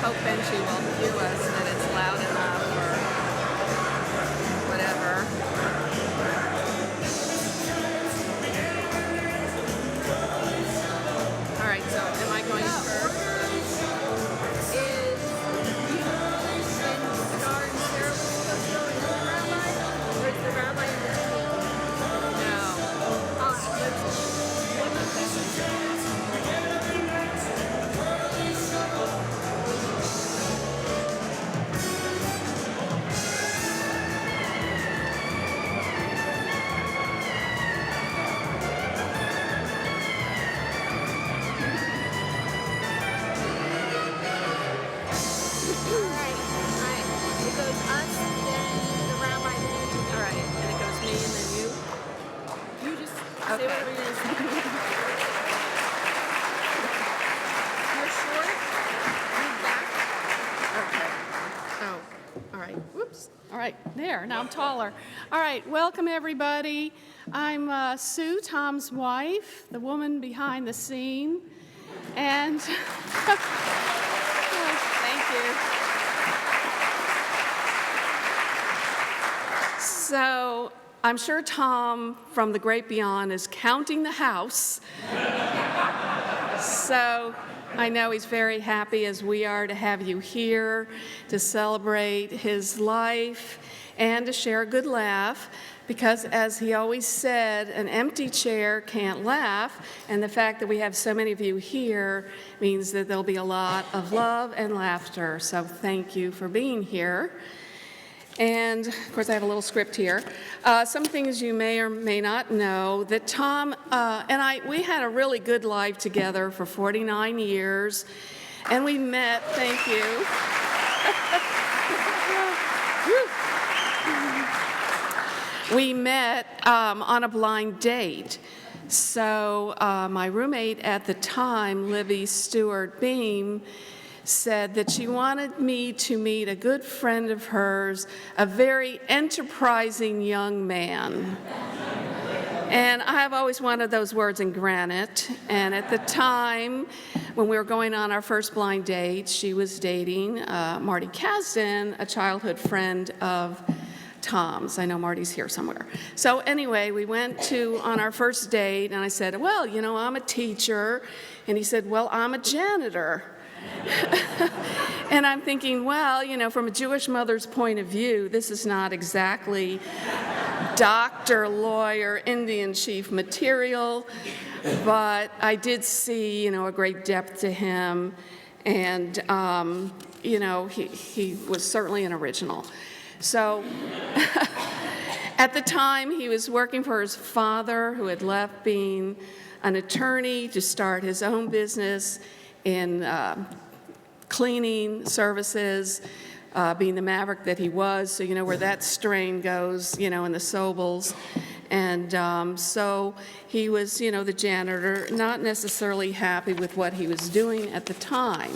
hope Benji will cue us that it's loud enough or whatever. All right, so am I going first? Is in Garden Sarah supposed to go into the rabbi? Or is the rabbi in the team? No. Say whatever you're going to say. You're short. You're back. Okay. Oh, all right. Whoops. All right. There. Now I'm taller. All right. Welcome, everybody. I'm Sue, Tom's wife, the woman behind the scene. And thank you. So, I'm sure Tom from the great beyond is counting the house. So I know he's very happy, as we are, to have you here to celebrate his life and to share a good laugh, because as he always said, an empty chair can't laugh, and the fact that we have so many of you here means that there'll be a lot of love and laughter. So thank you for being here. And, of course, I have a little script here. Some things you may or may not know, that Tom and we had a really good life together for 49 years, and we met, thank you. We met on a blind date. So my roommate at the time, Libby Stewart Beam, said that she wanted me to meet a good friend of hers, a very enterprising young man. And I have always wanted those words in granite. And at the time, when we were going on our first blind date, she was dating Marty Kasdan, a childhood friend of Tom's. I know Marty's here somewhere. So anyway, we went on our first date, and I said, well, you know, I'm a teacher. And he said, well, I'm a janitor. And I'm thinking, well, you know, from a Jewish mother's point of view, this is not exactly doctor, lawyer, Indian chief material, but I did see, you know, a great depth to him, and, you know, he was certainly an original. So at the time, he was working for his father, who had left being an attorney to start his own business in cleaning services, being the maverick that he was, so you know where that strain goes, you know, in the Sobels. And so he was, you know, the janitor, not necessarily happy with what he was doing at the time.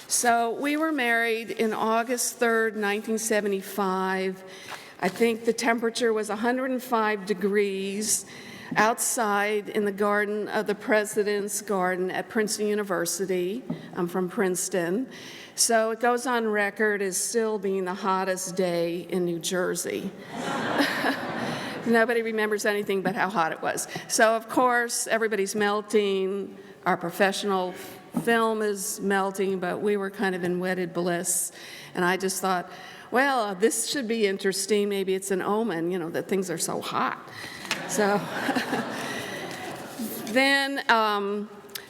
So we were married in August 3rd, 1975. I think the temperature was 105 degrees. Outside in the garden of the President's Garden at Princeton University. I'm from Princeton. So it goes on record as still being the hottest day in New Jersey. Nobody remembers anything but how hot it was. So, of course, everybody's melting. Our professional film is melting, but we were kind of in wedded bliss. And I just thought, well, this should be interesting. Maybe it's an omen, you know, that things are so hot. So then,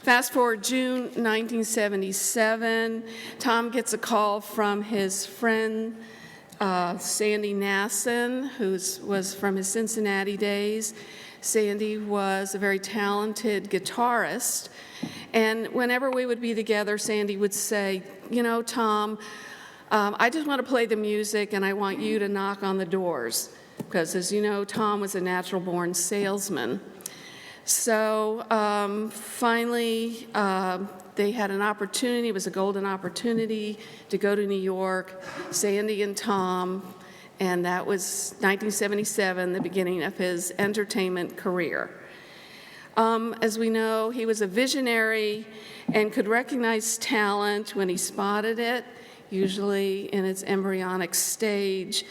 fast forward June 1977, Tom gets a call from his friend Sandy Nasson, who was from his Cincinnati days. Sandy was a very talented guitarist, and whenever we would be together, Sandy would say, you know, Tom, I just want to play the music, and I want you to knock on the doors. Because, as you know, Tom was a natural-born salesman. So finally, they had an opportunity. It was a golden opportunity to go to New York, Sandy and Tom, and that was 1977, the beginning of his entertainment career. As we know, he was a visionary and could recognize talent when he spotted it, usually in its embryonic stage.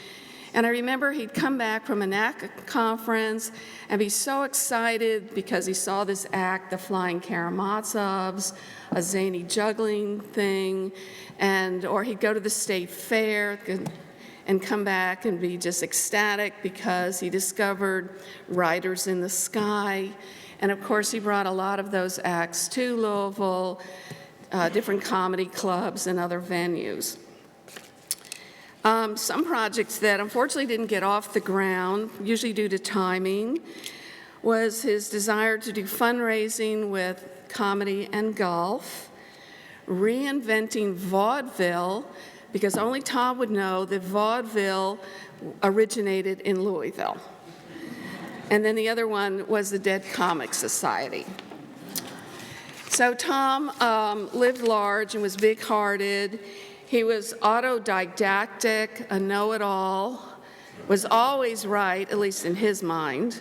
And I remember he'd come back from an act conference and be so excited because he saw this act, the Flying Karamazovs, a zany juggling thing, or he'd go to the state fair and come back and be just ecstatic because he discovered Riders in the Sky. And of course, he brought a lot of those acts to Louisville, different comedy clubs and other venues. Some projects that unfortunately didn't get off the ground, usually due to timing, was his desire to do fundraising with comedy and golf, reinventing vaudeville, because only Tom would know that vaudeville originated in Louisville. And then the other one was the Dead Comic Society. So Tom lived large and was big-hearted. He was autodidactic, a know-it-all, was always right, at least in his mind.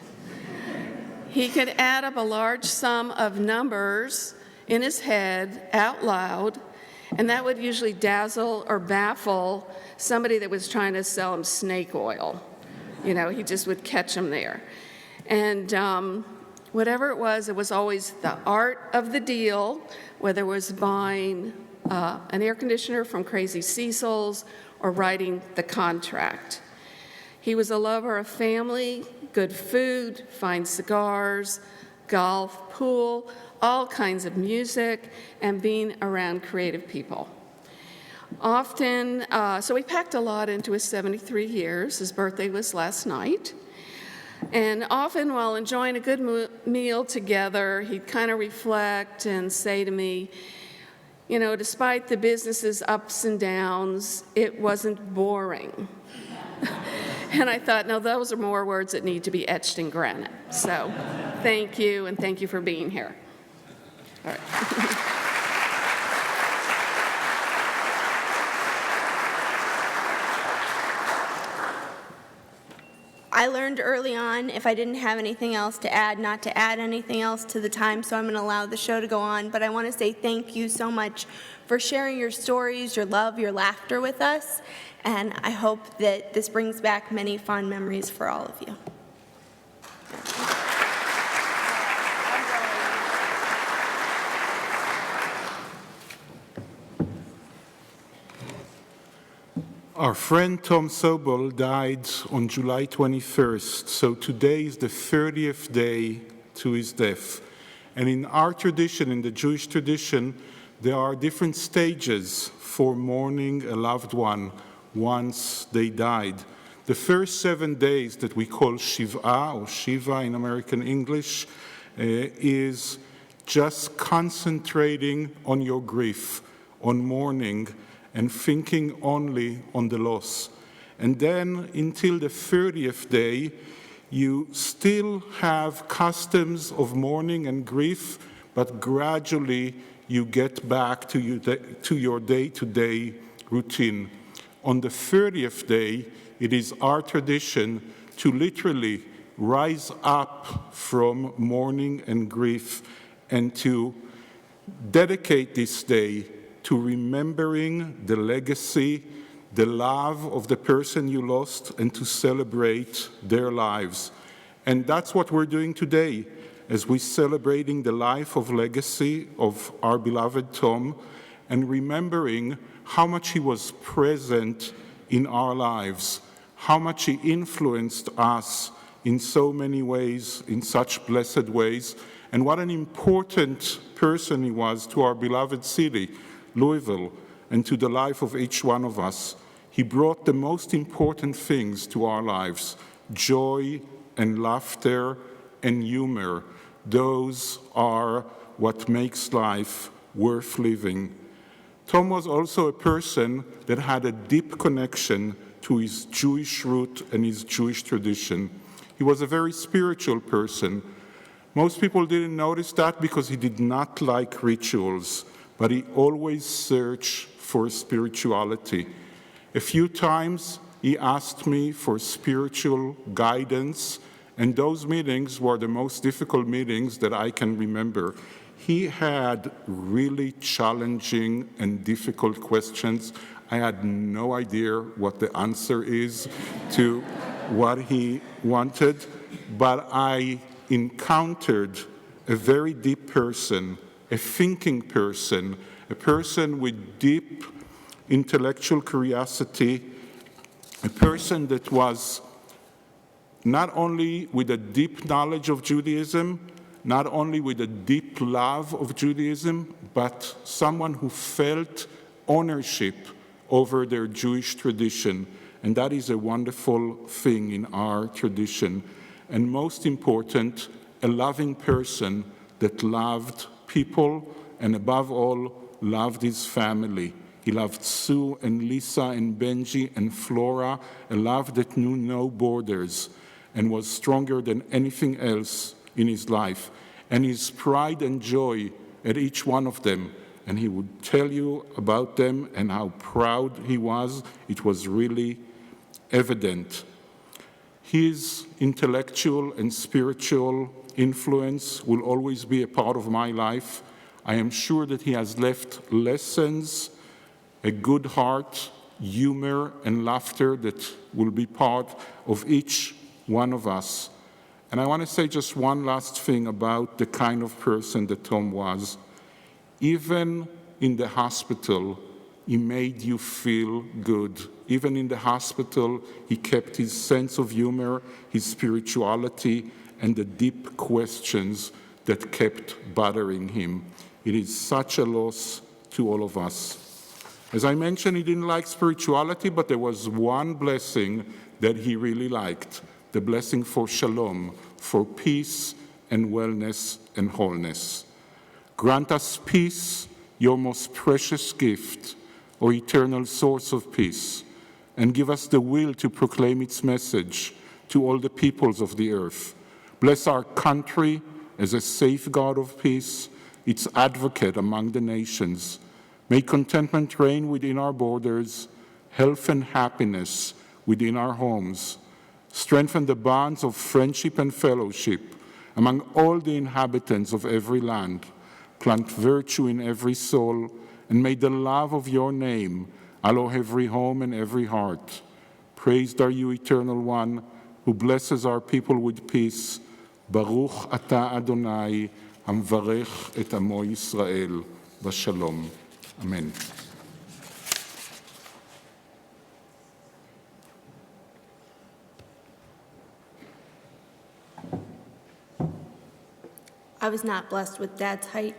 He could add up a large sum of numbers in his head out loud, and that would usually dazzle or baffle somebody that was trying to sell him snake oil. You know, he just would catch them there. And whatever it was always the art of the deal, whether it was buying an air conditioner from Crazy Cecil's or writing the contract. He was a lover of family, good food, fine cigars, golf, pool, all kinds of music, and being around creative people. Often, so we packed a lot into his 73 years. His birthday was last night. And often while enjoying a good meal together, he'd kind of reflect and say to me, you know, despite the business's ups and downs, it wasn't boring. And I thought, no, those are more words that need to be etched in granite. So thank you, and thank you for being here. All right. I learned early on, if I didn't have anything else to add, not to add anything else to the time, so I'm going to allow the show to go on. But I want to say thank you so much for sharing your stories, your love, your laughter with us. And I hope that this brings back many fond memories for all of you. Our friend Tom Sobel died on July 21st, so today is the 30th day to his death. And in our tradition, in the Jewish tradition, there are different stages for mourning a loved one once they died. The first 7 days that we call Shiva, or Shiva in American English, is just concentrating on your grief, on mourning, and thinking only on the loss. And then until the 30th day, you still have customs of mourning and grief, but gradually you get back to your day-to-day routine. On the 30th day, it is our tradition to literally rise up from mourning and grief and to dedicate this day to remembering the legacy, the love of the person you lost, and to celebrate their lives. And that's what we're doing today, as we're celebrating the life of legacy of our beloved Tom, and remembering how much he was present in our lives, how much he influenced us in so many ways, in such blessed ways, and what an important person he was to our beloved city, Louisville, and to the life of each one of us. He brought the most important things to our lives: joy and laughter and humor. Those are what makes life worth living. Tom was also a person that had a deep connection to his Jewish root and his Jewish tradition. He was a very spiritual person. Most people didn't notice that because he did not like rituals, but he always searched for spirituality. A few times he asked me for spiritual guidance And those meetings were the most difficult meetings that I can remember. He had really challenging and difficult questions. I had no idea what the answer is to what he wanted, but I encountered a very deep person, a thinking person, a person with deep intellectual curiosity, a person that was not only with a deep knowledge of Judaism, not only with a deep love of Judaism, but someone who felt ownership over their Jewish tradition. And that is a wonderful thing in our tradition. And most important, a loving person that loved people and above all, loved his family. He loved Sue and Lisa and Benji and Flora, a love that knew no borders and was stronger than anything else in his life. And his pride and joy at each one of them. And he would tell you about them and how proud he was. It was really evident. His intellectual and spiritual influence will always be a part of my life. I am sure that he has left lessons, a good heart, humor, and laughter that will be part of each one of us. And I want to say just one last thing about the kind of person that Tom was. Even in the hospital, he made you feel good. Even in the hospital, he kept his sense of humor, his spirituality, and the deep questions that kept bothering him. It is such a loss to all of us. As I mentioned, he didn't like spirituality, but there was one blessing that he really liked, the blessing for shalom, for peace and wellness and wholeness. Grant us peace, your most precious gift, O eternal source of peace, and give us the will to proclaim its message to all the peoples of the earth. Bless our country as a safeguard of peace, its advocate among the nations. May contentment reign within our borders, health and happiness within our homes. Strengthen the bonds of friendship and fellowship among all the inhabitants of every land. Plant virtue in every soul, and may the love of your name allow every home and every heart. Praised are you, Eternal One, who blesses our people with peace. Baruch ata Adonai, hamvarech et amo Yisrael, v'shalom. Amen. I was not blessed with Dad's height.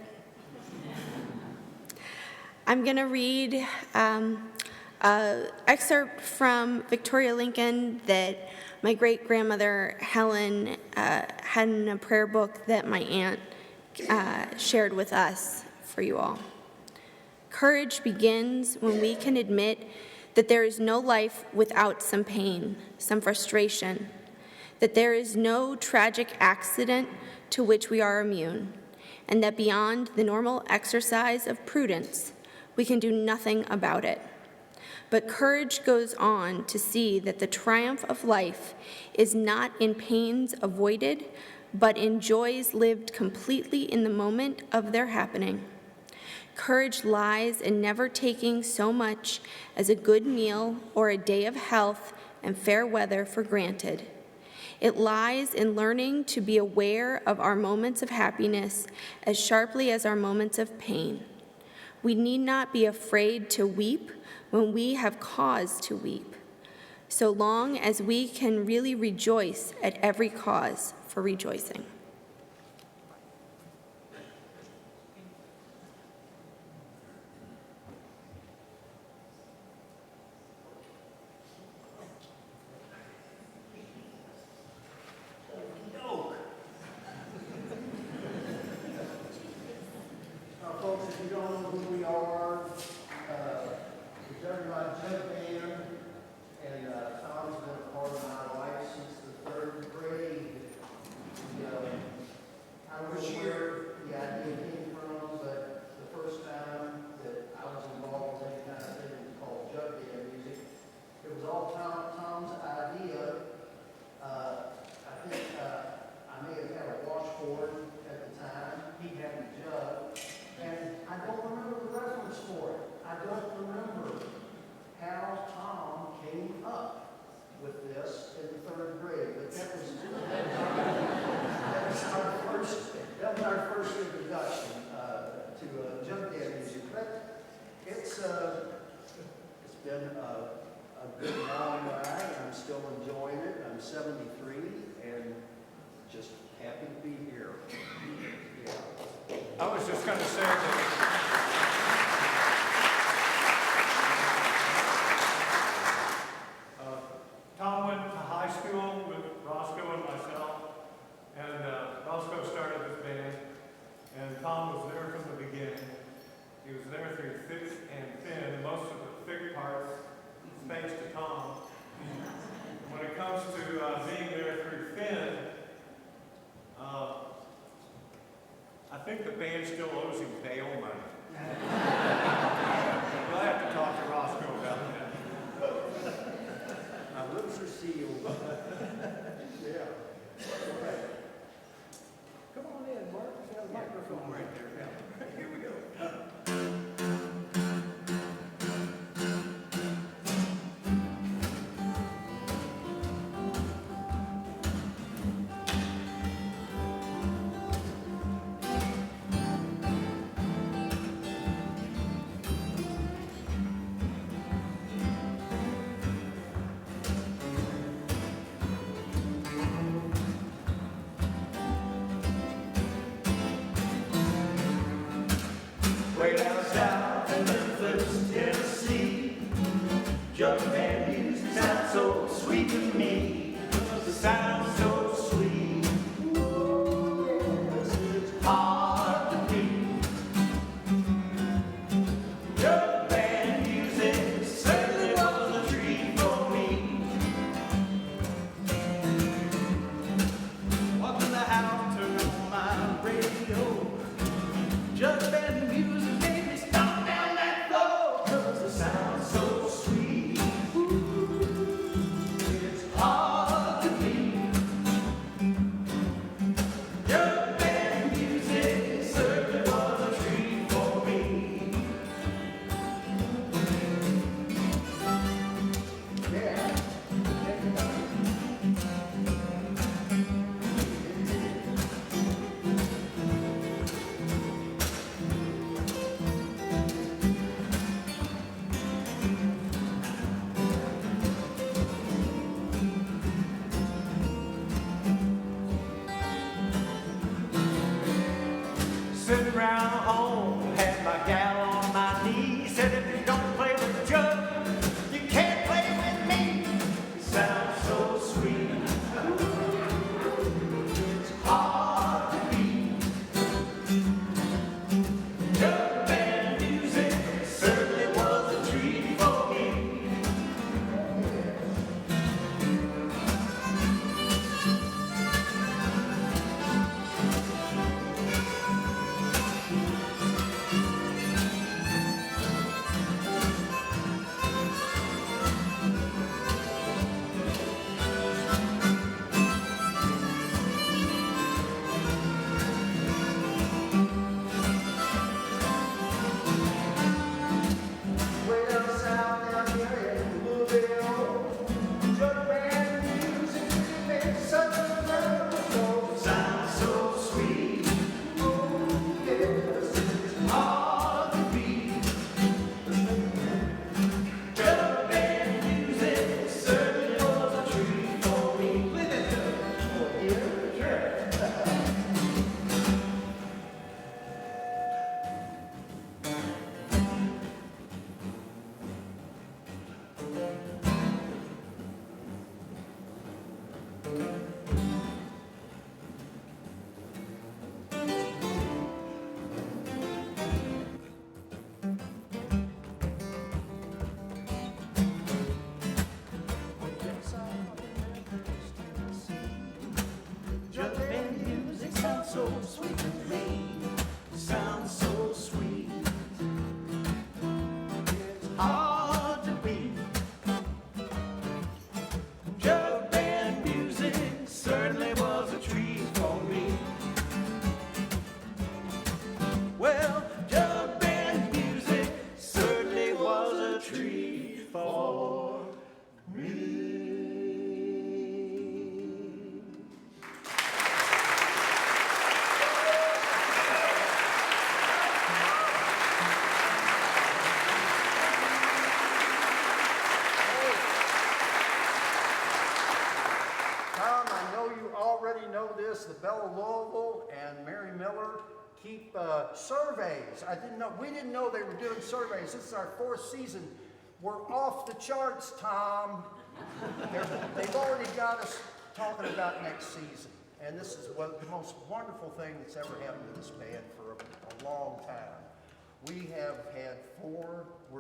I'm going to read an excerpt from Victoria Lincoln that my great-grandmother Helen had in a prayer book that my aunt shared with us for you all. Courage begins when we can admit that there is no life without some pain, some frustration, that there is no tragic accident to which we are immune, and that beyond the normal exercise of prudence, we can do nothing about it. But courage goes on to see that the triumph of life is not in pains avoided, but in joys lived completely in the moment of their happening. Courage lies in never taking so much as a good meal or a day of health and fair weather for granted. It lies in learning to be aware of our moments of happiness as sharply as our moments of pain. We need not be afraid to weep when we have cause to weep, so long as we can really rejoice at every cause for rejoicing. Tom's idea. I think don't remember the reference for it. I don't remember how Tom came up with this in the 3rd grade, but that was our first introduction to Juggernaut music. But it's been a good long ride, and I'm still enjoying it. I'm 73 and just happy to be here. I was just going to say that Tom went to high school with Roscoe and myself, and Roscoe started this band, and Tom was there from the beginning. He was there through thick and thin. Most of the thick parts, thanks to Tom. When it comes to being there through thin, I think the band still owes him bail money. We'll have to talk to Roscoe about that. My lips are sealed. Yeah. Okay. Come on in, Mark. We got a microphone right there now. Here we go. Way down south in Memphis, Tennessee, Juggernaut music sounds so sweet to me. It sounds so sweet. Ooh, yes, it's hard to beat. Juggernaut music certainly was a treat for me. Walking the house, turn on my radio. Juggernaut music made me stomp down that floor, 'cause the sound's so sweet. Ooh, it's hard to beat. keep surveys. We didn't know they were doing surveys. This is our 4th season. We're off the charts, Tom. They've already got us talking about next season. And this is the most wonderful thing that's ever happened to this band for a long time. We have had 4, we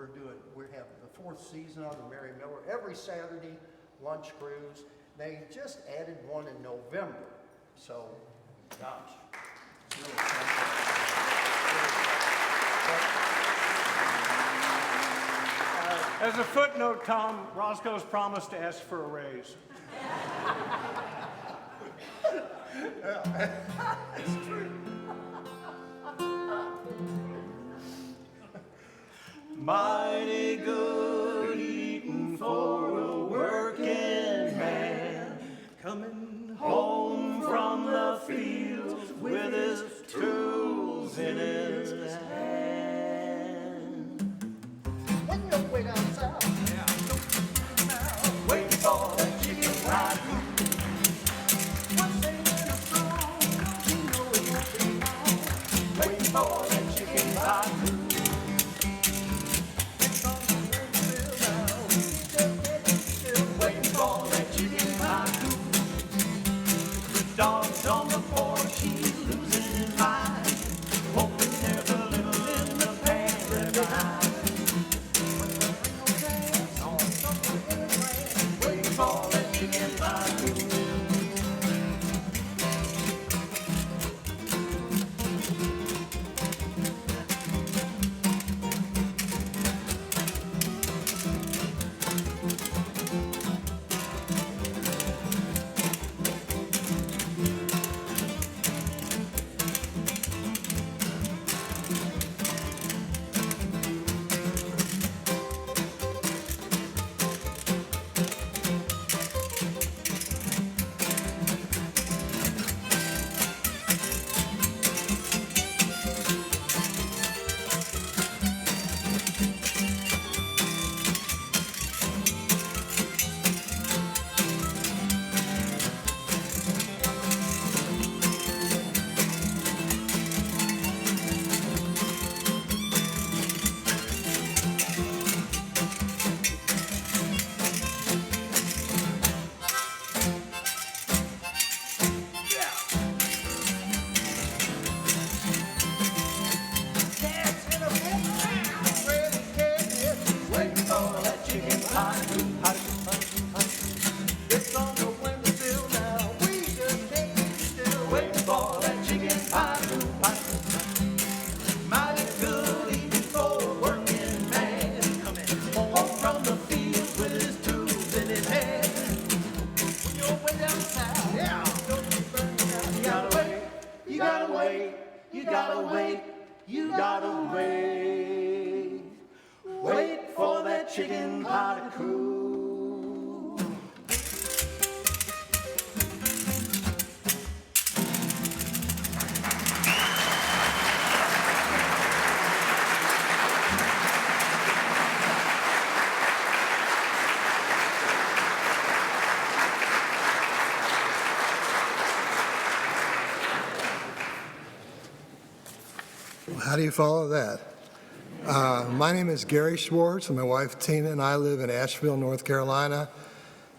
have the 4th season on the Mary Miller, every Saturday, lunch cruise. They just added one in November. So, gosh. It's really As a footnote, Tom, Roscoe's promised to ask for a raise. It's true. Mighty good eating for a working man, coming home from the fields with his tools in his hand. When you're way down south, Waiting for the chicken fried goose. Waiting for the chicken fried goose. Waiting for that chicken fried goose. The dog's on the porch, he's losing his mind, hoping there's a little in the pantry behind. Waiting for that chicken fried goose. Chicken pot crew. How do you follow that? My name is Gary Schwartz, and my wife Tina and I live in Asheville, North Carolina.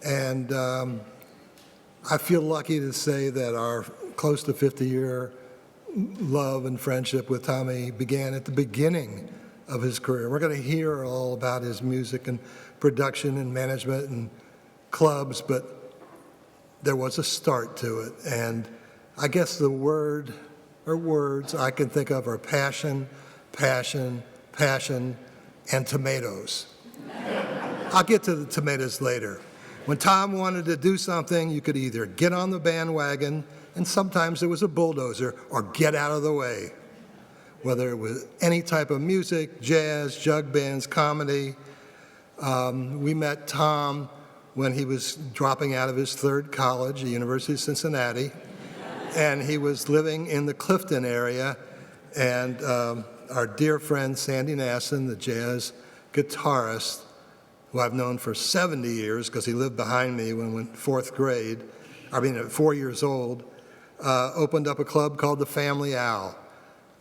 And I feel lucky to say that our close to 50-year love and friendship with Tommy began at the beginning of his career. We're going to hear all about his music and production and management and clubs, but there was a start to it. And I guess the word or words I can think of are passion, passion, passion, and tomatoes. I'll get to the tomatoes later. When Tom wanted to do something, you could either get on the bandwagon, and sometimes it was a bulldozer, or get out of the way. Whether it was any type of music, jazz, jug bands, comedy. We met Tom when he was dropping out of his 3rd college, the University of Cincinnati, and he was living in the Clifton area, and our dear friend Sandy Nasson, the jazz guitarist, who I've known for 70 years because he lived behind me when I went 4th grade, at 4 years old, opened up a club called the Family Owl.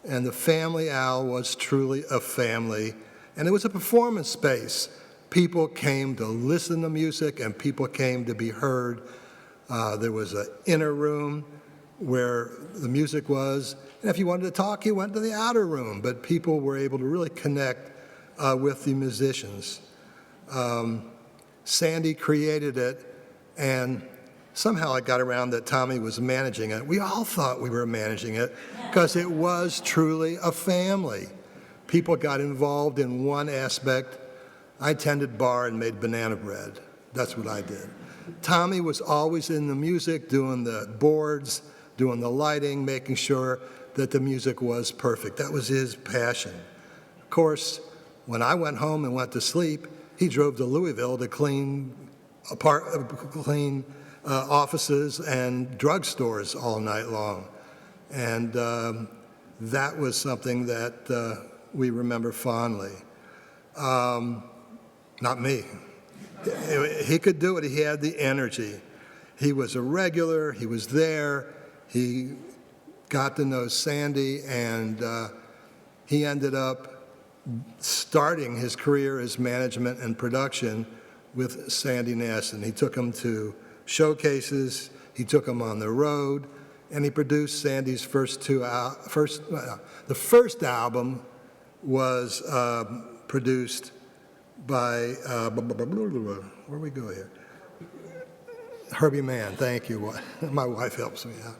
And the Family Owl was truly a family, and it was a performance space. People came to listen to music, and people came to be heard. There was an inner room where the music was, and if you wanted to talk, you went to the outer room, but people were able to really connect with the musicians. Sandy created it, and somehow it got around that Tommy was managing it. We all thought we were managing it because it was truly a family. People got involved in one aspect. I tended bar and made banana bread. That's what I did. Tommy was always in the music, doing the boards, doing the lighting, making sure that the music was perfect. That was his passion. Of course, when I went home and went to sleep, he drove to Louisville to clean offices and drugstores all night long. And that was something that we remember fondly. Not me. He could do it. He had the energy. He was a regular. He was there. He got to know Sandy, and he ended up starting his career as management and production with Sandy Nasson. He took him to showcases, he took him on the road, and he produced Sandy's the first album was produced by, where we go here? Herbie Mann, thank you. My wife helps me out.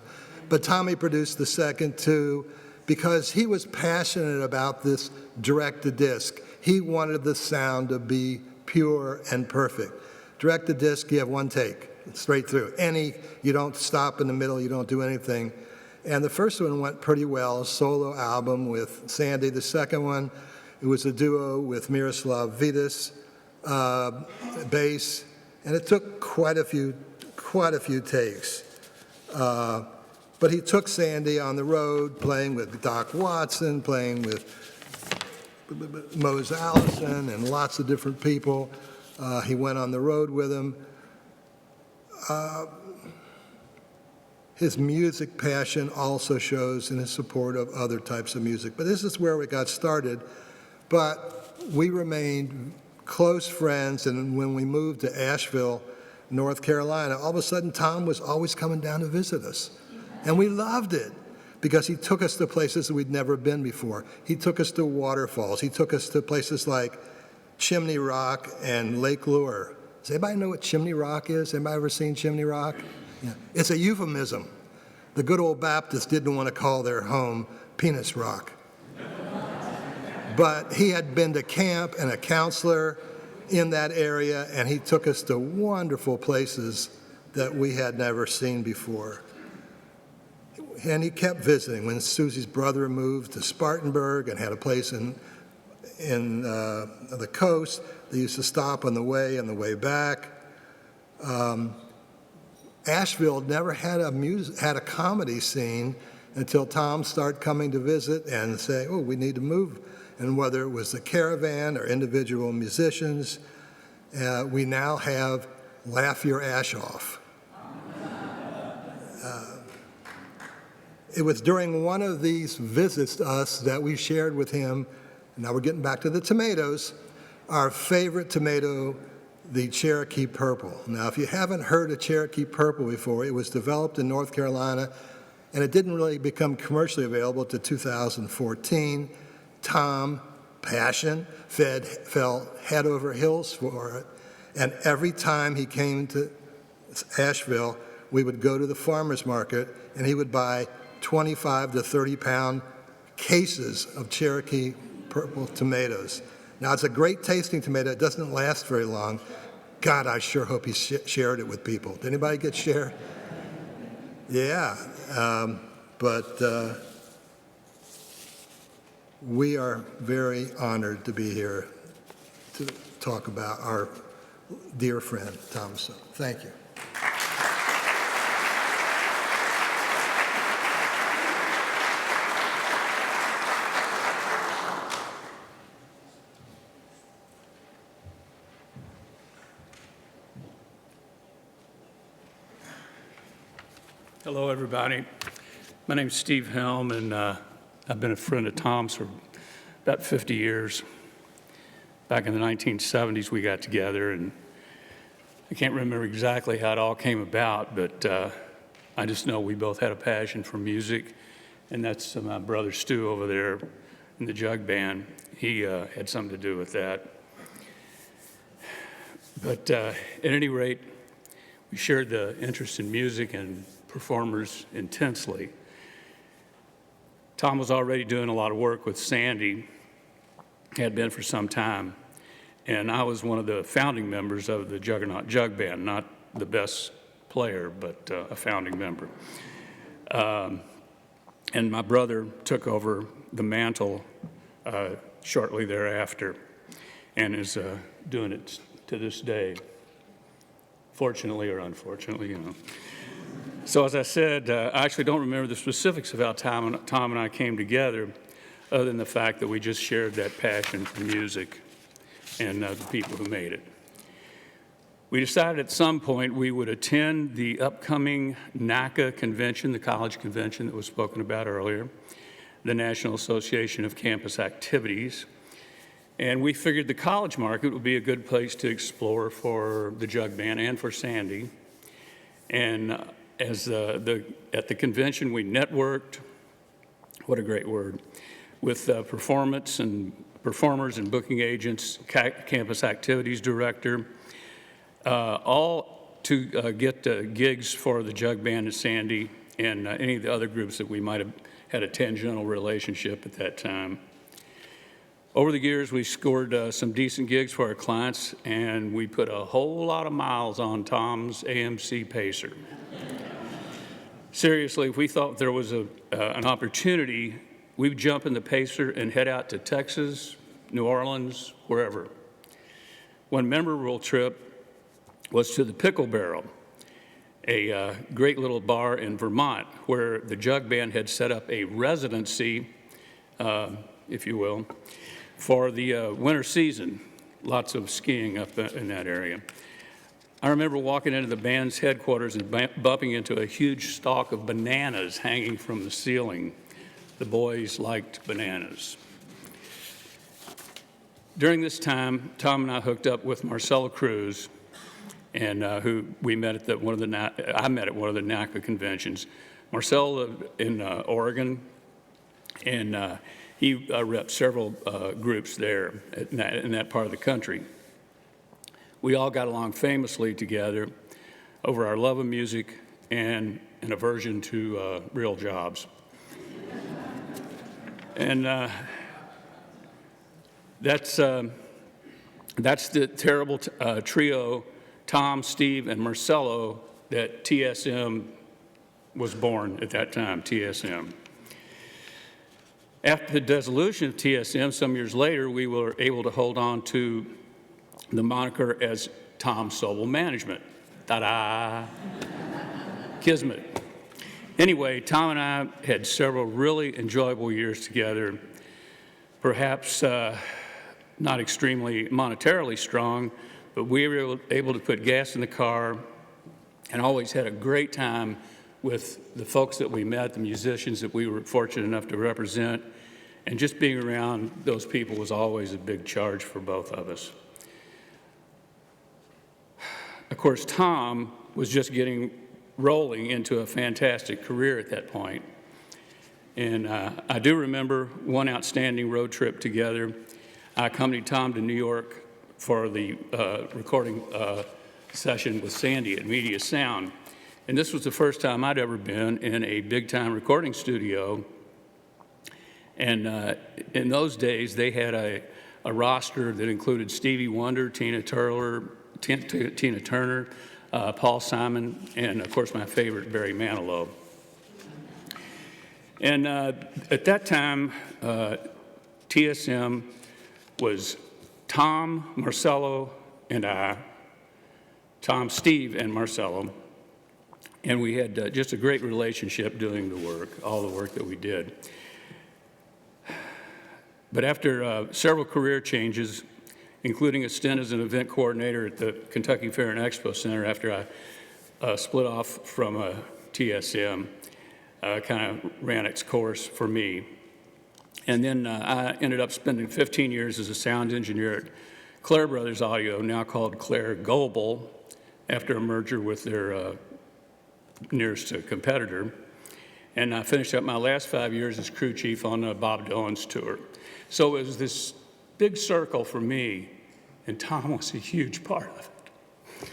But Tommy produced the second two because he was passionate about this direct-to-disc. He wanted the sound to be pure and perfect. Direct-to-disc, you have one take, straight through. You don't stop in the middle, you don't do anything. And the first one went pretty well, a solo album with Sandy. The second one, it was a duo with Miroslav Vidas, bass, and it took quite a few takes. But he took Sandy on the road, playing with Doc Watson, playing with Mose Allison and lots of different people. He went on the road with him. His music passion also shows in his support of other types of music. But this is where we got started. But we remained close friends, and when we moved to Asheville, North Carolina, all of a sudden Tom was always coming down to visit us. And we loved it because he took us to places that we'd never been before. He took us to waterfalls. He took us to places like Chimney Rock and Lake Lure. Does anybody know what Chimney Rock is? Anybody ever seen Chimney Rock? Yeah. It's a euphemism. The good old Baptists didn't want to call their home Penis Rock. But he had been to camp and a counselor in that area, and he took us to wonderful places that we had never seen before. And he kept visiting. When Susie's brother moved to Spartanburg and had a place in the coast, they used to stop on the way back. Asheville never had a comedy scene until Tom started coming to visit and say, oh, we need to move. And whether it was the Caravan or individual musicians, we now have Laugh Your Ash Off. It was during one of these visits to us that we shared with him, now we're getting back to the tomatoes, our favorite tomato, the Cherokee Purple. Now, if you haven't heard of Cherokee Purple before, it was developed in North Carolina, and it didn't really become commercially available until 2014. Tom, passion, fell head over heels for it, and every time he came to Asheville, we would go to the farmer's market, and he would buy 25 to 30 pound cases of Cherokee Purple tomatoes. Now, it's a great tasting tomato. It doesn't last very long. God, I sure hope he shared it with people. Did anybody get shared? Yeah, but we are very honored to be here to talk about our dear friend, Tom Sobel. Thank you. Hello, everybody. My name's Steve Helm, and I've been a friend of Tom's for about 50 years. Back in the 1970s, we got together, and I can't remember exactly how it all came about, but I just know we both had a passion for music, and that's my brother Stu over there in the jug band. He had something to do with that. But at any rate, we shared the interest in music and performers intensely. Tom was already doing a lot of work with Sandy, had been for some time, and I was one of the founding members of the Juggernaut Jug Band, not the best player, but a founding member. And my brother took over the mantle shortly thereafter and is doing it to this day, fortunately or unfortunately, you know. So as I said, I actually don't remember the specifics of how Tom and I came together, other than the fact that we just shared that passion for music and the people who made it. We decided at some point we would attend the upcoming NACA convention, the college convention that was spoken about earlier, the National Association of Campus Activities. And we figured the college market would be a good place to explore for the jug band and for Sandy. And at the convention, we networked, what a great word, with performers and booking agents, campus activities director, all to get gigs for the jug band and Sandy and any of the other groups that we might have had a tangential relationship at that time. Over the years, we scored some decent gigs for our clients, and we put a whole lot of miles on Tom's AMC Pacer. Seriously, if we thought there was an opportunity, we would jump in the Pacer and head out to Texas, New Orleans, wherever. One memorable trip was to the Pickle Barrel, a great little bar in Vermont where the jug band had set up a residency, if you will, for the winter season. Lots of skiing up in that area. I remember walking into the band's headquarters and bumping into a huge stalk of bananas hanging from the ceiling. The boys liked bananas. During this time, Tom and I hooked up with Marcelo Cruz, and who we met at one of the NACA conventions. Marcel lived in Oregon, and he repped several groups there in that part of the country. We all got along famously together over our love of music and an aversion to real jobs. And that's the terrible trio, Tom, Steve, and Marcelo, that TSM was born at that time, TSM. After the dissolution of TSM, some years later, we were able to hold on to the moniker as Tom Sobel Management. Ta-da! Kismet. Anyway, Tom and I had several really enjoyable years together, perhaps not extremely monetarily strong, but we were able to put gas in the car and always had a great time with the folks that we met, the musicians that we were fortunate enough to represent, and just being around those people was always a big charge for both of us. Of course, Tom was just getting rolling into a fantastic career at that point. And I do remember one outstanding road trip together. I accompanied Tom to New York for the recording session with Sandy at Media Sound. And this was the first time I'd ever been in a big-time recording studio. And in those days, they had a roster that included Stevie Wonder, Tina Turner, Paul Simon, and of course my favorite, Barry Manilow. And at that time, TSM was Tom, Marcelo, and I, Tom, Steve, and Marcelo. And we had just a great relationship doing the work, all the work that we did. But after several career changes, including a stint as an event coordinator at the Kentucky Fair and Expo Center after I split off from TSM, kind of ran its course for me. And then I ended up spending 15 years as a sound engineer at Clair Brothers Audio, now called Clair Global, after a merger with their nearest competitor. And I finished up my last 5 years as crew chief on Bob Dylan's tour. So it was this big circle for me, and Tom was a huge part of it.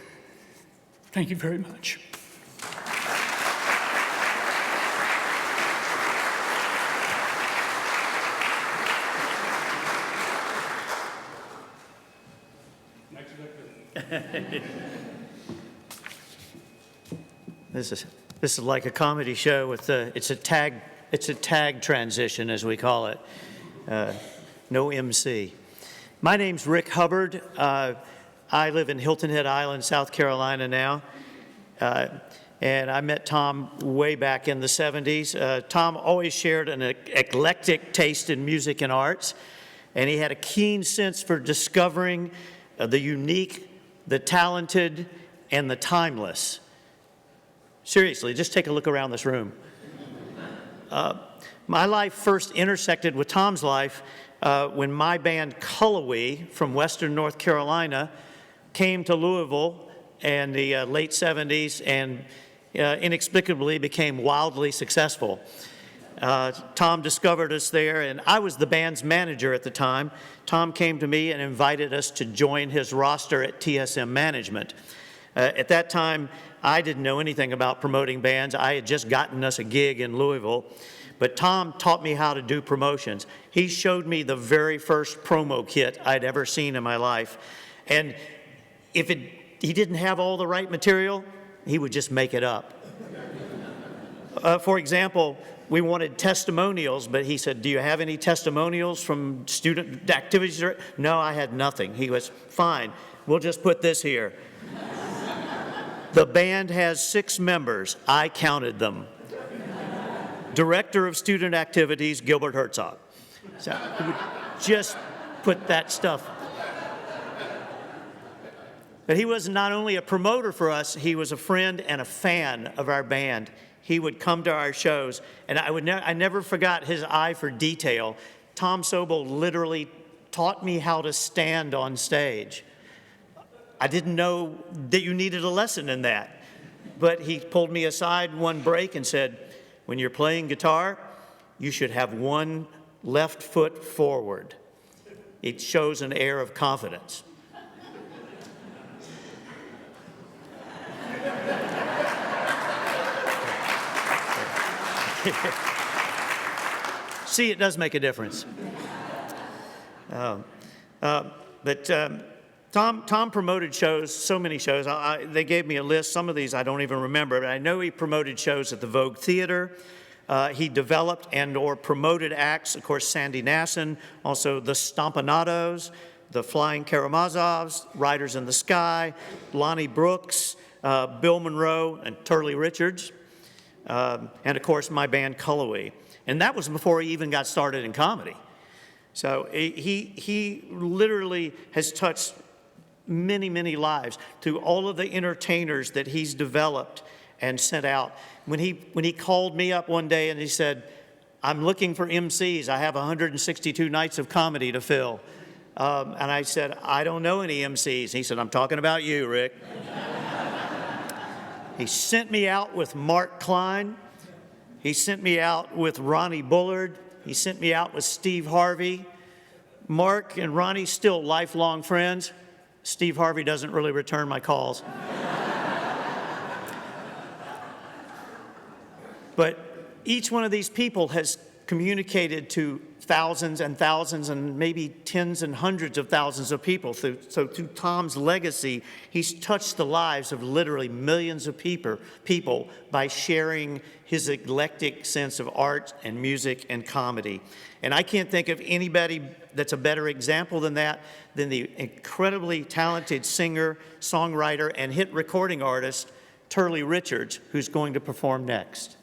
Thank you very much. This is like a comedy show with it's a tag transition, as we call it. No MC. My name's Rick Hubbard. I live in Hilton Head Island, South Carolina now. And I met Tom way back in the 70s. Tom always shared an eclectic taste in music and arts, and he had a keen sense for discovering the unique, the talented, and the timeless. Seriously, just take a look around this room. My life first intersected with Tom's life when my band Cullowee from Western North Carolina came to Louisville in the late 70s and inexplicably became wildly successful. Tom discovered us there, and I was the band's manager at the time. Tom came to me and invited us to join his roster at TSM Management. At that time, I didn't know anything about promoting bands. I had just gotten us a gig in Louisville, but Tom taught me how to do promotions. He showed me the very first promo kit I'd ever seen in my life. And if he didn't have all the right material, he would just make it up. For example, we wanted testimonials, but he said, "Do you have any testimonials from student activities?" No, I had nothing. He was, "Fine, we'll just put this here." The band has 6 members. I counted them. Director of Student Activities, Gilbert Herzog. So he would just put that stuff. But he was not only a promoter for us, he was a friend and a fan of our band. He would come to our shows, and I never forgot his eye for detail. Tom Sobel literally taught me how to stand on stage. I didn't know that you needed a lesson in that. But he pulled me aside one break and said, "When you're playing guitar, you should have one left foot forward. It shows an air of confidence." See, it does make a difference. Tom promoted shows, so many shows. They gave me a list. Some of these I don't even remember, but I know he promoted shows at the Vogue Theater. He developed and or promoted acts, of course, Sandy Nasson, also the Stompanados, the Flying Karamazovs, Riders in the Sky, Lonnie Brooks, Bill Monroe, and Turley Richards, and of course my band Cullowee. And that was before he even got started in comedy. So he literally has touched many, many lives to all of the entertainers that he's developed and sent out. When he called me up one day and he said, "I'm looking for MCs. I have 162 nights of comedy to fill." And I said, "I don't know any MCs." He said, "I'm talking about you, Rick." He sent me out with Mark Klein. He sent me out with Ronnie Bullard. He sent me out with Steve Harvey. Mark and Ronnie still lifelong friends. Steve Harvey doesn't really return my calls. But each one of these people has communicated to thousands and thousands and maybe tens and hundreds of thousands of people. So through Tom's legacy, he's touched the lives of literally millions of people by sharing his eclectic sense of art and music and comedy. And I can't think of anybody that's a better example than that, than the incredibly talented singer, songwriter, and hit recording artist, Turley Richards, who's going to perform next.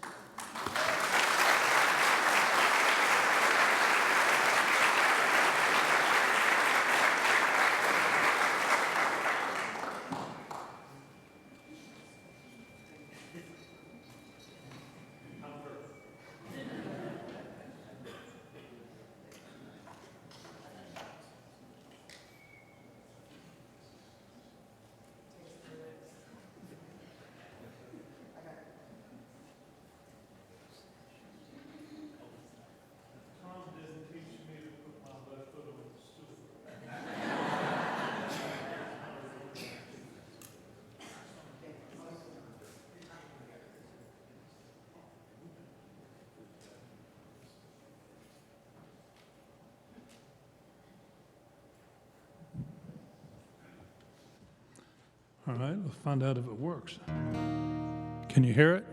All right, we'll find out if it works. Can you hear it?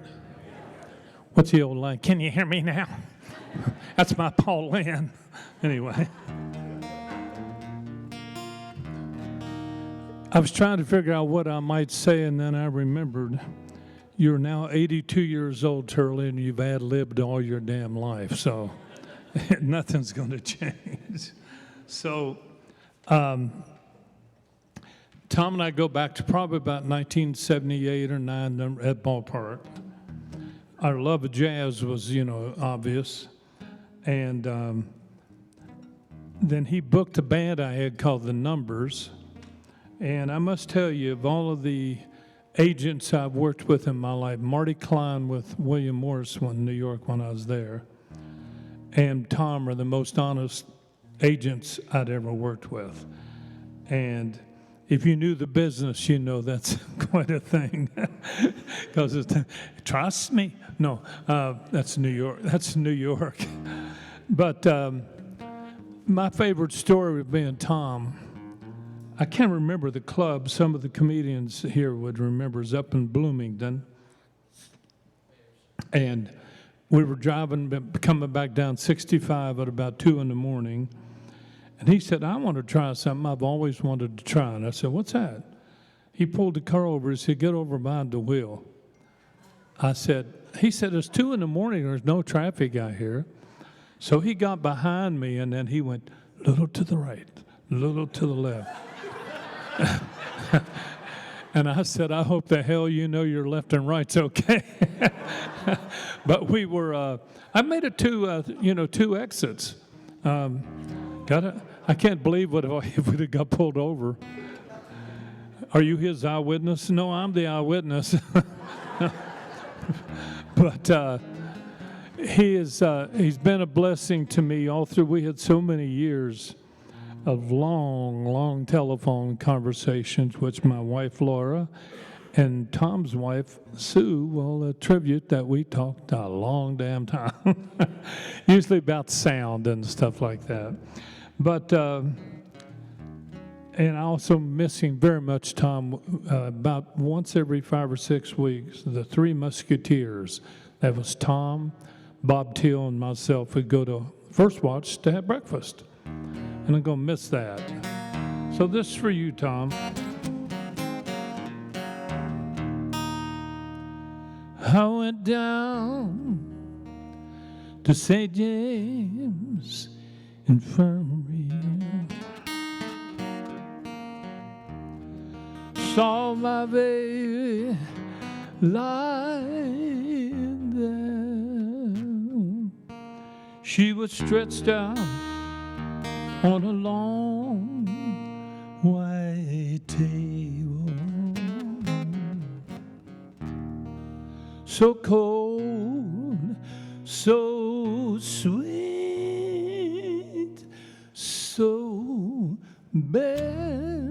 What's the old line? Can you hear me now? That's my Paul Lynn. Anyway. I was trying to figure out what I might say, and then I remembered you're now 82 years old, Turley, and you've ad-libbed all your damn life, so nothing's going to change. So Tom and I go back to probably about 1978 or 9 at ballpark. Our love of jazz was, obvious. And then he booked a band I had called The Numbers. And I must tell you, of all of the agents I've worked with in my life, Marty Klein with William Morris in New York when I was there, and Tom are the most honest agents I'd ever worked with. And if you knew the business, you know that's quite a thing. Because trust me. No, that's New York. That's New York. But my favorite story with being Tom, I can't remember the club. Some of the comedians here would remember. It's up in Bloomington. And we were coming back down 65 at about 2 in the morning. And he said, I want to try something I've always wanted to try. And I said, what's that? He pulled the car over. He said, get over behind the wheel. He said, it's 2 in the morning. There's no traffic out here. So he got behind me, and then he went, little to the right, little to the left. And I said, I hope the hell you know your left and right's okay. But we were, I made it to, 2 exits. I can't believe what if we'd have got pulled over. Are you his eyewitness? No, I'm the eyewitness. But he's been a blessing to me all through. We had so many years of long, long telephone conversations, which my wife Laura and Tom's wife Sue will attribute that we talked a long damn time, usually about sound and stuff like that. But and I also missing very much Tom. About once every 5 or 6 weeks, the 3 Musketeers. That was Tom, Bob Teal, and myself. Would go to First Watch to have breakfast. And I'm going to miss that. So this is for you, Tom. I went down to St. James Infirmary. Saw my baby lying there. She was stretched out on a long white table, so cold, so sweet, so bad.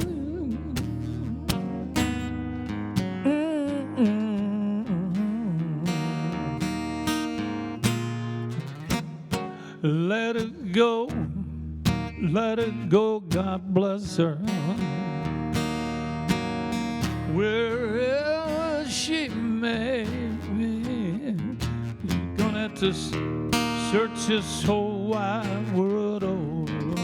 Let it go. Let it go, God bless her. Wherever she may be, you're gonna have to search this whole wide world over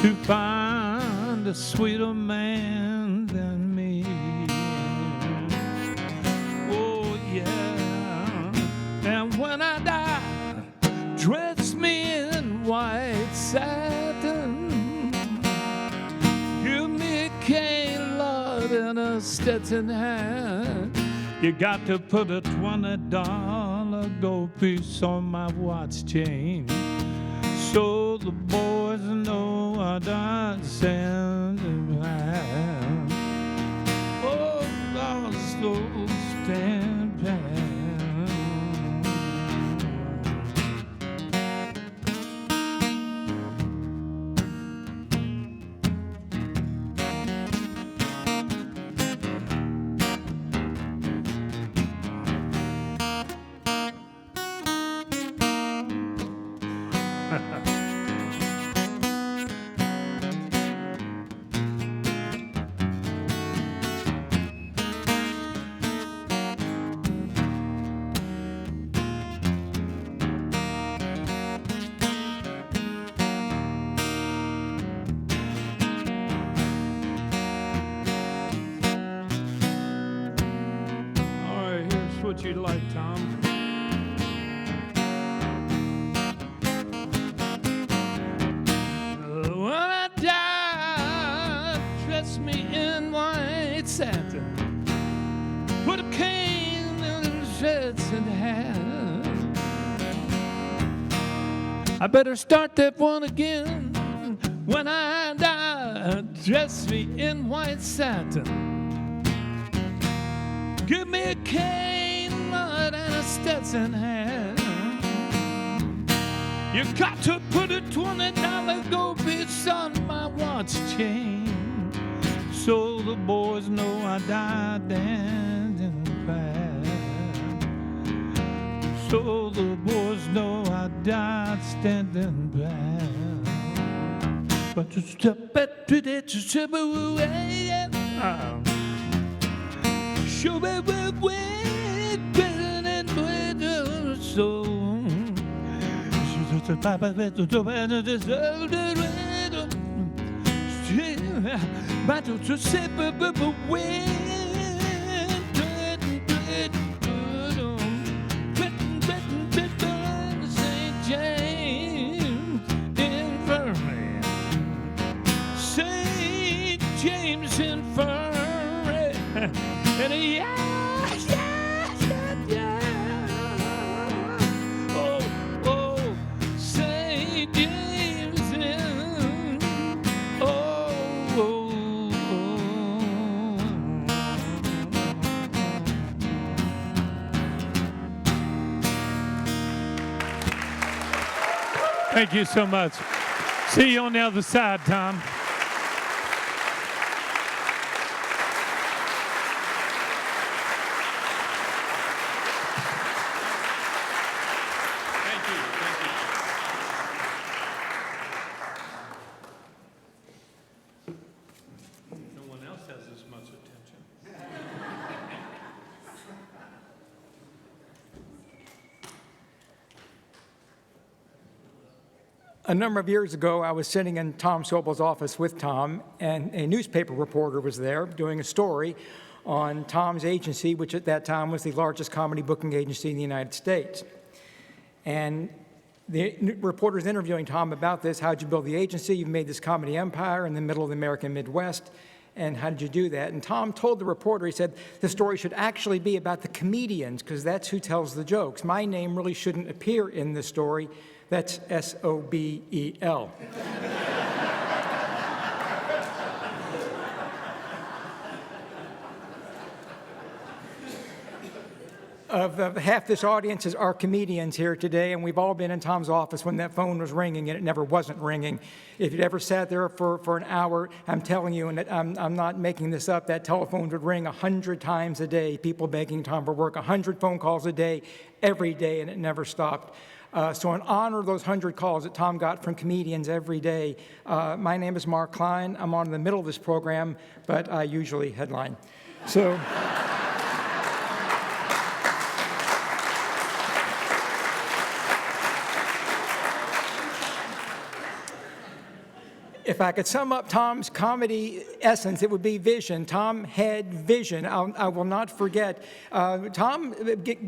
to find a sweeter man than me. Oh, yeah. And when I die, dress me in white satin. Give me a cane, Lord, and a Stetson hat. You got to put a $20 gold piece on my watch chain, so the boys know I don't send them back. Oh, lost those stand back. what you'd like, Tom. When I die, dress me in white satin, put a cane in the shreds and hat. I better start that one again. When I die, dress me in white satin. Give me a cane, mud, and a Stetson hat. You got to put a $20 gold piece on my watch chain, so the boys know I died standing back. So the boys know I died standing back. But you step back to that, you step away. Show me where so. But to say St. James Infirmary, St. James Infirmary, and St. James Thank you so much. See you on the other side, Tom. Thank you. No one else has as much attention. A number of years ago, I was sitting in Tom Sobel's office with Tom, and a newspaper reporter was there doing a story on Tom's agency, which at that time was the largest comedy booking agency in the United States. And the reporter's interviewing Tom about this. How'd you build the agency? You've made this comedy empire in the middle of the American Midwest. And how did you do that? And Tom told the reporter, he said, the story should actually be about the comedians, because that's who tells the jokes. My name really shouldn't appear in the story. That's Sobel. Of half this audience are comedians here today, and we've all been in Tom's office when that phone was ringing, and it never wasn't ringing. If you'd ever sat there for an hour, I'm telling you, and I'm not making this up, that telephone would ring 100 times a day, people begging Tom for work, 100 phone calls a day, every day, and it never stopped. So in honor of those 100 calls that Tom got from comedians every day, my name is Mark Klein. I'm on in the middle of this program, but I usually headline. So. If I could sum up Tom's comedy essence, it would be vision. Tom had vision. I will not forget. Tom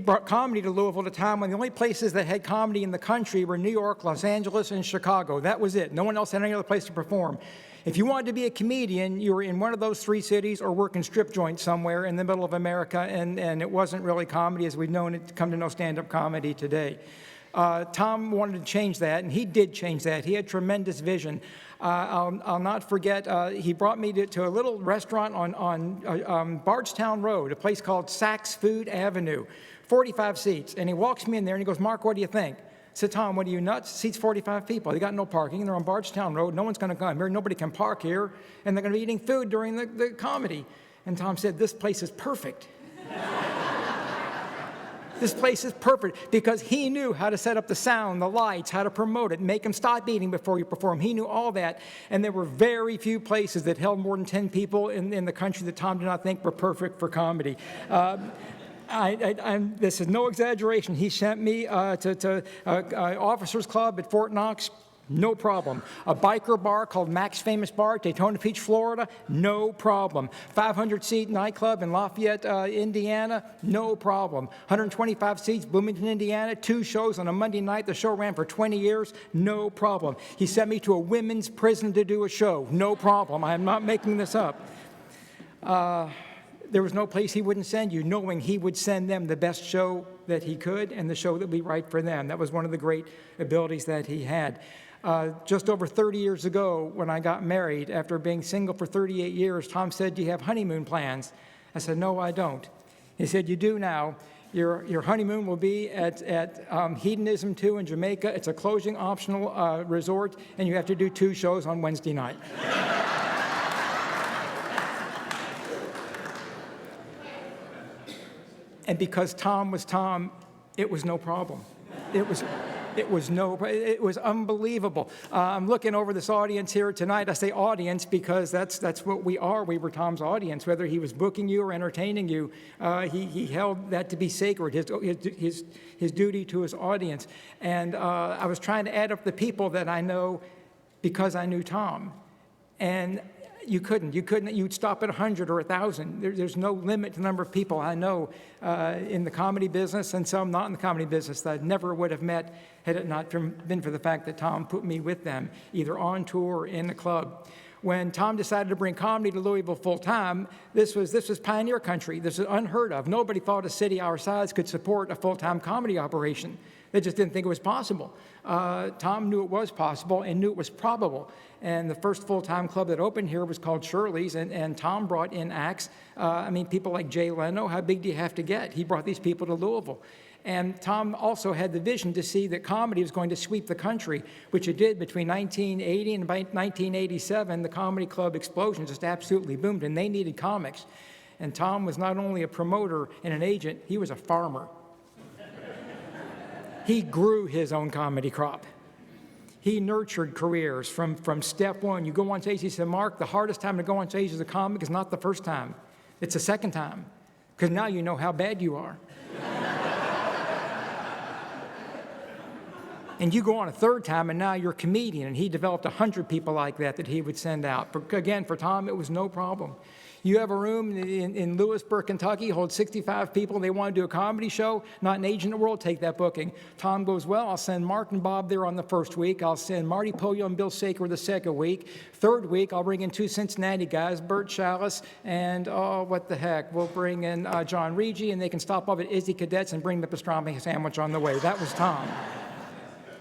brought comedy to Louisville at a time when the only places that had comedy in the country were New York, Los Angeles, and Chicago. That was it. No one else had any other place to perform. If you wanted to be a comedian, you were in one of those three cities or working strip joints somewhere in the middle of America, and it wasn't really comedy as we've known it, come to know stand-up comedy today. Tom wanted to change that, and he did change that. He had tremendous vision. I'll not forget, he brought me to a little restaurant on Bardstown Road, a place called Saks Food Avenue, 45 seats. And he walks me in there and he goes, Mark, what do you think? I said, Tom, what are you, nuts? Seats 45 people. They got no parking. They're on Bardstown Road. No one's going to come here. Nobody can park here. And they're going to be eating food during the comedy. And Tom said, this place is perfect. This place is perfect, because he knew how to set up the sound, the lights, how to promote it, make them stop eating before you perform. He knew all that, and there were very few places that held more than 10 people in the country that Tom did not think were perfect for comedy. This is no exaggeration. He sent me to Officers Club at Fort Knox, No problem. A biker bar called Mac's Famous Bar, Daytona Beach, Florida, no problem. 500-seat nightclub in Lafayette, Indiana, no problem. 125 seats, Bloomington, Indiana, 2 shows on a Monday night. The show ran for 20 years, no problem. He sent me to a women's prison to do a show, no problem. I am not making this up. There was no place he wouldn't send you, knowing he would send them the best show that he could and the show that would be right for them. That was one of the great abilities that he had. Just over 30 years ago, when I got married, after being single for 38 years, Tom said, "Do you have honeymoon plans?" I said, "No, I don't." He said, "You do now. Your honeymoon will be at Hedonism 2 in Jamaica. It's a closing optional resort, and you have to do 2 shows on Wednesday night." And because Tom was Tom, it was no problem. It was unbelievable. I'm looking over this audience here tonight. I say audience because that's what we are. We were Tom's audience. Whether he was booking you or entertaining you, he held that to be sacred, his duty to his audience. And I was trying to add up the people that I know because I knew Tom. And you couldn't. You'd stop at 100 or 1,000. There's no limit to the number of people I know in the comedy business and some not in the comedy business that I never would have met had it not been for the fact that Tom put me with them, either on tour or in the club. When Tom decided to bring comedy to Louisville full-time, this was pioneer country. This is unheard of. Nobody thought a city our size could support a full-time comedy operation. They just didn't think it was possible. Tom knew it was possible and knew it was probable. And the first full-time club that opened here was called Shirley's, and Tom brought in acts. People like Jay Leno, how big do you have to get? He brought these people to Louisville. And Tom also had the vision to see that comedy was going to sweep the country, which it did between 1980 and by 1987. The comedy club explosion just absolutely boomed, and they needed comics. And Tom was not only a promoter and an agent, he was a farmer. He grew his own comedy crop. He nurtured careers from step one. You go on stage, he said, "Mark, the hardest time to go on stage as a comic is not the first time. It's the second time, because now you know how bad you are." And you go on a third time, and now you're a comedian. And he developed 100 people like that he would send out. Again, for Tom, it was no problem. You have a room in Louisville, Kentucky, holds 65 people, and they want to do a comedy show. Not an agent in the world, take that booking. Tom goes, "Well, I'll send Mark and Bob there on the first week. I'll send Marty Polio and Bill Saker the second week. Third week, I'll bring in 2 Cincinnati guys, Bert Chalice and, what the heck, we'll bring in John Regi, and they can stop off at Izzy Cadets and bring the pastrami sandwich on the way." That was Tom.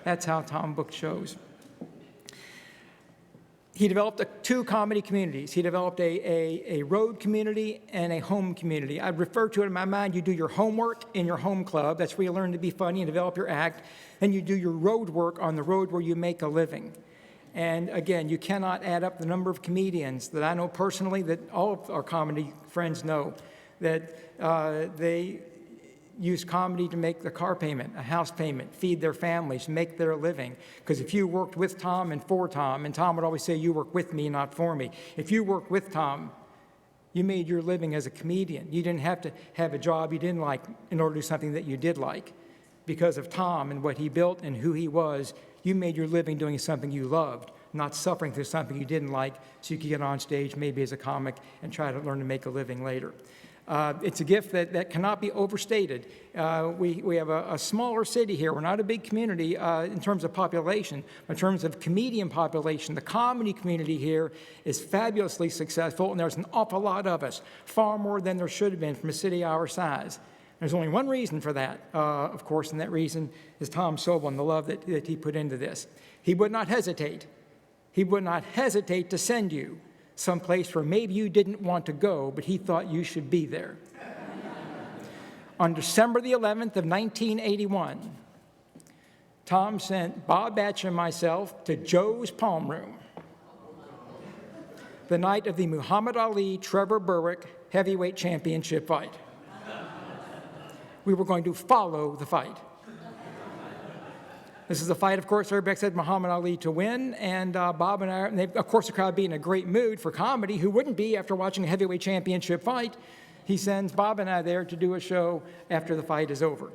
That's how Tom booked shows. He developed 2 comedy communities. He developed a road community and a home community. I refer to it in my mind, you do your homework in your home club. That's where you learn to be funny and develop your act. Then you do your road work on the road where you make a living. And again, you cannot add up the number of comedians that I know personally, that all of our comedy friends know, that they use comedy to make the car payment, a house payment, feed their families, make their living. Because if you worked with Tom and for Tom, and Tom would always say, "You work with me, not for me." If you worked with Tom, you made your living as a comedian. You didn't have to have a job you didn't like in order to do something that you did like. Because of Tom and what he built and who he was, you made your living doing something you loved, not suffering through something you didn't like so you could get on stage maybe as a comic and try to learn to make a living later. It's a gift that cannot be overstated. We have a smaller city here. We're not a big community in terms of population. In terms of comedian population, the comedy community here is fabulously successful, and there's an awful lot of us, far more than there should have been from a city our size. There's only one reason for that, of course, and that reason is Tom Sobel and the love that he put into this. He would not hesitate. He would not hesitate to send you someplace where maybe you didn't want to go, but he thought you should be there. On December the 11th of 1981, Tom sent Bob Batch and myself to Joe's Palm Room the night of the Muhammad Ali-Trevor Berwick heavyweight championship fight. We were going to follow the fight. This is a fight, of course, everybody said Muhammad Ali to win, and Bob and I, of course, the crowd being in a great mood for comedy, who wouldn't be after watching a heavyweight championship fight, he sends Bob and I there to do a show after the fight is over.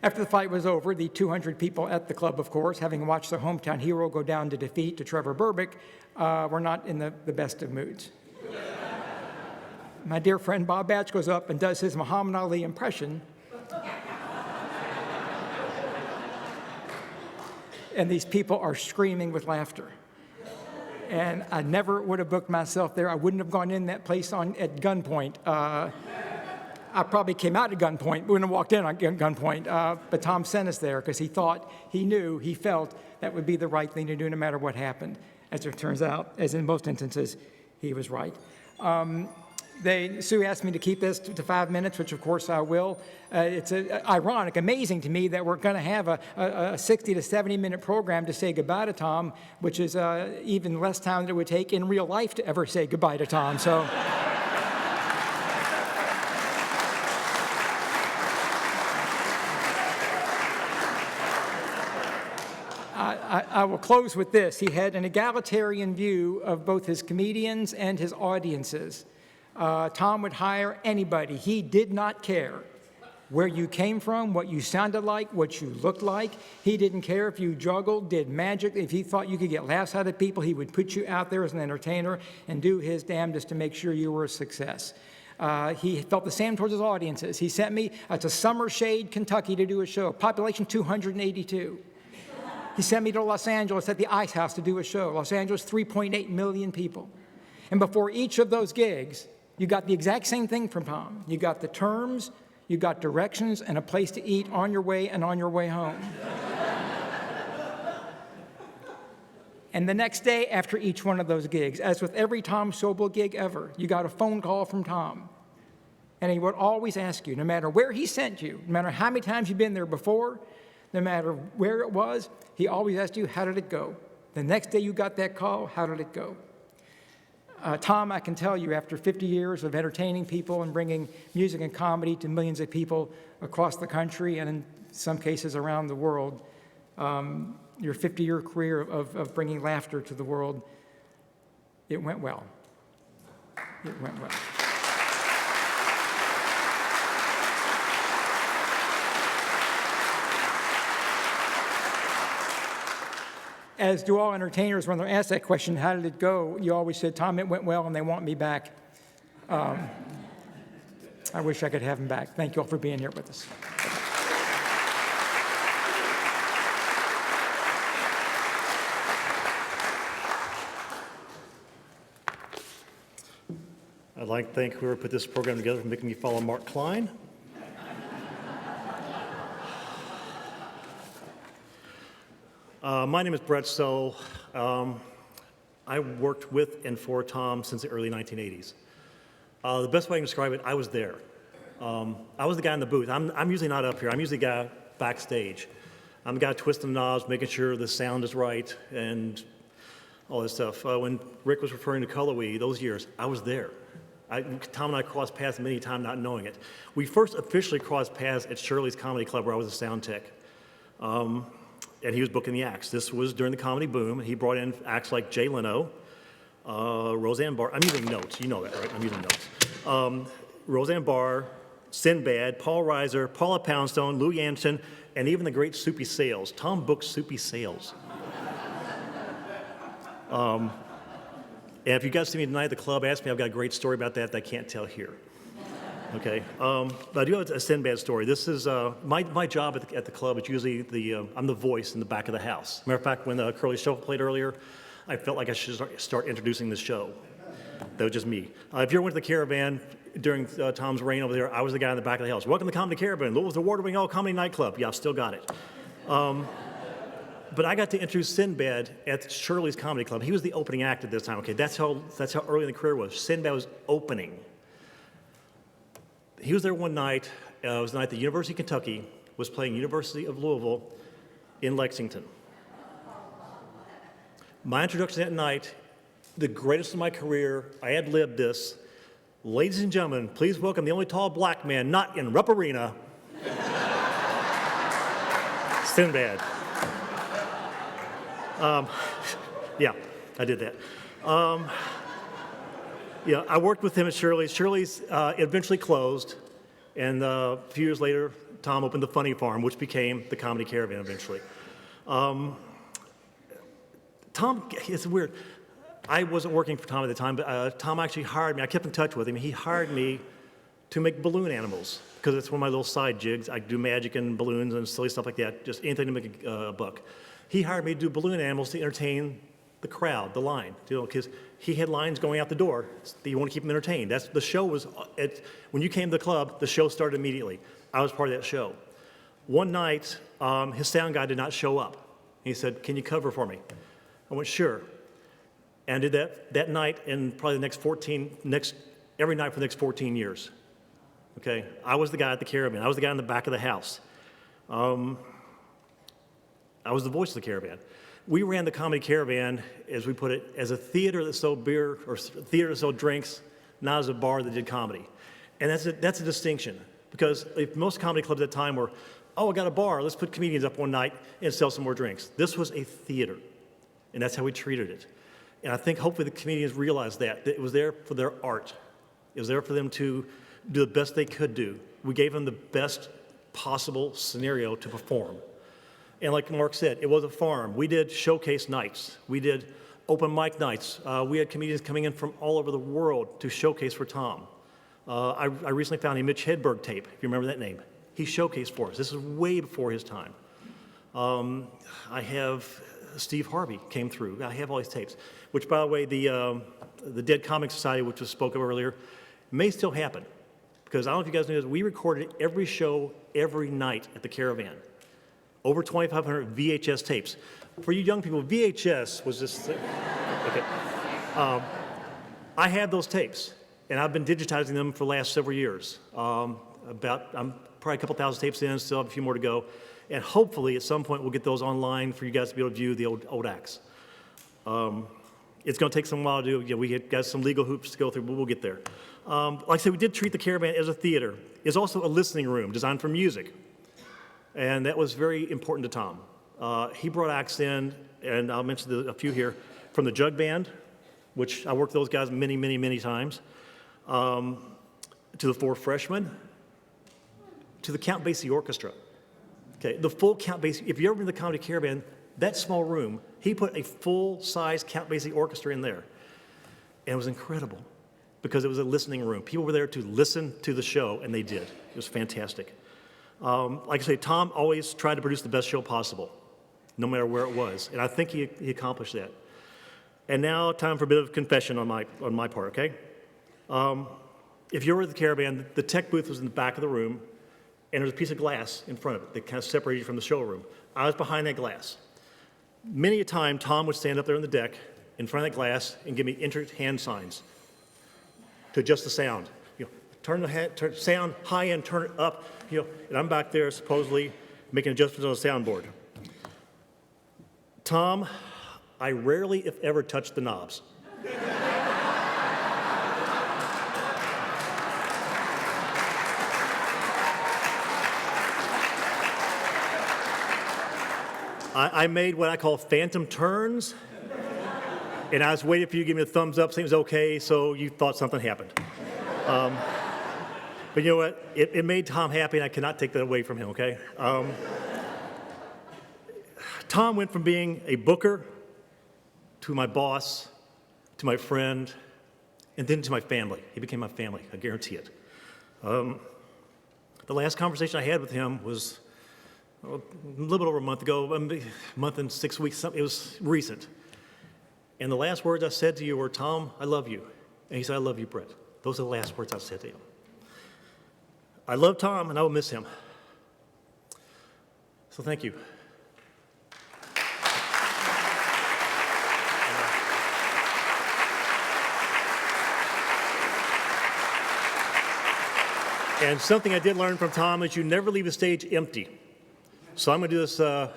After the fight was over, the 200 people at the club, of course, having watched their hometown hero go down to defeat to Trevor Berbick, were not in the best of moods. My dear friend Bob Batch goes up and does his Muhammad Ali impression. And these people are screaming with laughter. And I never would have booked myself there. I wouldn't have gone in that place at gunpoint. I probably came out at gunpoint, wouldn't have walked in at gunpoint. But Tom sent us there because he thought, he knew, he felt that would be the right thing to do no matter what happened. As it turns out, as in most instances, he was right. Sue asked me to keep this to 5 minutes, which of course I will. It's ironic, amazing to me that we're going to have a 60 to 70 minute program to say goodbye to Tom, which is even less time than it would take in real life to ever say goodbye to Tom. So. I will close with this. He had an egalitarian view of both his comedians and his audiences. Tom would hire anybody. He did not care where you came from, what you sounded like, what you looked like. He didn't care if you juggled, did magic. If he thought you could get laughs out of people, he would put you out there as an entertainer and do his damnedest to make sure you were a success. He felt the same towards his audiences. He sent me to Summershade, Kentucky to do a show, population 282. He sent me to Los Angeles at the Ice House to do a show. Los Angeles, 3.8 million people. And before each of those gigs, you got the exact same thing from Tom. You got the terms, you got directions, and a place to eat on your way and on your way home. And the next day after each one of those gigs, as with every Tom Sobel gig ever, you got a phone call from Tom. And he would always ask you, no matter where he sent you, no matter how many times you've been there before, no matter where it was, he always asked you, how did it go? The next day you got that call, how did it go? Tom, I can tell you, after 50 years of entertaining people and bringing music and comedy to millions of people across the country and in some cases around the world, your 50-year career of bringing laughter to the world, it went well. It went well. As do all entertainers, when they're asked that question, how did it go? You always said, Tom, it went well, and they want me back. I wish I could have him back. Thank you all for being here with us. I'd like to thank whoever put this program together for making me follow Mark Klein. My name is Brett Sohl. I worked with and for Tom since the early 1980s. The best way I can describe it, I was there. I was the guy in the booth. I'm usually not up here. I'm usually the guy backstage. I'm the guy twisting the knobs, making sure the sound is right, and all this stuff. When Rick was referring to Cullowee, those years, I was there. Tom and I crossed paths many times not knowing it. We first officially crossed paths at Shirley's Comedy Club, where I was a sound tech. And he was booking the acts. This was during the comedy boom. He brought in acts like Jay Leno, Roseanne Barr. I'm using notes. You know that, right? I'm using notes. Roseanne Barr, Sinbad, Paul Reiser, Paula Poundstone, Louis Anderson, and even the great Soupy Sales. Tom booked Soupy Sales. And if you guys see me tonight at the club, ask me. I've got a great story about that I can't tell here. Okay, but I do have a Sinbad story. This is my job at the club. It's usually I'm the voice in the back of the house. Matter of fact, when Curly Show played earlier, I felt like I should start introducing the show. That was just me. If you ever went to the Caravan during Tom's reign over there, I was the guy in the back of the house. Welcome to Comedy Caravan, Louisville's award-winning all-comedy nightclub. Yeah, I've still got it. But I got to introduce Sinbad at Shirley's Comedy Club. He was the opening act at this time. Okay, that's how early in the career was. Sinbad was opening. He was there one night. It was the night the University of Kentucky was playing University of Louisville in Lexington. My introduction that night, the greatest of my career, I ad-libbed this. Ladies and gentlemen, please welcome the only tall black man not in Rupp Arena, Sinbad. Yeah, I did that. Yeah, I worked with him at Shirley's. Shirley's eventually closed, and a few years later, Tom opened the Funny Farm, which became the Comedy Caravan eventually. Tom, it's weird. I wasn't working for Tom at the time, but Tom actually hired me. I kept in touch with him. He hired me to make balloon animals, because it's one of my little side jigs. I do magic and balloons and silly stuff like that, just anything to make a buck. He hired me to do balloon animals to entertain the crowd, the line, because he had lines going out the door. You want to keep them entertained. The show was, when you came to the club, the show started immediately. I was part of that show. One night, his sound guy did not show up. He said, "Can you cover for me?" I went, "Sure." And did that night and probably every night for the next 14 years. Okay, I was the guy at the Caravan. I was the guy in the back of the house. I was the voice of the Caravan. We ran the Comedy Caravan, as we put it, as a theater that sold beer or theater that sold drinks, not as a bar that did comedy. And that's a distinction, because if most comedy clubs at the time were, "Oh, I got a bar, let's put comedians up one night and sell some more drinks." This was a theater, and that's how we treated it. And I think hopefully the comedians realized that it was there for their art. It was there for them to do the best they could do. We gave them the best possible scenario to perform. And like Mark said, it was a farm. We did showcase nights. We did open mic nights. We had comedians coming in from all over the world to showcase for Tom. I recently found a Mitch Hedberg tape, if you remember that name. He showcased for us. This is way before his time. I have Steve Harvey came through. I have all these tapes, which, by the way, the Dead Comic Society, which was spoke of earlier, may still happen. Because I don't know if you guys knew this, we recorded every show every night at the Caravan. Over 2,500 VHS tapes. For you young people, VHS was just, okay. I have those tapes, and I've been digitizing them for the last several years. I'm probably a couple thousand tapes in, still have a few more to go. And hopefully, at some point, we'll get those online for you guys to be able to view the old acts. It's going to take some while to do. We got some legal hoops to go through, but we'll get there. Like I said, we did treat the Caravan as a theater. It's also a listening room designed for music. And that was very important to Tom. He brought acts in, and I'll mention a few here, from the Jug Band, which I worked with those guys many, many, many times, to the Four Freshmen, to the Count Basie Orchestra. Okay, the full Count Basie, if you ever been to the Comedy Caravan, that small room, he put a full-size Count Basie orchestra in there. And it was incredible, because it was a listening room. People were there to listen to the show, and they did. It was fantastic. Like I say, Tom always tried to produce the best show possible, no matter where it was. And I think he accomplished that. And now, time for a bit of confession on my part, okay? If you were at the Caravan, the tech booth was in the back of the room, and there was a piece of glass in front of it that kind of separated you from the showroom. I was behind that glass. Many a time, Tom would stand up there on the deck in front of that glass and give me intricate hand signs to adjust the sound. Turn the sound high end, turn it up, and I'm back there supposedly making adjustments on the soundboard. Tom, I rarely, if ever, touch the knobs. I made what I call phantom turns, and I was waiting for you to give me a thumbs up, saying it was okay, so you thought something happened. But you know what? It made Tom happy, and I cannot take that away from him, okay? Tom went from being a booker to my boss, to my friend, and then to my family. He became my family, I guarantee it. The last conversation I had with him was a little bit over a month ago, a month and 6 weeks, it was recent. And the last words I said to you were, "Tom, I love you." And he said, "I love you, Brett." Those are the last words I said to him. I love Tom, and I will miss him. So thank you. And something I did learn from Tom is you never leave a stage empty. So I'm going to do this, I'm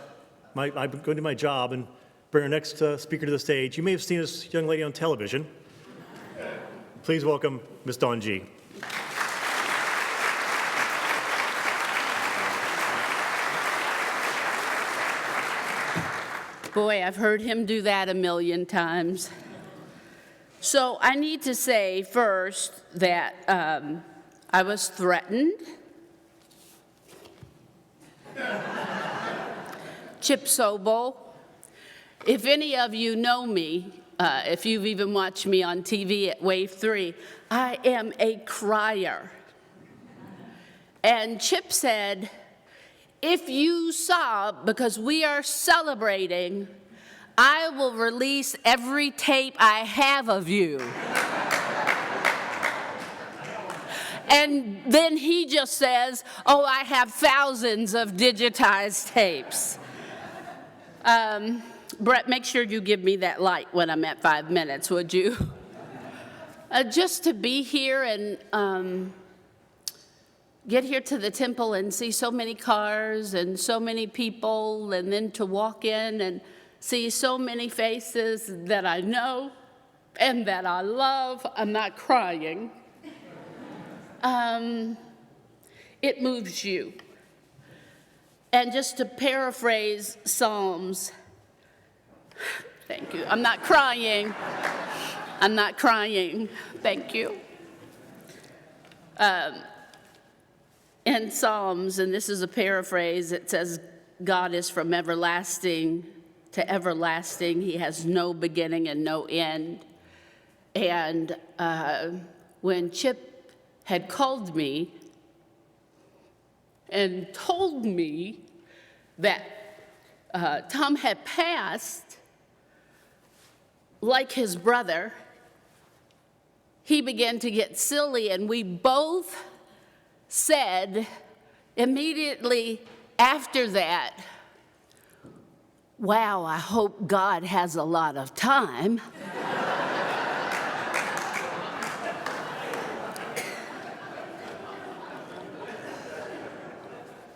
going to do my job and bring our next speaker to the stage. You may have seen this young lady on television. Please welcome Miss Dawne G. Boy, I've heard him do that a million times. So I need to say first that I was threatened Chip Sobel. If any of you know me, if you've even watched me on TV at Wave 3, I am a crier. And Chip said, if you sob because we are celebrating, I will release every tape I have of you. And then he just says, oh, I have thousands of digitized tapes. Brett, make sure you give me that light when I'm at 5 minutes, would you? Just to be here and get here to the temple and see so many cars and so many people, and then to walk in and see so many faces that I know and that I love. I'm not crying. It moves you. And just to paraphrase Psalms, thank you. I'm not crying. I'm not crying. Thank you. In Psalms, and this is a paraphrase, it says, God is from everlasting to everlasting. He has no beginning and no end. And when Chip had called me and told me that Tom had passed like his brother, he began to get silly, and we both said immediately after that, wow, I hope God has a lot of time.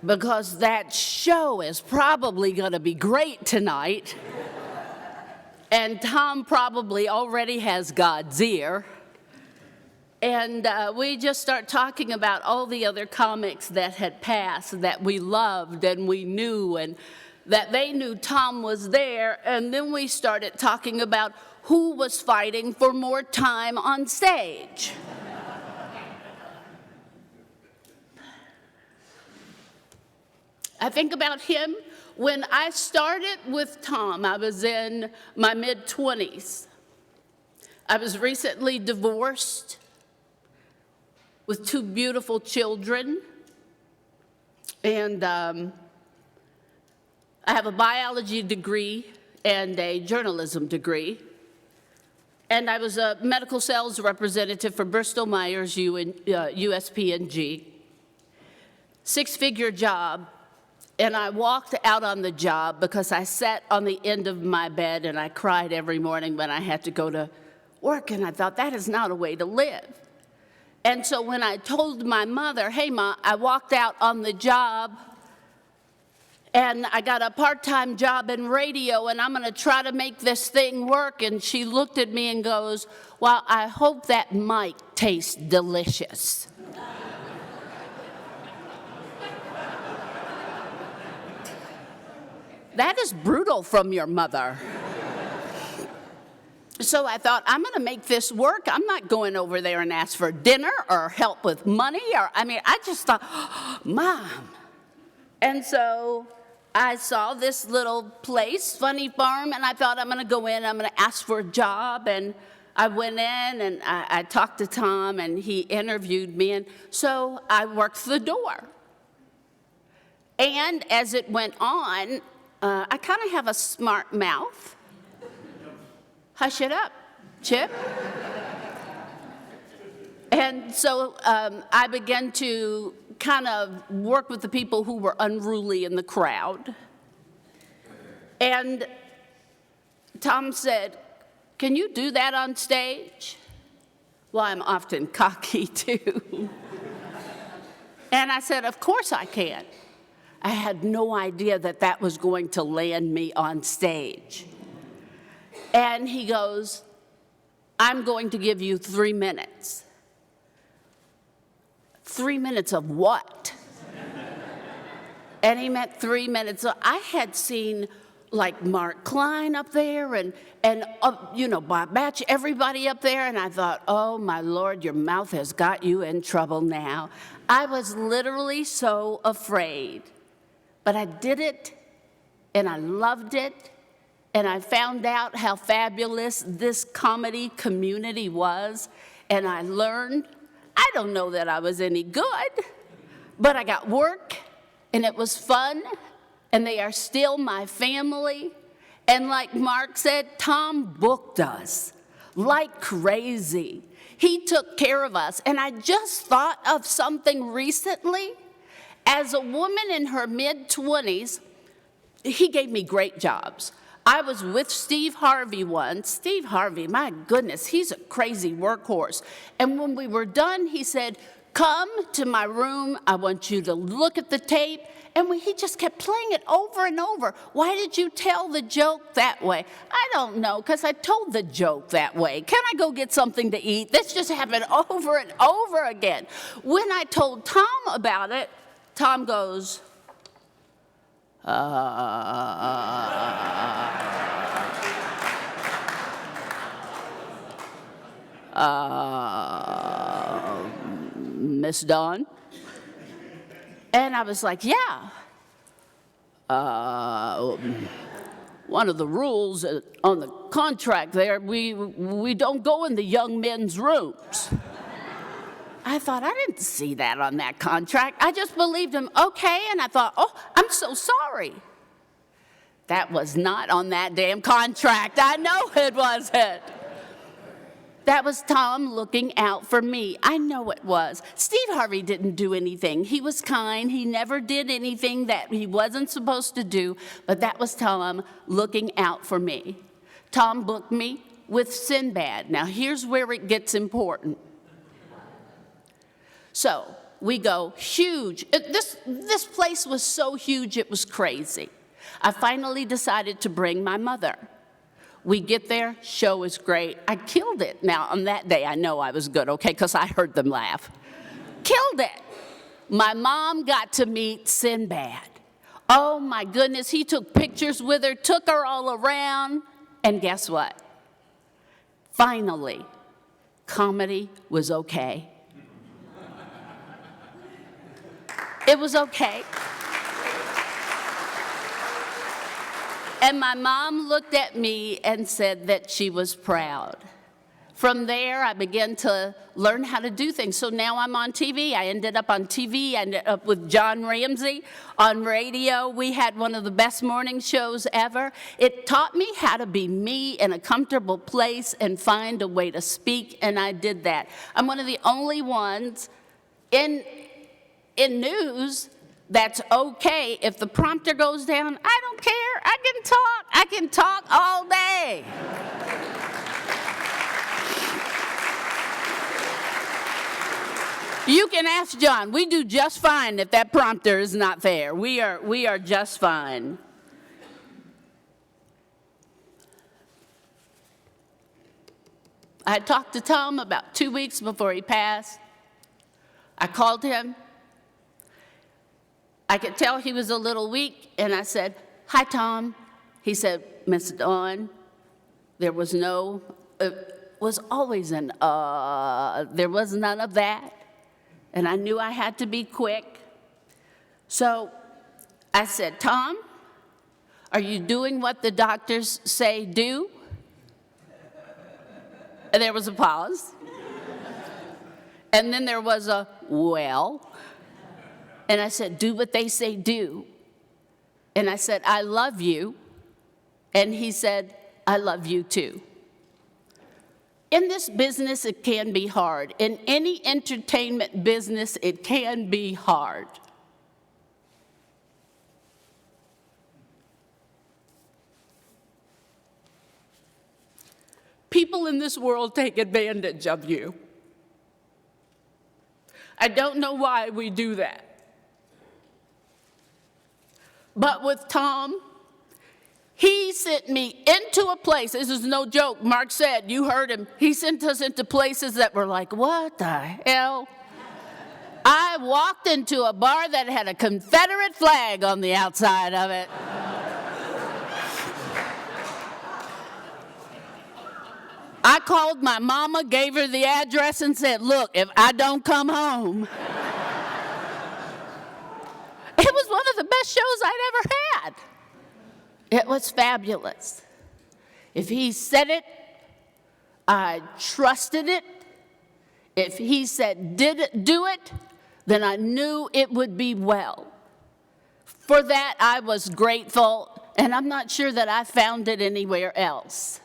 Because that show is probably going to be great tonight. And Tom probably already has God's ear. And we just start talking about all the other comics that had passed that we loved and we knew, and that they knew Tom was there. And then we started talking about who was fighting for more time on stage. I think about him. When I started with Tom, I was in my mid-20s. I was recently divorced with 2 beautiful children. And I have a biology degree and a journalism degree. And I was a medical sales representative for Bristol Myers USP&G. 6-figure job. And I walked out on the job because I sat on the end of my bed and I cried every morning when I had to go to work. And I thought, that is not a way to live. And so when I told my mother, hey, Ma, I walked out on the job and I got a part-time job in radio and I'm going to try to make this thing work. And she looked at me and goes, well, I hope that mic tastes delicious. That is brutal from your mother. So I thought, I'm going to make this work. I'm not going over there and ask for dinner or help with money. I just thought, oh, Mom. And so I saw this little place, Funny Farm, and I thought, I'm going to go in, I'm going to ask for a job. And I went in and I talked to Tom and he interviewed me. And so I worked the door. And as it went on, I kind of have a smart mouth. Hush it up, Chip. And so I began to kind of work with the people who were unruly in the crowd. And Tom said, can you do that on stage? Well, I'm often cocky too. And I said, of course I can. I had no idea that that was going to land me on stage. And he goes, I'm going to give you 3 minutes. 3 minutes of what? And he meant 3 minutes. So I had seen like Mark Klein up there and Bob Batch, everybody up there. And I thought, oh my Lord, your mouth has got you in trouble now. I was literally so afraid But I did it, and I loved it, and I found out how fabulous this comedy community was, and I learned. I don't know that I was any good, but I got work, and it was fun, and they are still my family. And like Mark said, Tom booked us like crazy. He took care of us. And I just thought of something recently. As a woman in her mid-20s, he gave me great jobs. I was with Steve Harvey once. Steve Harvey, my goodness, he's a crazy workhorse. And when we were done, he said, come to my room. I want you to look at the tape. And he just kept playing it over and over. Why did you tell the joke that way? I don't know, because I told the joke that way. Can I go get something to eat? This just happened over and over again. When I told Tom about it, Tom goes, Miss Dawne? And I was like, yeah. One of the rules on the contract there, we don't go in the young men's rooms. I thought, I didn't see that on that contract. I just believed him, okay, and I thought, oh, I'm so sorry. That was not on that damn contract. I know it wasn't. That was Tom looking out for me. I know it was. Steve Harvey didn't do anything. He was kind. He never did anything that he wasn't supposed to do, but that was Tom looking out for me. Tom booked me with Sinbad. Now, here's where it gets important. So, we go huge. This place was so huge, it was crazy. I finally decided to bring my mother. We get there, show is great. I killed it. Now, on that day, I know I was good, okay, because I heard them laugh. Killed it. My mom got to meet Sinbad. Oh, my goodness, he took pictures with her, took her all around, and guess what? Finally, comedy was okay. It was okay. And my mom looked at me and said that she was proud. From there, I began to learn how to do things. So now I'm on TV. I ended up on TV. I ended up with John Ramsey on radio. We had one of the best morning shows ever. It taught me how to be me in a comfortable place and find a way to speak, and I did that. I'm one of the only ones in news that's okay. If the prompter goes down, I don't care. I can talk all day. You can ask John. We do just fine if that prompter is not there. We are just fine. I talked to Tom about 2 weeks before he passed. I called him. I could tell he was a little weak, and I said, hi, Tom. He said, Miss Dawne, there was always there was none of that, and I knew I had to be quick. So I said, Tom, are you doing what the doctors say do? And there was a pause. And then there was a, well. And I said, do what they say do. And I said, I love you. And he said, I love you too. In this business, it can be hard. In any entertainment business, it can be hard. People in this world take advantage of you. I don't know why we do that. But with Tom, he sent me into a place, this is no joke, Mark said, you heard him, he sent us into places that were like, what the hell? I walked into a bar that had a Confederate flag on the outside of it. I called my mama, gave her the address, and said, look, if I don't come home. It was one of the best shows I'd ever had. It was fabulous. If he said it, I trusted it. If he said do it, then I knew it would be well. For that, I was grateful, and I'm not sure that I found it anywhere else.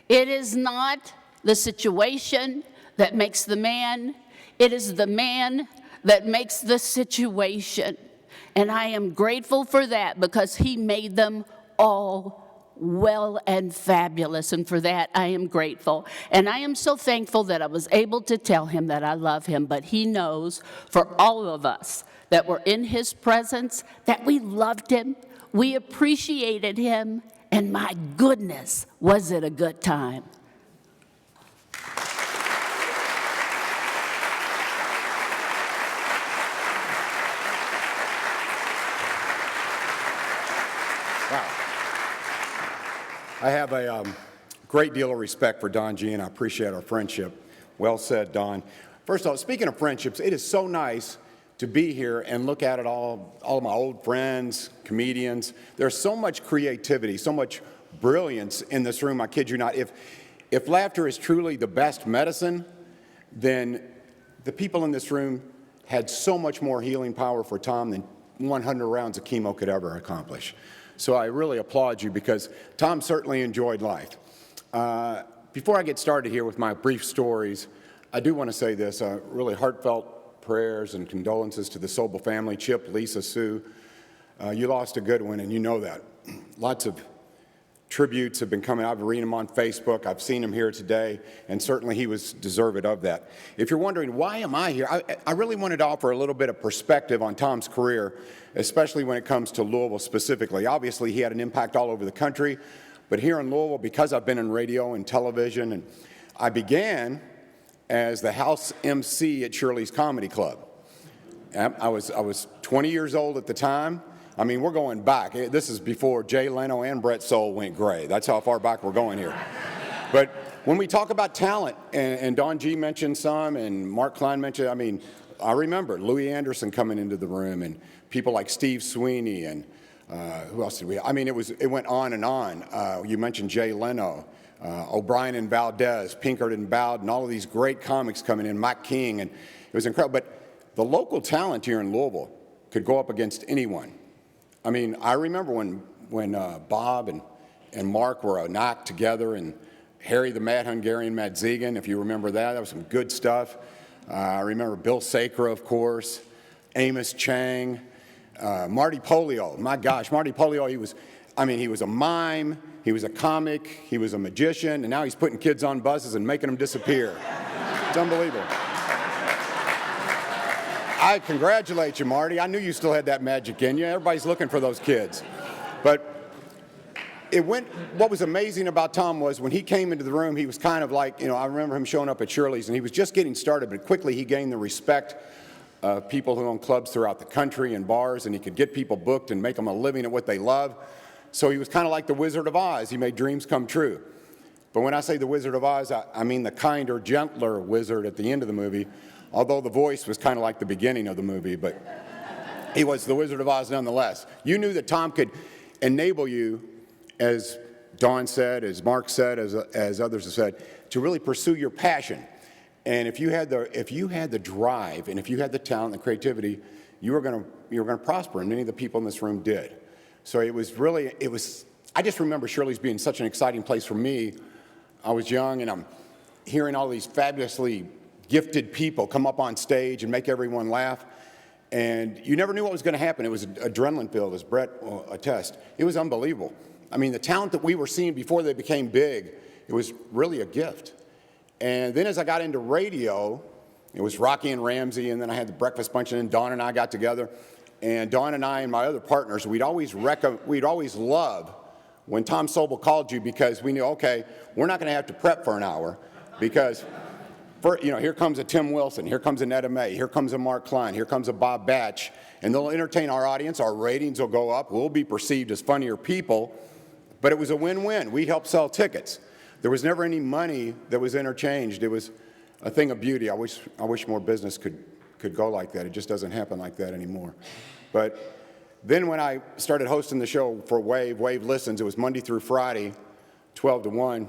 It is not the situation that makes the man. It is the man that makes the situation. And I am grateful for that because he made them all well and fabulous, and for that I am grateful. And I am so thankful that I was able to tell him that I love him, but he knows for all of us that were in his presence that we loved him, we appreciated him, and my goodness, was it a good time. I have a great deal of respect for Don G, and I appreciate our friendship. Well said, Don. First of all, speaking of friendships, it is so nice to be here and look at it all of my old friends, comedians. There's so much creativity, so much brilliance in this room, I kid you not. If laughter is truly the best medicine, then the people in this room had so much more healing power for Tom than 100 rounds of chemo could ever accomplish. So I really applaud you because Tom certainly enjoyed life. Before I get started here with my brief stories, I do want to say this, really heartfelt prayers and condolences to the Sobel family, Chip, Lisa, Sue. You lost a good one, and you know that. Lots of tributes have been coming out. I've been reading them on Facebook. I've seen him here today, and certainly he was deserved of that. If you're wondering, why am I here? I really wanted to offer a little bit of perspective on Tom's career, especially when it comes to Louisville specifically. Obviously, he had an impact all over the country, but here in Louisville, because I've been in radio and television, and I began as the house MC at Shirley's Comedy Club. I was 20 years old at the time. I mean, we're going back. This is before Jay Leno and Brett Sohl went gray. That's how far back we're going here. But when we talk about talent, and Don G mentioned some, and Mark Klein mentioned, I mean, I remember Louis Anderson coming into the room, and people like Steve Sweeney, and who else did we? I mean, it went on and on. You mentioned Jay Leno, O'Brien and Valdez, Pinkard and Bowden, all of these great comics coming in, Mike King, and it was incredible. But the local talent here in Louisville could go up against anyone. I mean, I remember when Bob and Mark were a knock together, and Harry the Mad Hungarian Madzigan, if you remember that was some good stuff. I remember Bill Sacre, of course, Amos Chang, Marty Polio. My gosh, Marty Polio, he was a mime, he was a comic, he was a magician, and now he's putting kids on buses and making them disappear. It's unbelievable. I congratulate you, Marty. I knew you still had that magic in you. Everybody's looking for those kids. But what was amazing about Tom was when he came into the room, he was kind of like, I remember him showing up at Shirley's, and he was just getting started, but quickly he gained the respect of people who own clubs throughout the country and bars, and he could get people booked and make them a living at what they love. So he was kind of like the Wizard of Oz. He made dreams come true. But when I say the Wizard of Oz, I mean the kinder, gentler wizard at the end of the movie, although the voice was kind of like the beginning of the movie, but he was the Wizard of Oz nonetheless. You knew that Tom could enable you, as Dawn said, as Mark said, as others have said, to really pursue your passion. And if you had the drive, and if you had the talent and the creativity, you were going to prosper, and many of the people in this room did. So I just remember Shirley's being such an exciting place for me. I was young, and I'm hearing all these fabulously gifted people come up on stage and make everyone laugh. And you never knew what was going to happen. It was adrenaline filled, as Brett will attest. It was unbelievable. I mean, the talent that we were seeing before they became big, it was really a gift. And then as I got into radio, it was Rocky and Ramsey, and then I had the Breakfast Bunch, and then Dawn and I got together. And Dawn and I and my other partners, we'd always love when Tom Sobel called you, because we knew, okay, we're not going to have to prep for an hour, because here comes a Tim Wilson, here comes an Etta May, here comes a Mark Klein, here comes a Bob Batch, and they'll entertain our audience, our ratings will go up, we'll be perceived as funnier people, but it was a win-win. We helped sell tickets. There was never any money that was interchanged. It was a thing of beauty. I wish more business could go like that. It just doesn't happen like that anymore. But then when I started hosting the show for Wave Listens, it was Monday through Friday, 12 to 1,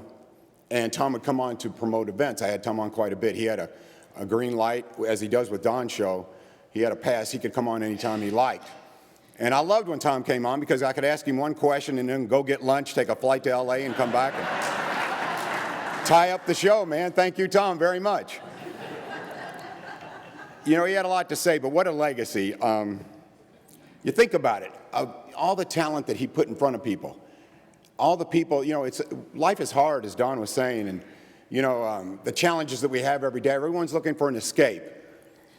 and Tom would come on to promote events. I had Tom on quite a bit. He had a green light, as he does with Dawne's show. He had a pass. He could come on anytime he liked. And I loved when Tom came on because I could ask him one question and then go get lunch, take a flight to L.A. and come back and tie up the show, man. Thank you, Tom, very much. You know, he had a lot to say, but what a legacy. You think about it, all the talent that he put in front of people, all the people, you know, life is hard, as Dawne was saying, and, you know, the challenges that we have every day, everyone's looking for an escape.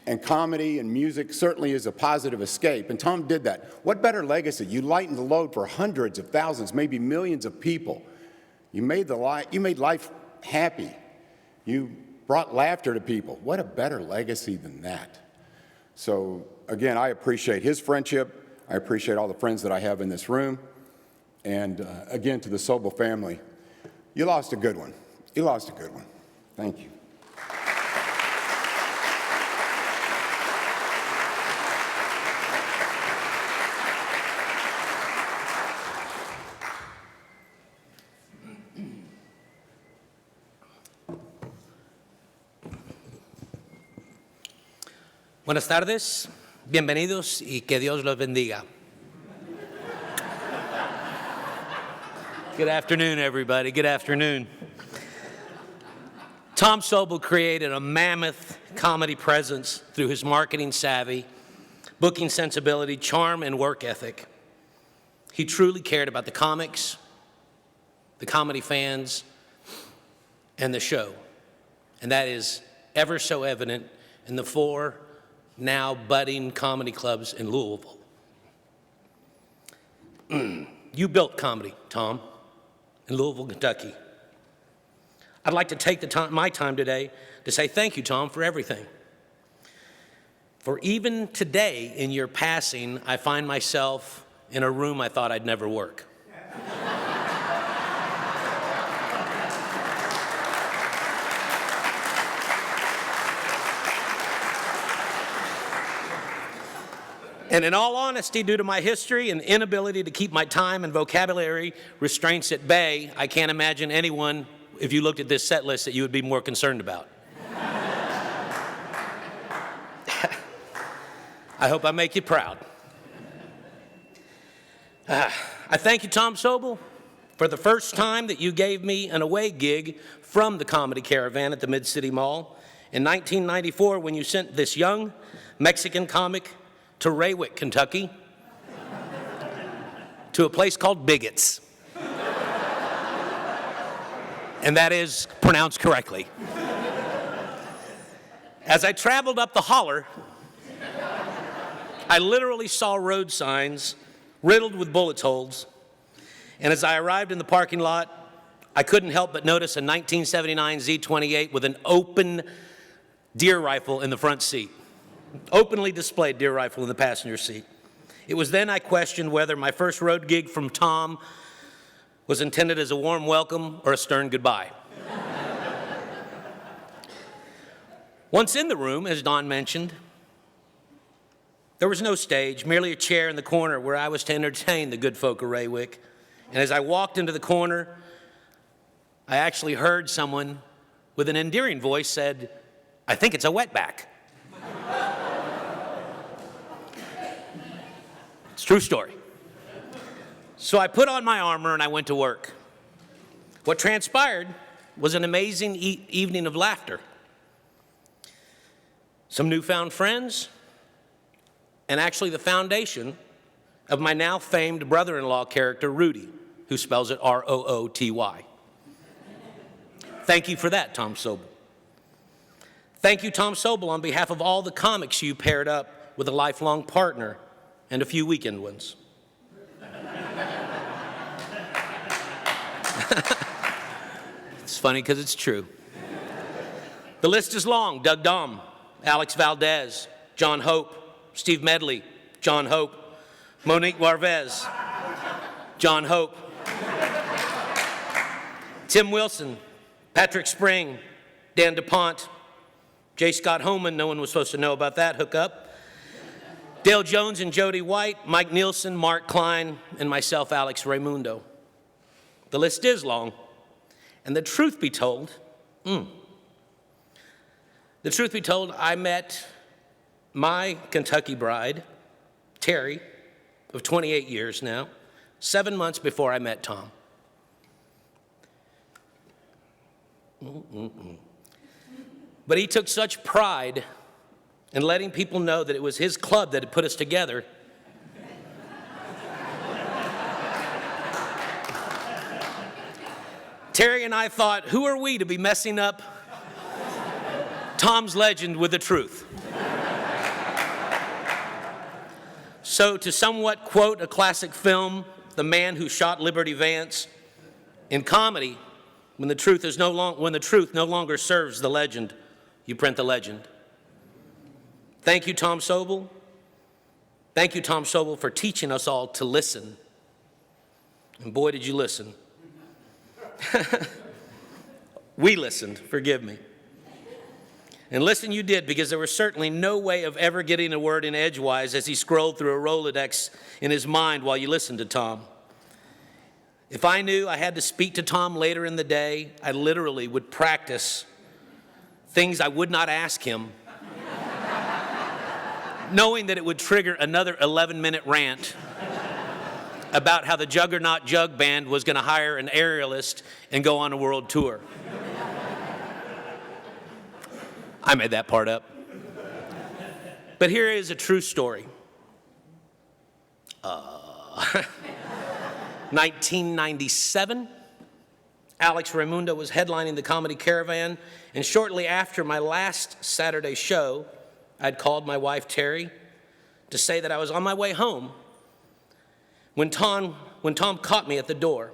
And comedy and music certainly is a positive escape, and Tom did that. What better legacy? You lightened the load for hundreds of thousands, maybe millions of people. You made life happy. You brought laughter to people. What a better legacy than that? So, again, I appreciate his friendship. I appreciate all the friends that I have in this room. And, again, to the Sobel family, you lost a good one. You lost a good one. Thank you. Buenas tardes, bienvenidos y que Dios los bendiga. Good afternoon, everybody. Good afternoon. Tom Sobel created a mammoth comedy presence through his marketing savvy, booking sensibility, charm, and work ethic. He truly cared about the comics, the comedy fans, and the show. And that is ever so evident in the 4 now budding comedy clubs in Louisville. You built comedy, Tom, in Louisville, Kentucky. I'd like to take my time today to say thank you, Tom, for everything. For even today, in your passing, I find myself in a room I thought I'd never work. And in all honesty, due to my history and inability to keep my time and vocabulary restraints at bay, I can't imagine anyone, if you looked at this set list, that you would be more concerned about. I hope I make you proud. I thank you, Tom Sobel, for the first time that you gave me an away gig from the Comedy Caravan at the Mid-City Mall in 1994 when you sent this young Mexican comic to Raywick, Kentucky, to a place called Bigots. And that is pronounced correctly. As I traveled up the holler, I literally saw road signs riddled with bullet holes. And as I arrived in the parking lot, I couldn't help but notice a 1979 Z28 with an open deer rifle in the front seat. Openly displayed deer rifle in the passenger seat. It was then I questioned whether my first road gig from Tom was intended as a warm welcome or a stern goodbye. Once in the room, as Dawne mentioned, there was no stage, merely a chair in the corner where I was to entertain the good folk of Raywick. And as I walked into the corner, I actually heard someone with an endearing voice said, "I think it's a wetback." It's a true story. So I put on my armor and I went to work. What transpired was an amazing evening of laughter. Some newfound friends, and actually the foundation of my now famed brother-in-law character, Rudy, who spells it R-O-O-T-Y. Thank you for that, Tom Sobel. Thank you, Tom Sobel, on behalf of all the comics you paired up with a lifelong partner and a few weekend ones. It's funny because it's true. The list is long. Doug Dom, Alex Valdez, John Hope, Steve Medley, John Hope, Monique Warvez, John Hope, Tim Wilson, Patrick Spring, Dan DuPont, J. Scott Homan, no one was supposed to know about that hookup, Gail Jones and Jody White, Mike Nilsson, Mark Klein, and myself, Alex Reymundo. The list is long, and the truth be told, I met my Kentucky bride, Terry, of 28 years now, 7 months before I met Tom. But he took such pride in letting people know that it was his club that had put us together. Terry and I thought, who are we to be messing up Tom's legend with the truth? So to somewhat quote a classic film, The Man Who Shot Liberty Vance, in comedy, when the truth no longer serves the legend, you print the legend. Thank you, Tom Sobel. Thank you, Tom Sobel, for teaching us all to listen. And boy, did you listen. We listened, forgive me. And listen you did, because there was certainly no way of ever getting a word in edgewise as he scrolled through a Rolodex in his mind while you listened to Tom. If I knew I had to speak to Tom later in the day, I literally would practice things I would not ask him, knowing that it would trigger another 11-minute rant about how the Juggernaut Jug Band was going to hire an aerialist and go on a world tour. I made that part up. But here is a true story. 1997, Alex Reymundo was headlining the comedy Caravan, and shortly after my last Saturday show, I'd called my wife Terry to say that I was on my way home when Tom caught me at the door.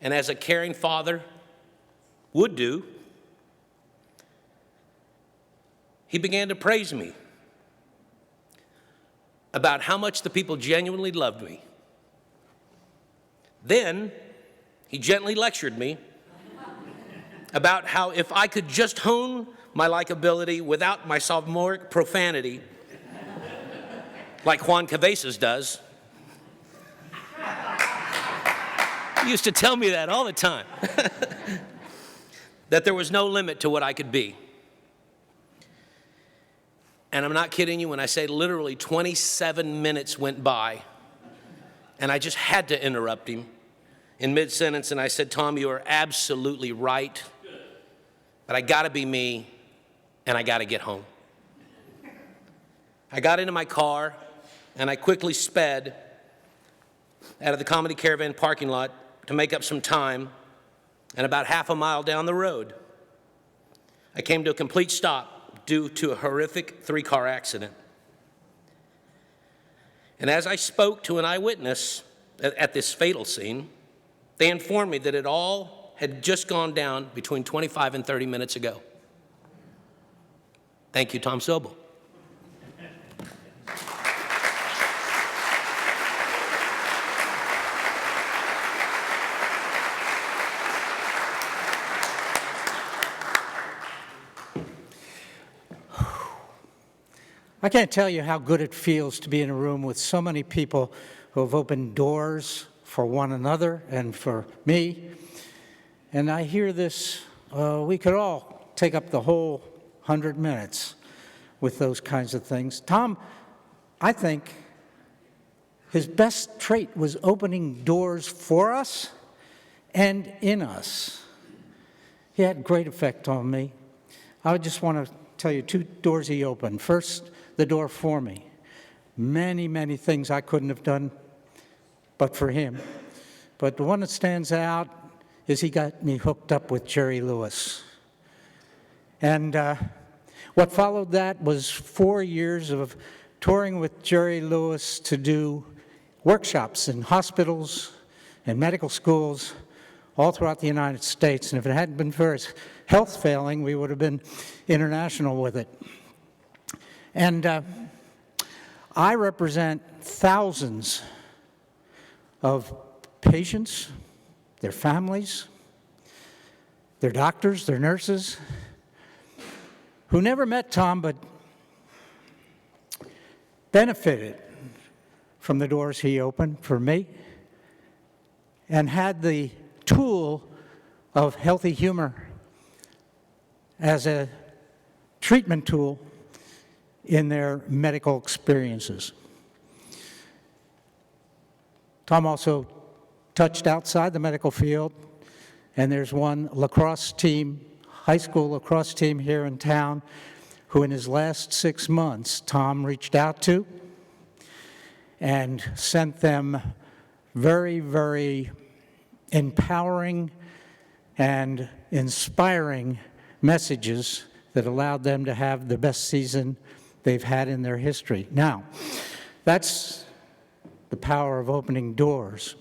And as a caring father would do, he began to praise me about how much the people genuinely loved me. Then he gently lectured me about how if I could just hone my likability without my sophomoric profanity, like Juan Cabezas does. He used to tell me that all the time, that there was no limit to what I could be. And I'm not kidding you when I say literally 27 minutes went by, and I just had to interrupt him in mid-sentence, and I said, Tom, you are absolutely right, but I gotta be me, and I gotta get home. I got into my car, and I quickly sped out of the Comedy Caravan parking lot to make up some time, and about half a mile down the road, I came to a complete stop due to a horrific 3-car accident. And as I spoke to an eyewitness at this fatal scene, they informed me that it all had just gone down between 25 and 30 minutes ago. Thank you, Tom Sobel. I can't tell you how good it feels to be in a room with so many people who have opened doors for one another and for me. And I hear this, we could all take up the whole 100 minutes with those kinds of things. Tom, I think his best trait was opening doors for us and in us. He had great effect on me. I just want to tell you 2 doors he opened. First, the door for me. Many, many things I couldn't have done but for him. But the one that stands out is he got me hooked up with Jerry Lewis. And what followed that was 4 years of touring with Jerry Lewis to do workshops in hospitals and medical schools all throughout the United States. And if it hadn't been for his health failing, we would have been international with it. And I represent thousands of patients, their families, their doctors, their nurses, who never met Tom, but benefited from the doors he opened for me and had the tool of healthy humor as a treatment tool in their medical experiences. Tom also touched outside the medical field, and there's one lacrosse team, high school lacrosse team here in town, who in his last 6 months, Tom reached out to and sent them very, very empowering and inspiring messages that allowed them to have the best season they've had in their history. Now, that's the power of opening doors.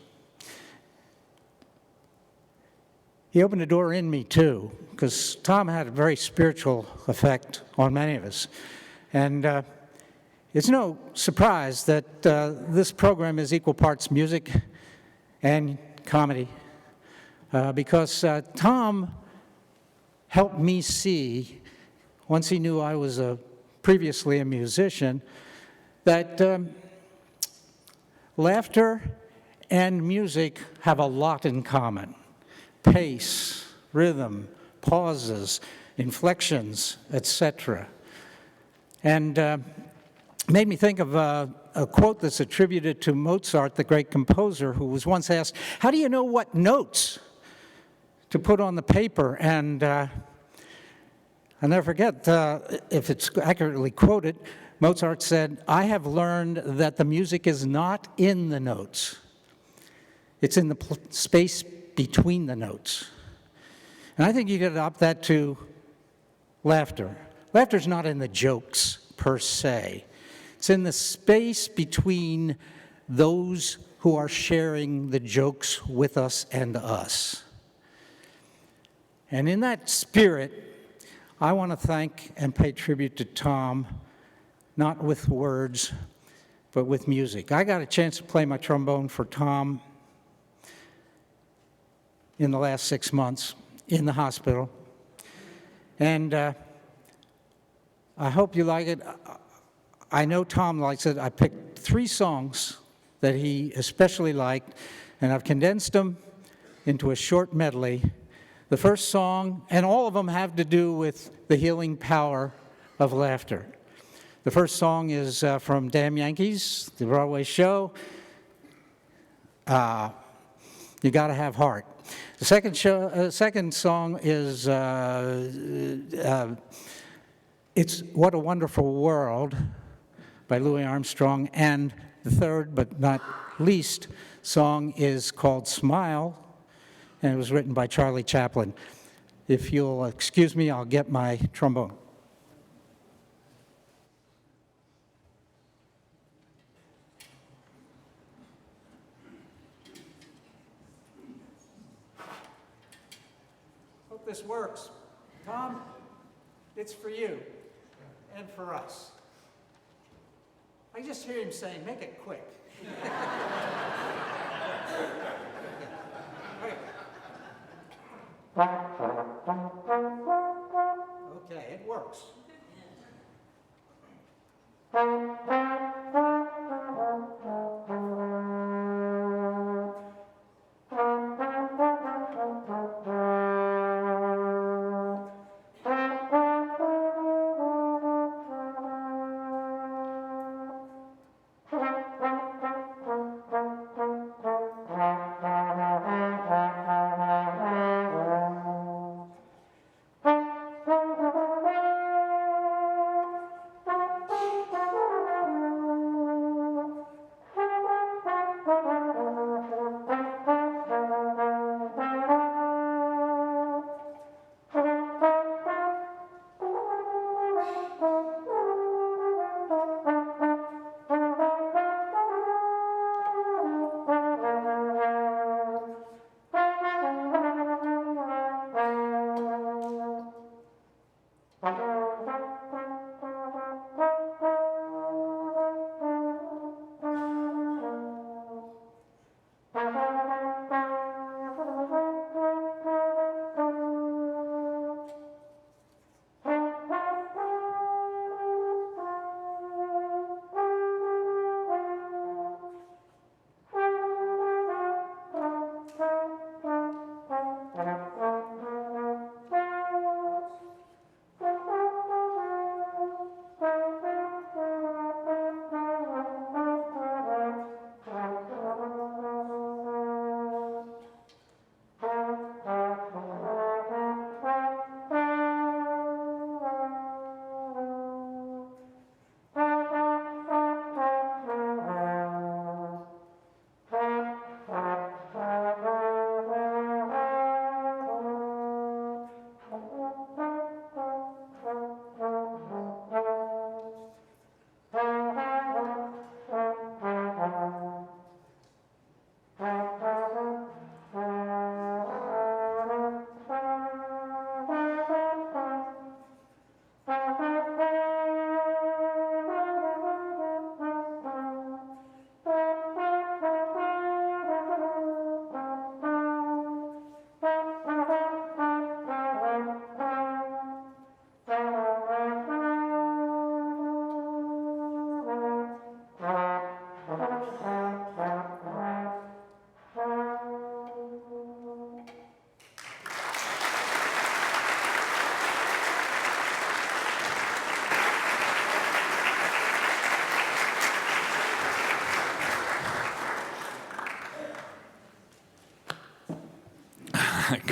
He opened a door in me, too, because Tom had a very spiritual effect on many of us. And it's no surprise that this program is equal parts music and comedy, because Tom helped me see, once he knew I was previously a musician, that laughter and music have a lot in common. Pace, rhythm, pauses, inflections, etc. And made me think of a quote that's attributed to Mozart, the great composer, who was once asked, how do you know what notes to put on the paper? And I'll never forget, if it's accurately quoted, Mozart said, I have learned that the music is not in the notes. It's in the space between the notes. And I think you could adopt that to laughter. Laughter's not in the jokes per se. It's in the space between those who are sharing the jokes with us and us. And in that spirit, I want to thank and pay tribute to Tom, not with words, but with music. I got a chance to play my trombone for Tom in the last 6 months in the hospital. And I hope you like it. I know Tom likes it. I picked 3 songs that he especially liked, and I've condensed them into a short medley. The first song, and all of them have to do with the healing power of laughter. The first song is from Damn Yankees, the Broadway show, You Gotta Have Heart. The second song is It's What a Wonderful World by Louis Armstrong, and the third, but not least, song is called Smile, and it was written by Charlie Chaplin. If you'll excuse me, I'll get my trombone. Hope this works. Tom, it's for you and for us. I just hear him saying, make it quick. Okay, it works.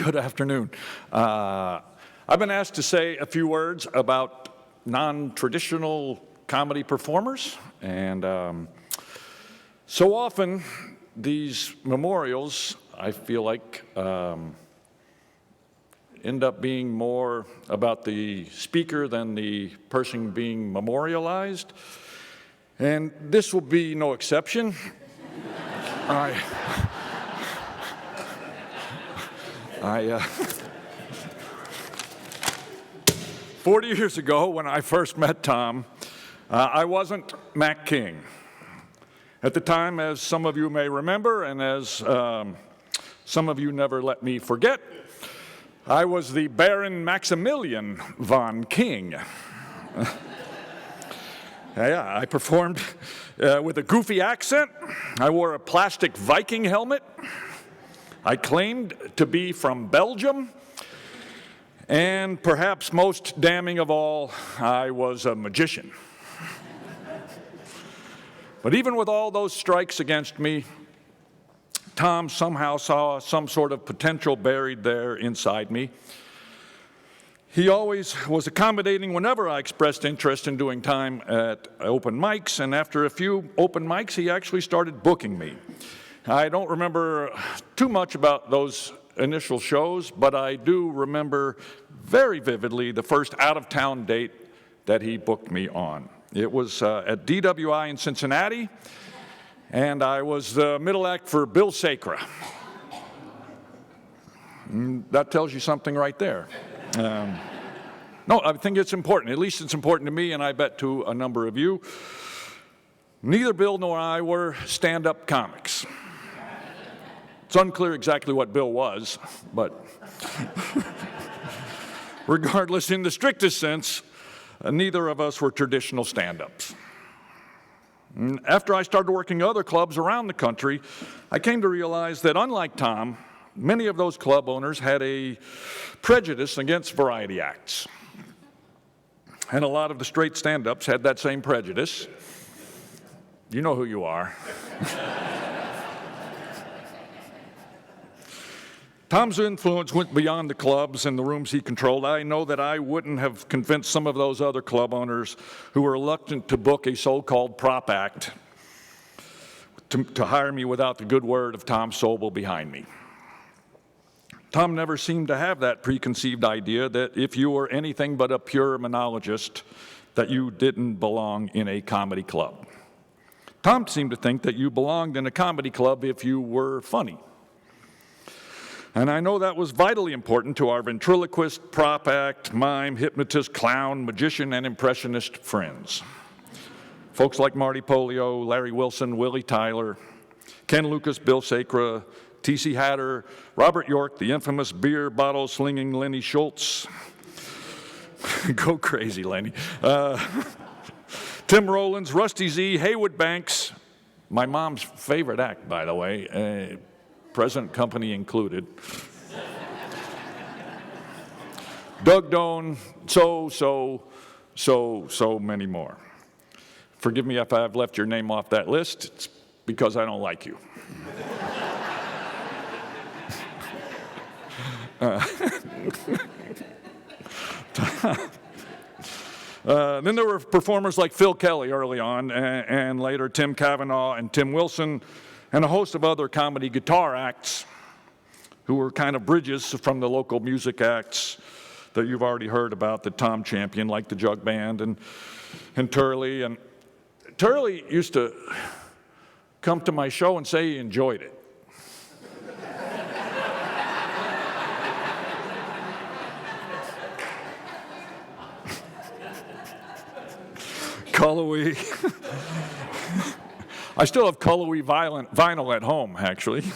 Good afternoon. I've been asked to say a few words about non-traditional comedy performers, and so often these memorials, I feel like, end up being more about the speaker than the person being memorialized, and this will be no exception. 40 years ago, when I first met Tom, I wasn't Mac King. At the time, as some of you may remember, and as some of you never let me forget, I was the Baron Maximilian von King. Yeah, I performed with a goofy accent. I wore a plastic Viking helmet. I claimed to be from Belgium. And perhaps most damning of all, I was a magician. But even with all those strikes against me, Tom somehow saw some sort of potential buried there inside me. He always was accommodating whenever I expressed interest in doing time at open mics, and after a few open mics, he actually started booking me. I don't remember too much about those initial shows, but I do remember very vividly the first out-of-town date that he booked me on. It was at DWI in Cincinnati, and I was the middle act for Bill Sacra. That tells you something right there. No, I think it's important. At least it's important to me, and I bet to a number of you. Neither Bill nor I were stand-up comics. It's unclear exactly what Bill was, but regardless, in the strictest sense, neither of us were traditional stand-ups. After I started working other clubs around the country, I came to realize that unlike Tom, many of those club owners had a prejudice against variety acts. And a lot of the straight stand-ups had that same prejudice. You know who you are. Tom's influence went beyond the clubs and the rooms he controlled. I know that I wouldn't have convinced some of those other club owners who were reluctant to book a so-called prop act to hire me without the good word of Tom Sobel behind me. Tom never seemed to have that preconceived idea that if you were anything but a pure monologist, that you didn't belong in a comedy club. Tom seemed to think that you belonged in a comedy club if you were funny. And I know that was vitally important to our ventriloquist, prop act, mime, hypnotist, clown, magician, and impressionist friends. Folks like Marty Polio, Larry Wilson, Willie Tyler, Ken Lucas, Bill Sacra, T.C. Hatter, Robert York, the infamous beer bottle slinging Lenny Schultz. Go crazy, Lenny. Tim Rollins, Rusty Z, Haywood Banks, my mom's favorite act, by the way, present company included. Doug Dawne, so many more. Forgive me if I've left your name off that list. It's because I don't like you. Then there were performers like Phil Kelly early on, and later Tim Cavanaugh and Tim Wilson, and a host of other comedy guitar acts who were kind of bridges from the local music acts that you've already heard about that Tom championed, like the Jug Band and Turley. And Turley used to come to my show and say he enjoyed it. Cullowee. I still have Cullowee vinyl at home, actually. He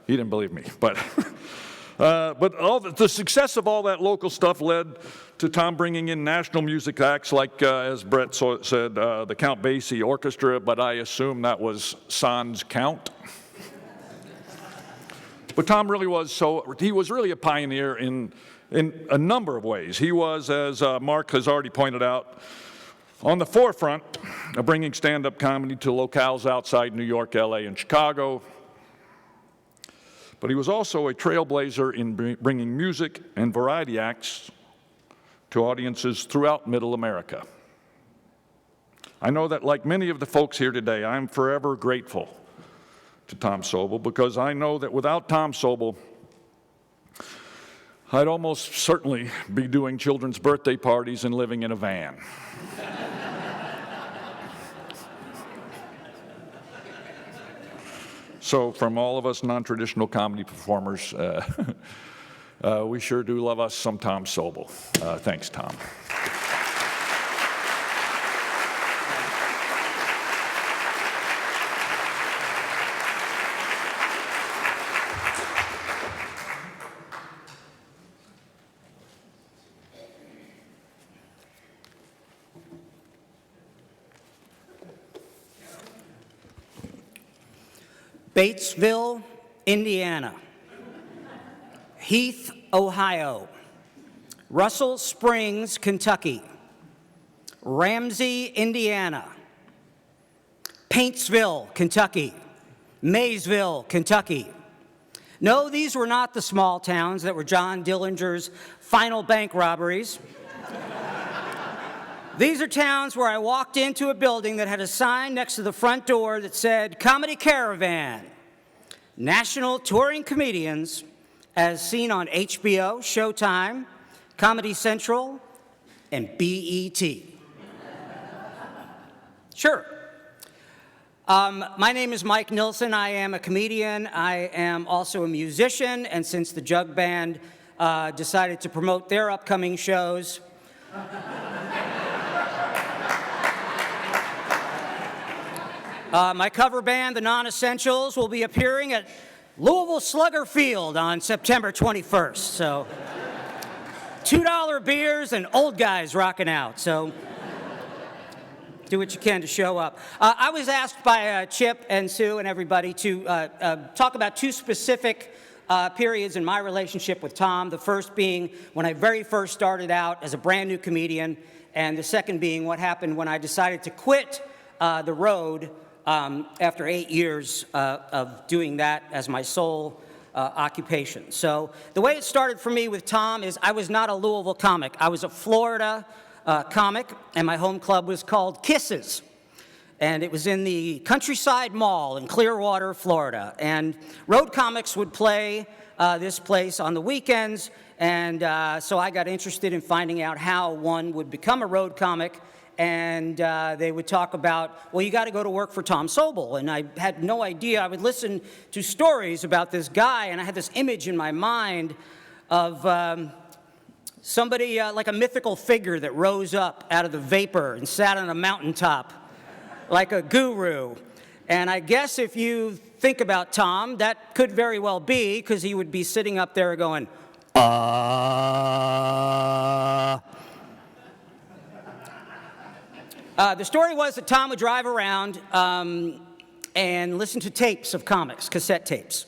didn't believe me, but all the success of all that local stuff led to Tom bringing in national music acts like, as Brett said, the Count Basie Orchestra, but I assume that was Sans Count. But Tom really was he was really a pioneer in a number of ways. He was, as Mark has already pointed out, on the forefront of bringing stand-up comedy to locales outside New York, LA, and Chicago. but he was also a trailblazer in bringing music and variety acts to audiences throughout Middle America. I know that, like many of the folks here today, I'm forever grateful to Tom Sobel, because I know that without Tom Sobel, I'd almost certainly be doing children's birthday parties and living in a van. So from all of us non-traditional comedy performers, we sure do love us some Tom Sobel. Thanks, Tom. Batesville, Indiana. Heath, Ohio. Russell Springs, Kentucky. Ramsey, Indiana. Paintsville, Kentucky. Maysville, Kentucky. No, these were not the small towns that were John Dillinger's final bank robberies. These are towns where I walked into a building that had a sign next to the front door that said, Comedy Caravan, national touring comedians, as seen on HBO, Showtime, Comedy Central, and BET. Sure. My name is Mike Nilsson. I am a comedian. I am also a musician, and since the Jug Band decided to promote their upcoming shows, my cover band, the Non-Essentials, will be appearing at Louisville Slugger Field on September 21st. So, $2 beers and old guys rocking out. So, do what you can to show up. I was asked by Chip and Sue and everybody to talk about two specific periods in my relationship with Tom. The first being when I very first started out as a brand new comedian, and the second being what happened when I decided to quit the road after 8 years of doing that as my sole occupation. So the way it started for me with Tom is I was not a Louisville comic. I was a Florida comic, and my home club was called Kisses. And it was in the Countryside Mall in Clearwater, Florida. And road comics would play this place on the weekends, and so I got interested in finding out how one would become a road comic. And they would talk about, well, you got to go to work for Tom Sobel. And I had no idea. I would listen to stories about this guy, and I had this image in my mind of somebody like a mythical figure that rose up out of the vapor and sat on a mountaintop like a guru. And I guess if you think about Tom, that could very well be, because he would be sitting up there going, the story was that Tom would drive around and listen to tapes of comics, cassette tapes.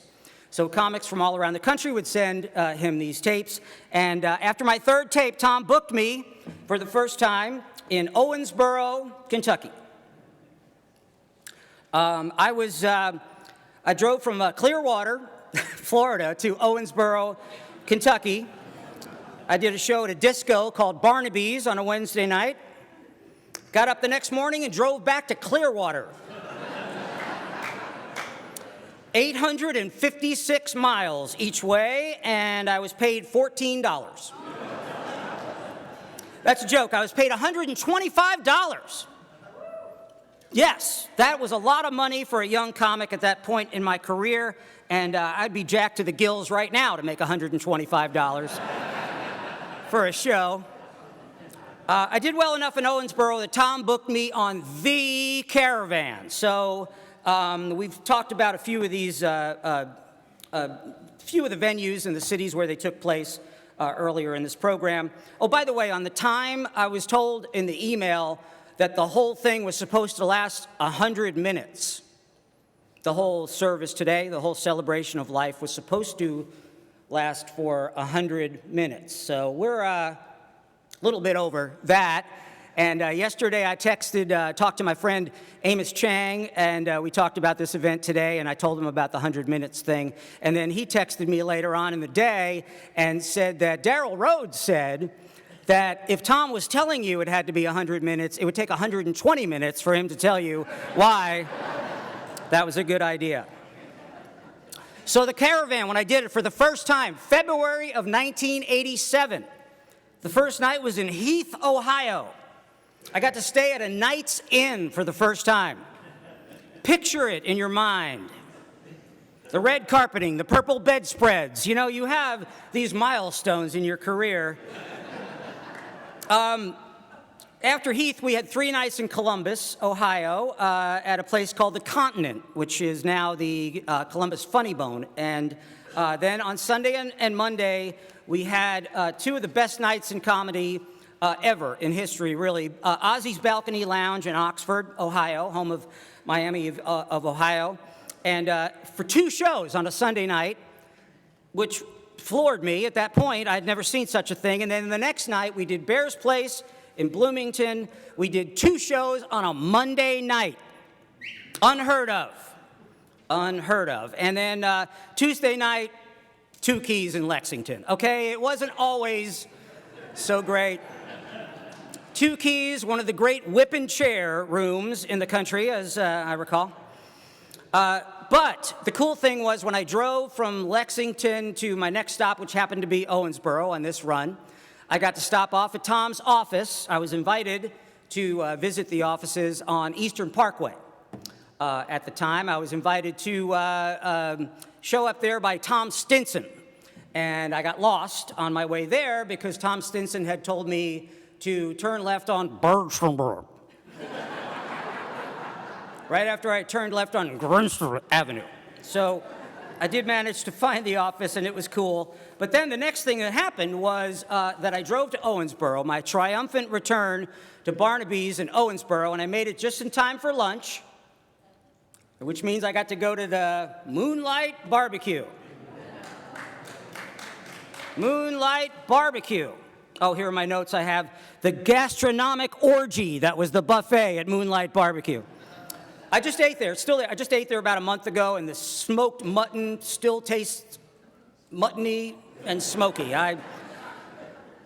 So comics from all around the country would send him these tapes. And after my third tape, Tom booked me for the first time in Owensboro, Kentucky. I drove from Clearwater, Florida, to Owensboro, Kentucky. I did a show at a disco called Barnaby's on a Wednesday night. Got up the next morning and drove back to Clearwater. 856 miles each way, and I was paid $14. That's a joke. I was paid $125. Yes, that was a lot of money for a young comic at that point in my career, and I'd be jacked to the gills right now to make $125 for a show. I did well enough in Owensboro that Tom booked me on the Caravan. So we've talked about a few of these, few of the venues in the cities where they took place earlier in this program. Oh, by the way, on the time, I was told in the email that the whole thing was supposed to last 100 minutes. The whole service today, the whole celebration of life was supposed to last for 100 minutes. So we're a little bit over that. And yesterday I talked to my friend Amos Chang, and we talked about this event today, and I told him about the 100 minutes thing. And then he texted me later on in the day and said that Daryl Rhodes said that if Tom was telling you it had to be 100 minutes, it would take 120 minutes for him to tell you why that was a good idea. So the Caravan, when I did it for the first time, February of 1987, the first night was in Heath, Ohio. I got to stay at a Knight's Inn for the first time. Picture it in your mind. The red carpeting, the purple bedspreads. You know, you have these milestones in your career. After Heath, we had 3 nights in Columbus, Ohio, at a place called the Continent, which is now the Columbus Funny Bone. And then on Sunday and Monday, we had 2 of the best nights in comedy ever in history, really. Ozzy's Balcony Lounge in Oxford, Ohio, home of Miami of Ohio. And for 2 shows on a Sunday night, which floored me at that point. I had never seen such a thing. And then the next night, we did Bears Place in Bloomington. We did 2 shows on a Monday night. Unheard of. Unheard of. And then Tuesday night, 2 Keys in Lexington. Okay, it wasn't always so great. 2 Keys, one of the great whip and chair rooms in the country, as I recall. But the cool thing was when I drove from Lexington to my next stop, which happened to be Owensboro on this run, I got to stop off at Tom's office. I was invited to visit the offices on Eastern Parkway. At the time, I was invited to show up there by Tom Stinson. And I got lost on my way there because Tom Stinson had told me to turn left on Bergstrom. Right after I turned left on Grinster Avenue. So I did manage to find the office, and it was cool. But then the next thing that happened was that I drove to Owensboro, my triumphant return to Barnaby's in Owensboro, and I made it just in time for lunch, which means I got to go to the Moonlight Barbecue. Moonlight Barbecue. Oh, here are my notes. I have the gastronomic orgy that was the buffet at Moonlight Barbecue. I just ate there. It's still there. I just ate there about a month ago, and the smoked mutton still tastes muttony and smoky. I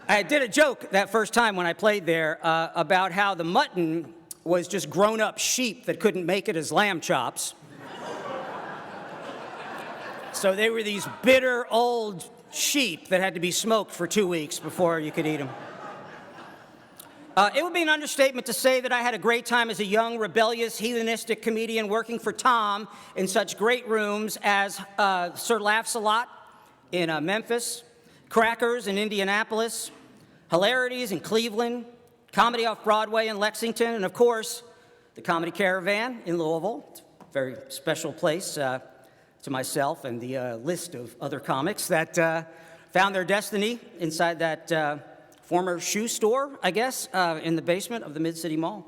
did a joke that first time when I played there about how the mutton was just grown-up sheep that couldn't make it as lamb chops. So they were these bitter old sheep that had to be smoked for 2 weeks before you could eat them. It would be an understatement to say that I had a great time as a young, rebellious, heathenistic comedian working for Tom in such great rooms as Sir Laughs-A-Lot in Memphis, Crackers in Indianapolis, Hilarities in Cleveland, Comedy Off-Broadway in Lexington, and of course, the Comedy Caravan in Louisville. It's a very special place to myself and the list of other comics that found their destiny inside that former shoe store, I guess, in the basement of the Mid-City Mall.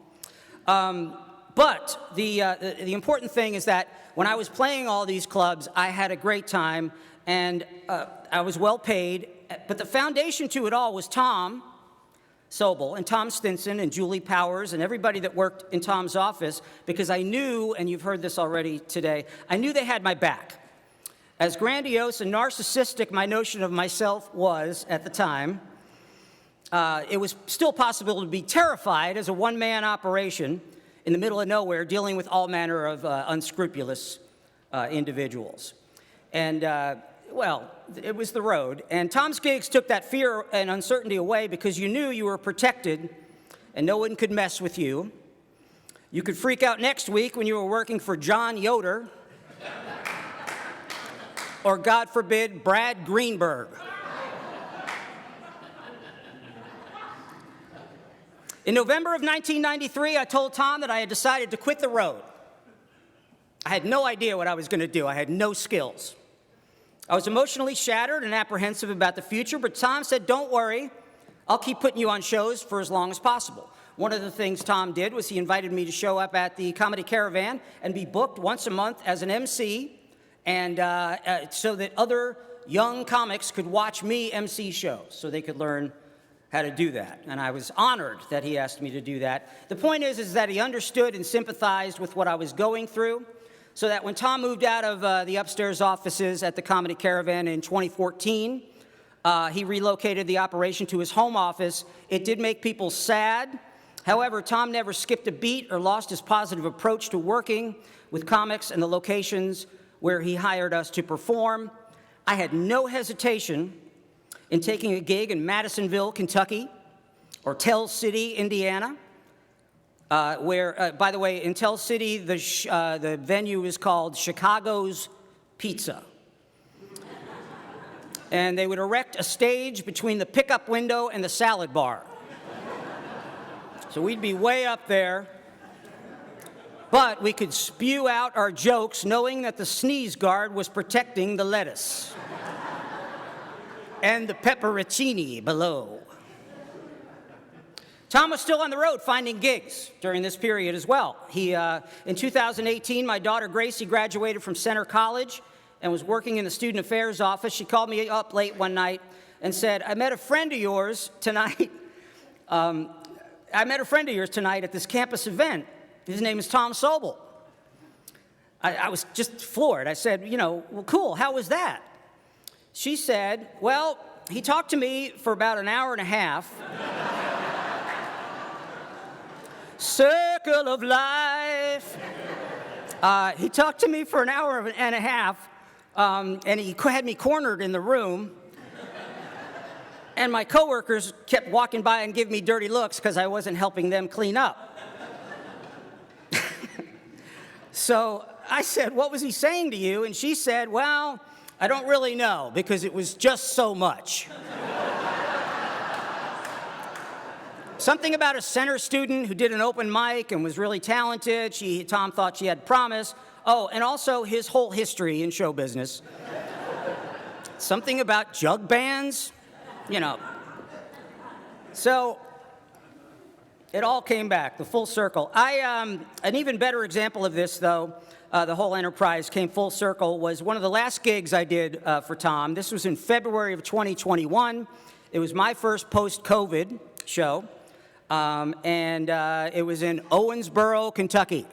But the important thing is that when I was playing all these clubs, I had a great time, and I was well paid. But the foundation to it all was Tom Sobel and Tom Stinson and Julie Powers and everybody that worked in Tom's office, because I knew, and you've heard this already today, I knew they had my back. As grandiose and narcissistic my notion of myself was at the time, it was still possible to be terrified as a one-man operation in the middle of nowhere dealing with all manner of unscrupulous individuals. And, well, it was the road. And Tom's gigs took that fear and uncertainty away because you knew you were protected and no one could mess with you. You could freak out next week when you were working for John Yoder or, God forbid, Brad Greenberg. In November of 1993, I told Tom that I had decided to quit the road. I had no idea what I was going to do. I had no skills. I was emotionally shattered and apprehensive about the future, but Tom said, "Don't worry, I'll keep putting you on shows for as long as possible." One of the things Tom did was he invited me to show up at the Comedy Caravan and be booked once a month as an MC, and so that other young comics could watch me MC shows, so they could learn how to do that, and I was honored that he asked me to do that. The point is that he understood and sympathized with what I was going through, so that when Tom moved out of the upstairs offices at the Comedy Caravan in 2014, he relocated the operation to his home office. It did make people sad. However, Tom never skipped a beat or lost his positive approach to working with comics and the locations where he hired us to perform. I had no hesitation in taking a gig in Madisonville, Kentucky, or Tell City, Indiana, where, by the way, in Tell City, the venue is called Chicago's Pizza. And they would erect a stage between the pickup window and the salad bar. So we'd be way up there, but we could spew out our jokes knowing that the sneeze guard was protecting the lettuce and the pepperoncini below. Tom was still on the road finding gigs during this period as well. In 2018, my daughter Gracie graduated from Center College and was working in the student affairs office. She called me up late one night and said, I met a friend of yours tonight. I met a friend of yours tonight at this campus event. His name is Tom Sobel. I was just floored. I said, well, cool, how was that? She said, well, he talked to me for about an hour and a half. Circle of life. He talked to me for an hour and a half, and he had me cornered in the room. And my coworkers kept walking by and giving me dirty looks because I wasn't helping them clean up. So I said, what was he saying to you? And she said, well, I don't really know because it was just so much. Something about a center student who did an open mic and was really talented. Tom thought she had promise. Oh, and also his whole history in show business. Something about jug bands. So it all came back, the full circle. An even better example of this, though, the whole enterprise came full circle, was one of the last gigs I did for Tom. This was in February of 2021. It was my first post-COVID show, and it was in Owensboro, Kentucky.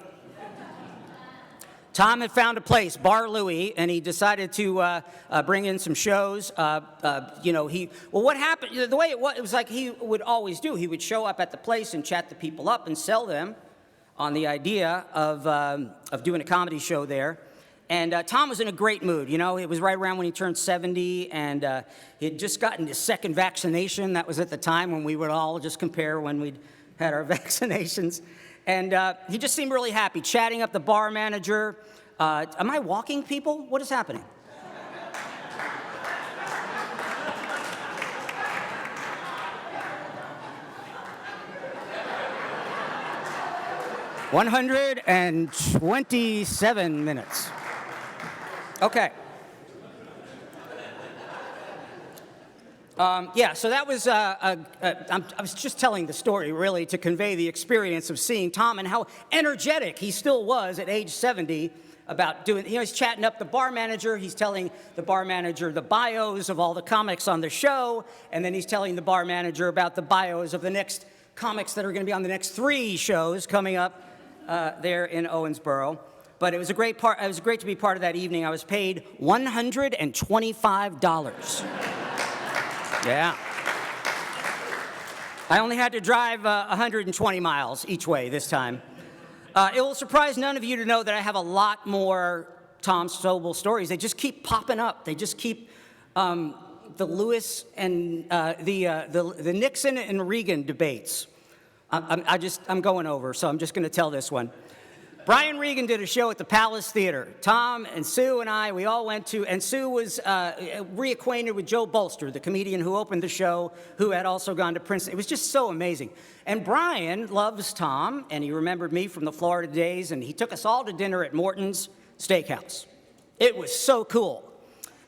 Tom had found a place, Bar Louie, and he decided to bring in some shows. What happened, the way it was like he would always do. He would show up at the place and chat the people up and sell them on the idea of doing a comedy show there. And Tom was in a great mood. It was right around when he turned 70, and he had just gotten his second vaccination. That was at the time when we would all just compare when we'd had our vaccinations. And he just seemed really happy, chatting up the bar manager. Am I walking, people? What is happening? $127 minutes. Okay. So that was, I was just telling the story, really, to convey the experience of seeing Tom and how energetic he still was at age 70 about doing, he's chatting up the bar manager, he's telling the bar manager the bios of all the comics on the show, and then he's telling the bar manager about the bios of the next comics that are going to be on the next 3 shows coming up there in Owensboro. But it was great to be part of that evening. I was paid $125. Yeah. I only had to drive 120 miles each way this time. It will surprise none of you to know that I have a lot more Tom Sobel stories. They just keep popping up. They just keep the Lewis and the Nixon and Reagan debates. I'm going over, so I'm just going to tell this one. Brian Regan did a show at the Palace Theater. Tom and Sue and I, we all went to, and Sue was reacquainted with Joe Bolster, the comedian who opened the show, who had also gone to Princeton. It was just so amazing. And Brian loves Tom, and he remembered me from the Florida days, and he took us all to dinner at Morton's Steakhouse. It was so cool.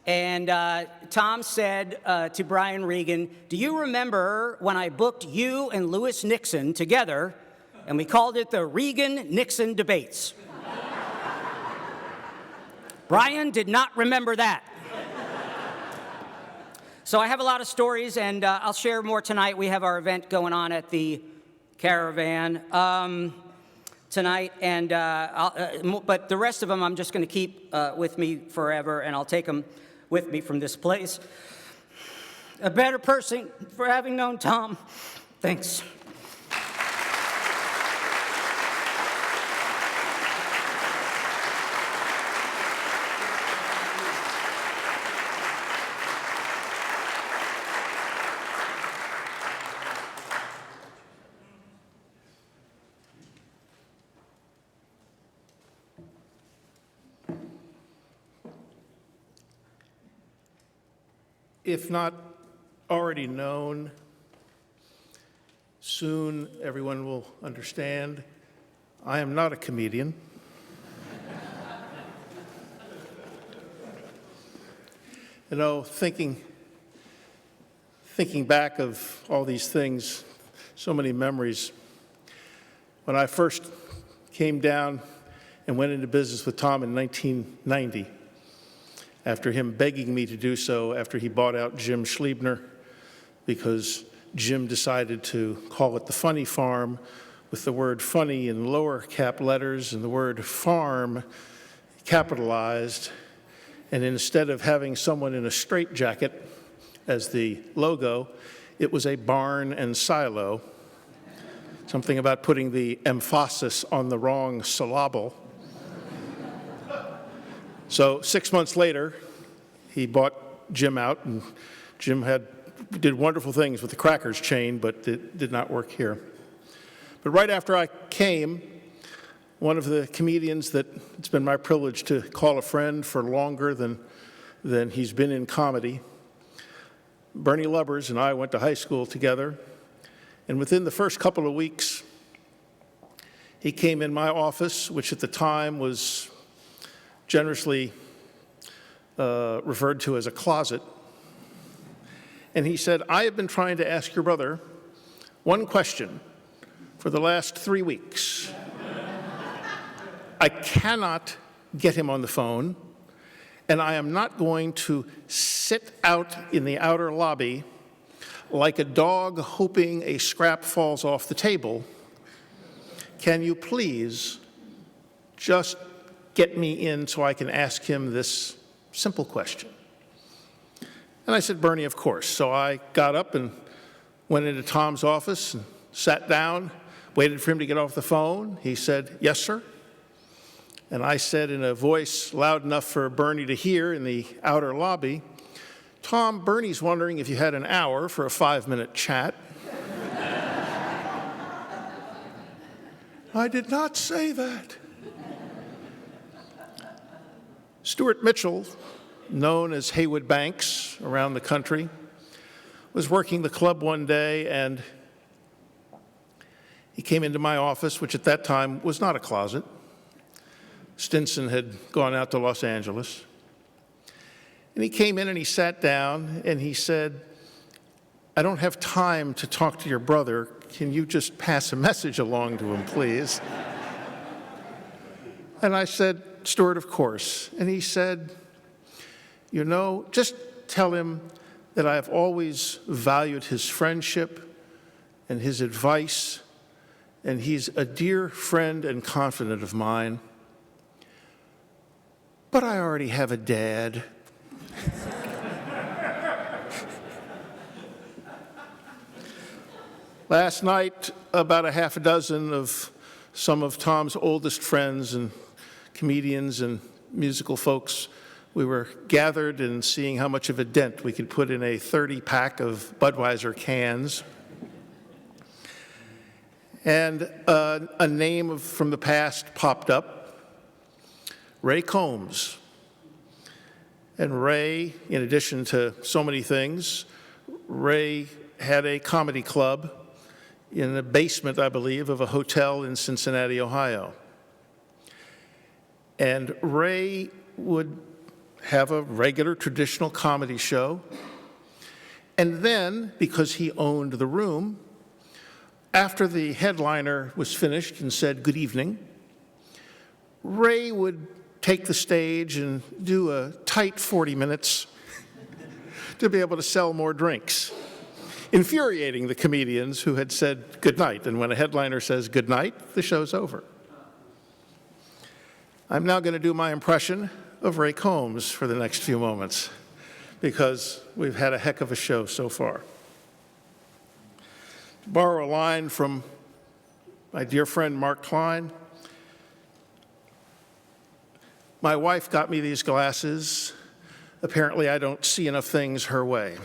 And Tom said to Brian Regan, do you remember when I booked you and Lewis Nixon together, and we called it the Reagan-Nixon debates? Brian did not remember that. So I have a lot of stories, and I'll share more tonight. We have our event going on at the Caravan tonight, and but the rest of them I'm just going to keep with me forever, and I'll take them with me from this place. A better person for having known Tom. Thanks. If not already known, soon everyone will understand I am not a comedian. You know, thinking back of all these things, so many memories. When I first came down and went into business with Tom in 1990, after him begging me to do so after he bought out Jim Schliebner, because Jim decided to call it the Funny Farm with the word funny in lower cap letters and the word farm capitalized. And instead of having someone in a straitjacket as the logo, it was a barn and silo. Something about putting the emphasis on the wrong syllable. So 6 months later, he bought Jim out, and Jim did wonderful things with the Crackers chain, but it did not work here. But right after I came, one of the comedians that it's been my privilege to call a friend for longer than he's been in comedy, Bernie Lubbers and I went to high school together, and within the first couple of weeks, he came in my office, which at the time was generously referred to as a closet. And he said, I have been trying to ask your brother one question for the last 3 weeks. I cannot get him on the phone, and I am not going to sit out in the outer lobby like a dog hoping a scrap falls off the table. Can you please just get me in so I can ask him this simple question? And I said, Bernie, of course. So I got up and went into Tom's office and sat down, waited for him to get off the phone. He said, yes, sir. And I said in a voice loud enough for Bernie to hear in the outer lobby, Tom, Bernie's wondering if you had an hour for a 5-minute chat. I did not say that. Stuart Mitchell, known as Haywood Banks around the country, was working the club one day, and he came into my office, which at that time was not a closet. Stinson had gone out to Los Angeles. And he came in and he sat down and he said, I don't have time to talk to your brother. Can you just pass a message along to him, please? And I said, Stuart, of course. And he said, you know, just tell him that I have always valued his friendship and his advice, and he's a dear friend and confidant of mine. But I already have a dad. Last night, about a half a dozen of some of Tom's oldest friends and comedians and musical folks, we were gathered and seeing how much of a dent we could put in a 30-pack of Budweiser cans. And a name from the past popped up, Ray Combs. And Ray, in addition to so many things, Ray had a comedy club in the basement, I believe, of a hotel in Cincinnati, Ohio. And Ray would have a regular traditional comedy show. And then, because he owned the room, after the headliner was finished and said, good evening, Ray would take the stage and do a tight 40 minutes to be able to sell more drinks, infuriating the comedians who had said good night. And when a headliner says good night, the show's over. I'm now going to do my impression of Ray Combs for the next few moments, because we've had a heck of a show so far. To borrow a line from my dear friend Mark Klein, my wife got me these glasses. Apparently, I don't see enough things her way.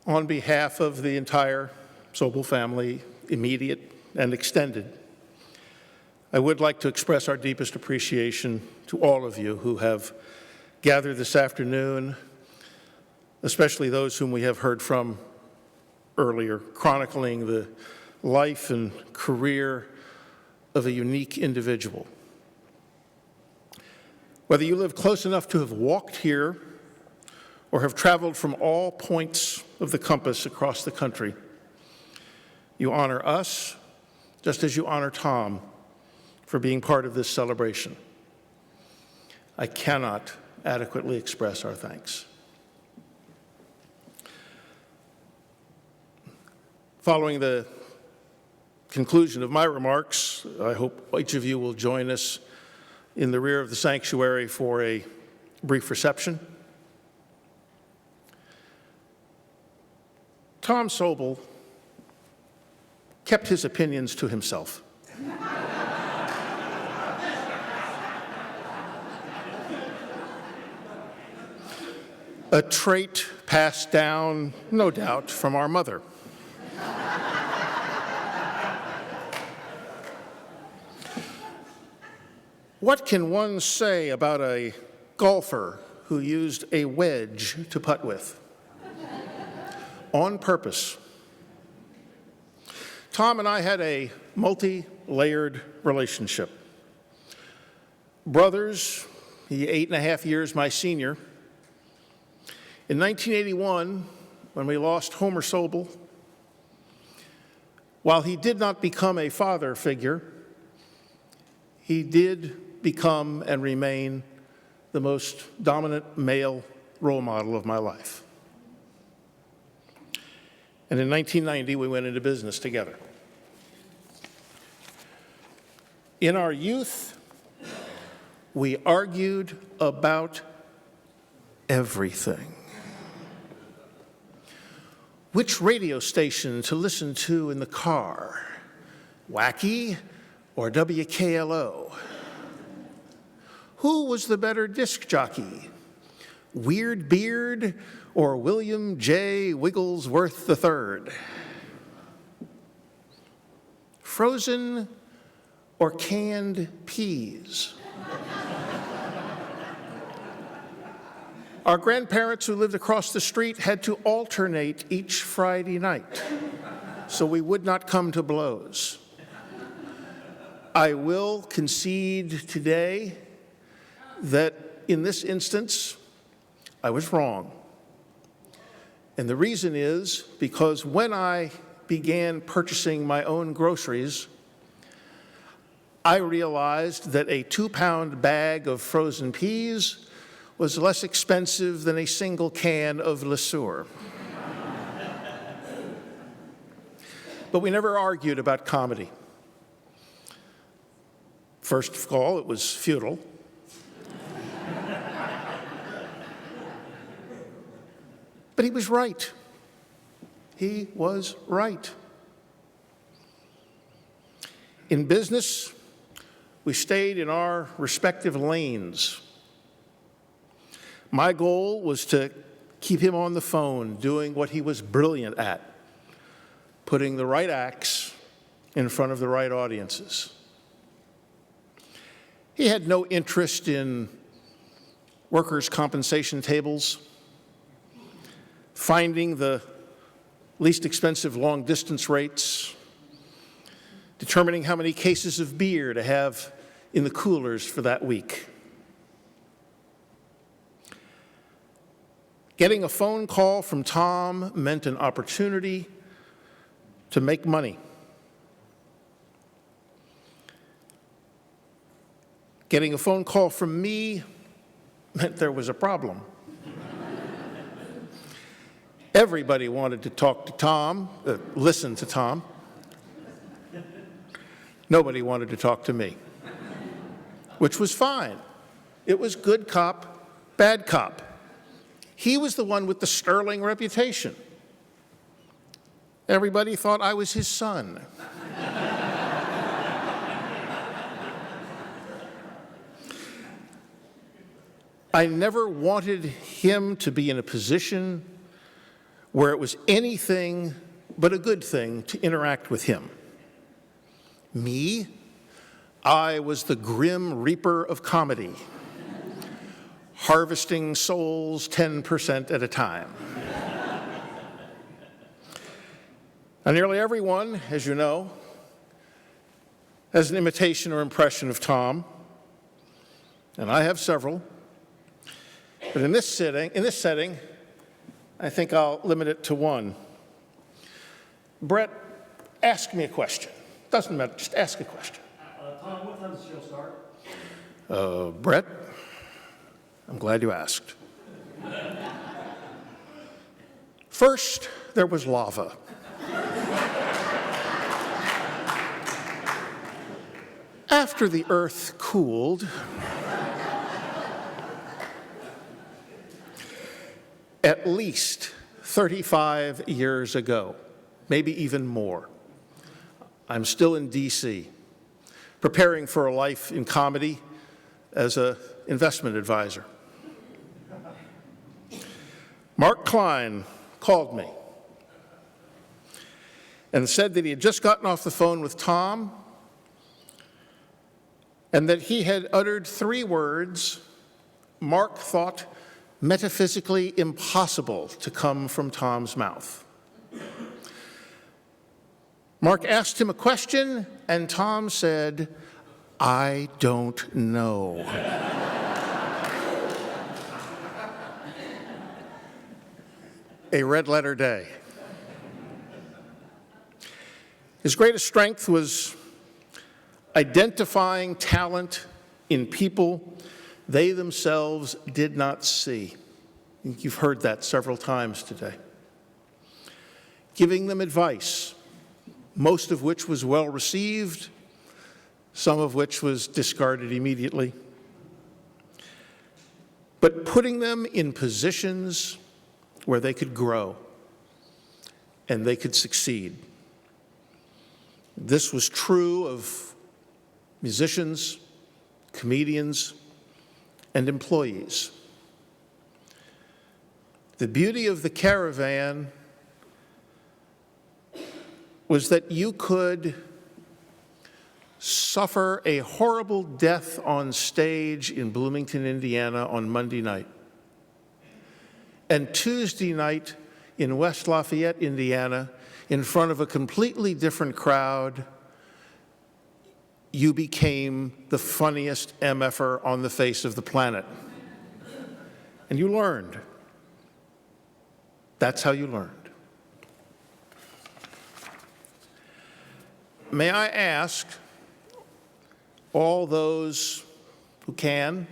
On behalf of the entire Sobel family, immediate and extended, I would like to express our deepest appreciation to all of you who have gathered this afternoon, especially those whom we have heard from earlier, chronicling the life and career of a unique individual. Whether you live close enough to have walked here or have traveled from all points of the compass across the country, you honor us just as you honor Tom for being part of this celebration. I cannot adequately express our thanks. Following the conclusion of my remarks, I hope each of you will join us in the rear of the sanctuary for a brief reception. Tom Sobel kept his opinions to himself. A trait passed down, no doubt, from our mother. What can one say about a golfer who used a wedge to putt with? On purpose. Tom and I had a multi-layered relationship. Brothers, he 8.5 years my senior. In 1981, when we lost Homer Sobel, while he did not become a father figure, he did become and remain the most dominant male role model of my life. And in 1990, we went into business together. In our youth, we argued about everything. Which radio station to listen to in the car, Wacky or WKLO? Who was the better disc jockey, Weird Beard or William J. Wigglesworth III? Frozen or canned peas? Our grandparents who lived across the street had to alternate each Friday night, so we would not come to blows. I will concede today that in this instance, I was wrong. And the reason is because when I began purchasing my own groceries, I realized that a 2-pound bag of frozen peas was less expensive than a single can of Le Sueur. But we never argued about comedy. First of all, it was futile. But he was right. He was right. In business, we stayed in our respective lanes. My goal was to keep him on the phone, doing what he was brilliant at, putting the right acts in front of the right audiences. He had no interest in workers' compensation tables, finding the least expensive long-distance rates, determining how many cases of beer to have in the coolers for that week. Getting a phone call from Tom meant an opportunity to make money. Getting a phone call from me meant there was a problem. Everybody wanted to talk to Tom, listen to Tom. Nobody wanted to talk to me, which was fine. It was good cop, bad cop. He was the one with the sterling reputation. Everybody thought I was his son. I never wanted him to be in a position where it was anything but a good thing to interact with him. Me, I was the grim reaper of comedy, harvesting souls 10% at a time. Now, nearly everyone, as you know, has an imitation or impression of Tom, and I have several. But in this setting, I think I'll limit it to one. Brett, ask me a question. Doesn't matter, just ask a question. Tom, what time does the show start? Brett, I'm glad you asked. First, there was lava. After the earth cooled, at least 35 years ago, maybe even more, I'm still in D.C., preparing for a life in comedy as an investment advisor. Mark Klein called me and said that he had just gotten off the phone with Tom and that he had uttered 3 words Mark thought metaphysically impossible to come from Tom's mouth. Mark asked him a question, and Tom said, "I don't know." A red-letter day. His greatest strength was identifying talent in people they themselves did not see. You've heard that several times today. Giving them advice, most of which was well received, some of which was discarded immediately. But putting them in positions where they could grow and they could succeed. This was true of musicians, comedians, and employees. The beauty of the Caravan was that you could suffer a horrible death on stage in Bloomington, Indiana on Monday night. And Tuesday night in West Lafayette, Indiana, in front of a completely different crowd, you became the funniest MFer on the face of the planet. And you learned. That's how you learned. May I ask all those who can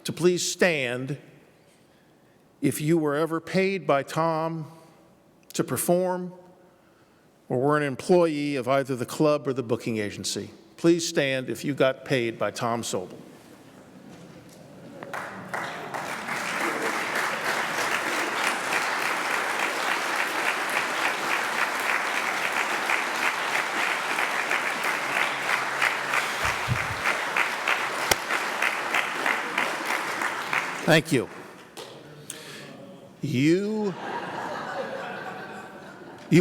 to please stand if you were ever paid by Tom to perform or were an employee of either the club or the booking agency. Please stand if you got paid by Tom Sobel. Thank you. You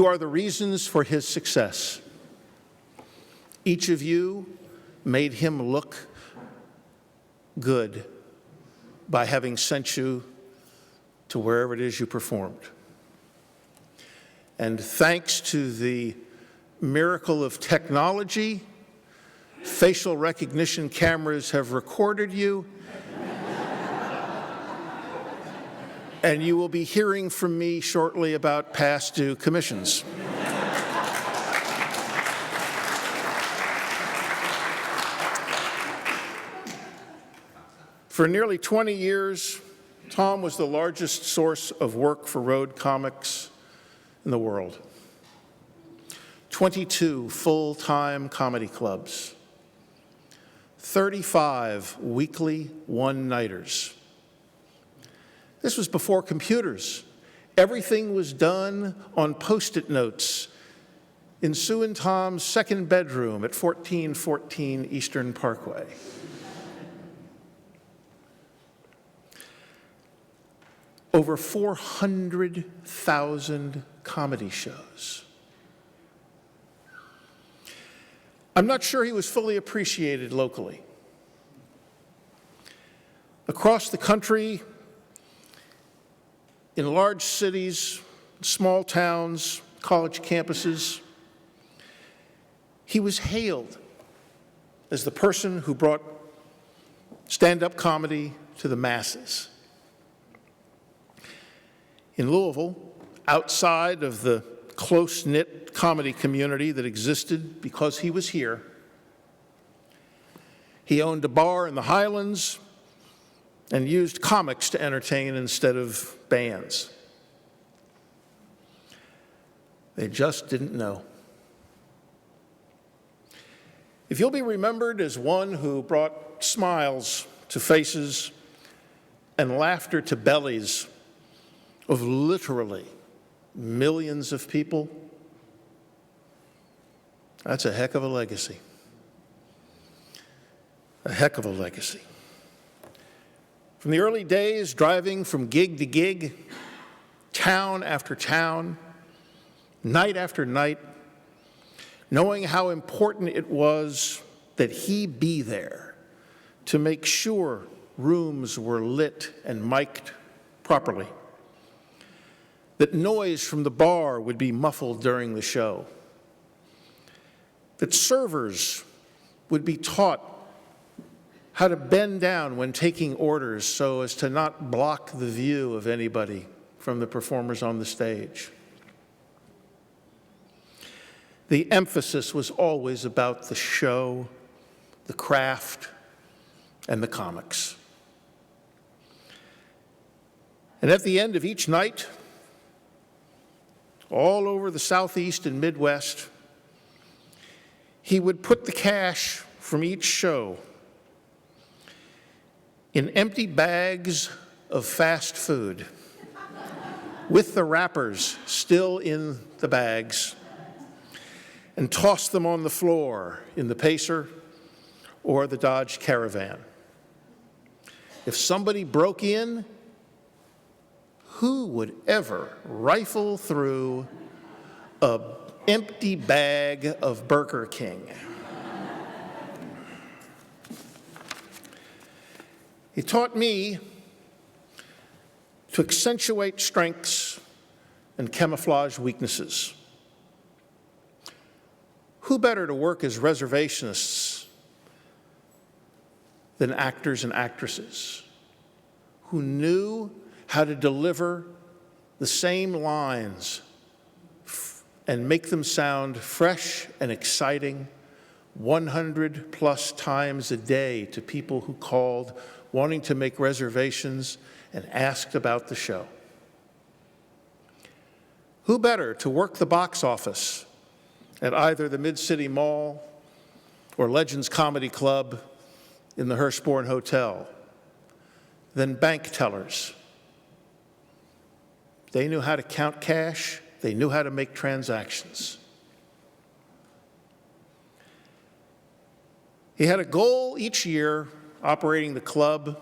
are the reasons for his success. Each of you made him look good by having sent you to wherever it is you performed. And thanks to the miracle of technology, facial recognition cameras have recorded you, and you will be hearing from me shortly about past due commissions. For nearly 20 years, Tom was the largest source of work for road comics in the world. 22 full-time comedy clubs, 35 weekly one-nighters. This was before computers. Everything was done on Post-it notes in Sue and Tom's second bedroom at 1414 Eastern Parkway. Over 400,000 comedy shows. I'm not sure he was fully appreciated locally. Across the country, in large cities, small towns, college campuses, he was hailed as the person who brought stand-up comedy to the masses. In Louisville, outside of the close-knit comedy community that existed because he was here, he owned a bar in the Highlands and used comics to entertain instead of bands. They just didn't know. If you'll be remembered as one who brought smiles to faces and laughter to bellies of literally millions of people, that's a heck of a legacy. A heck of a legacy. From the early days, driving from gig to gig, town after town, night after night, knowing how important it was that he be there to make sure rooms were lit and mic'd properly, that noise from the bar would be muffled during the show, that servers would be taught how to bend down when taking orders so as to not block the view of anybody from the performers on the stage. The emphasis was always about the show, the craft, and the comics. And at the end of each night, all over the Southeast and Midwest, he would put the cash from each show in empty bags of fast food with the wrappers still in the bags and toss them on the floor in the Pacer or the Dodge Caravan. If somebody broke in, who would ever rifle through an empty bag of Burger King? He taught me to accentuate strengths and camouflage weaknesses. Who better to work as reservationists than actors and actresses who knew how to deliver the same lines and make them sound fresh and exciting 100 plus times a day to people who called wanting to make reservations and asked about the show. Who better to work the box office at either the Mid-City Mall or Legends Comedy Club in the Hirschborn Hotel than bank tellers? They knew how to count cash. They knew how to make transactions. He had a goal each year operating the club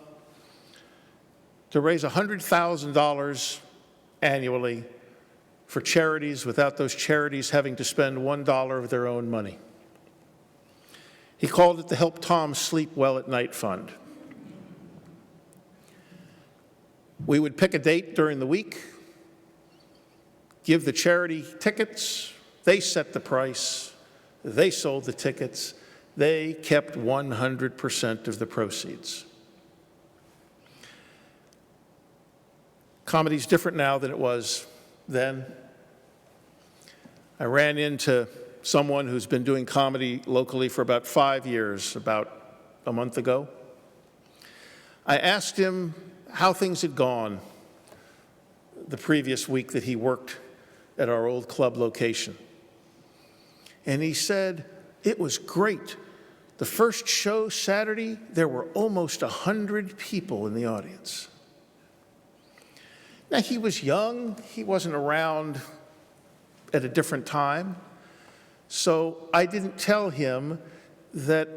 to raise $100,000 annually for charities without those charities having to spend $1 of their own money. He called it the Help Tom Sleep Well at Night Fund. We would pick a date during the week, give the charity tickets, they set the price, they sold the tickets, they kept 100% of the proceeds. Comedy's different now than it was then. I ran into someone who's been doing comedy locally for about 5 years, about a month ago. I asked him how things had gone the previous week that he worked at our old club location. And he said, "It was great. The first show Saturday, there were almost 100 people in the audience." Now, he was young. He wasn't around at a different time. So I didn't tell him that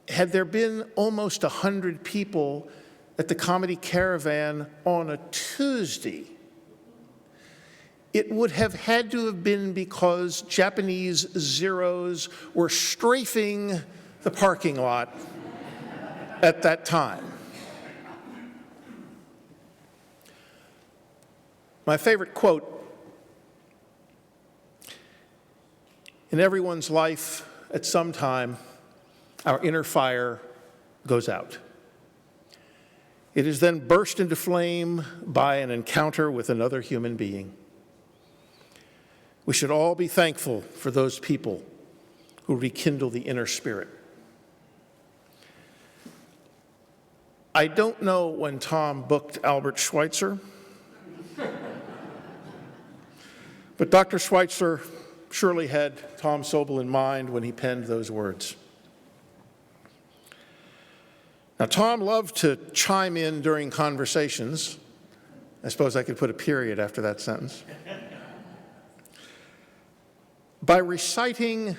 had there been almost 100 people at the Comedy Caravan on a Tuesday, it would have had to have been because Japanese Zeros were strafing the parking lot at that time. My favorite quote: "In everyone's life, at some time, our inner fire goes out. It is then burst into flame by an encounter with another human being. We should all be thankful for those people who rekindle the inner spirit." I don't know when Tom booked Albert Schweitzer, but Dr. Schweitzer surely had Tom Sobel in mind when he penned those words. Now, Tom loved to chime in during conversations. I suppose I could put a period after that sentence. By reciting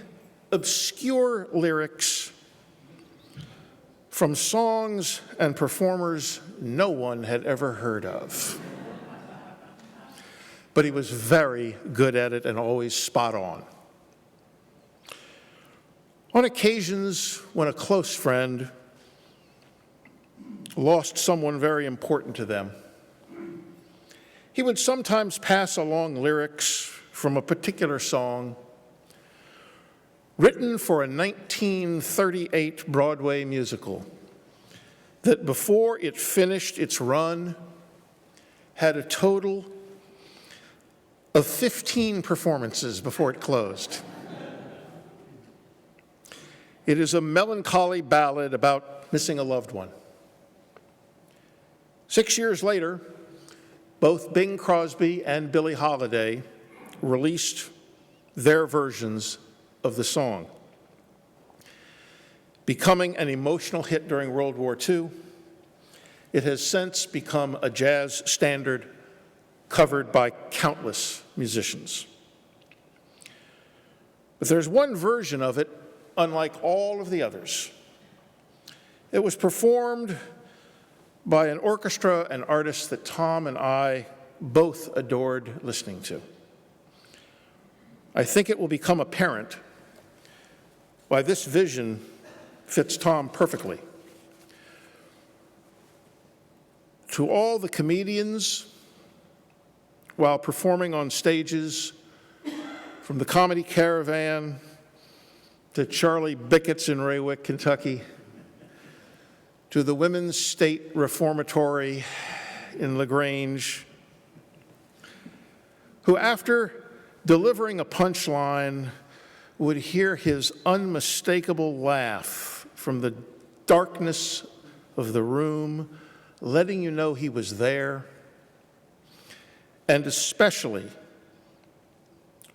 obscure lyrics from songs and performers no one had ever heard of. But he was very good at it and always spot on. On occasions when a close friend lost someone very important to them, he would sometimes pass along lyrics from a particular song written for a 1938 Broadway musical that before it finished its run had a total of 15 performances before it closed. It is a melancholy ballad about missing a loved one. 6 years later, both Bing Crosby and Billie Holiday released their versions of the song. Becoming an emotional hit during World War II, it has since become a jazz standard covered by countless musicians. But there's one version of it, unlike all of the others. It was performed by an orchestra and artist that Tom and I both adored listening to. I think it will become apparent why this vision fits Tom perfectly. To all the comedians while performing on stages, from the Comedy Caravan to Charlie Bickett's in Raywick, Kentucky, to the Women's State Reformatory in LaGrange, who after delivering a punchline would hear his unmistakable laugh from the darkness of the room, letting you know he was there, and especially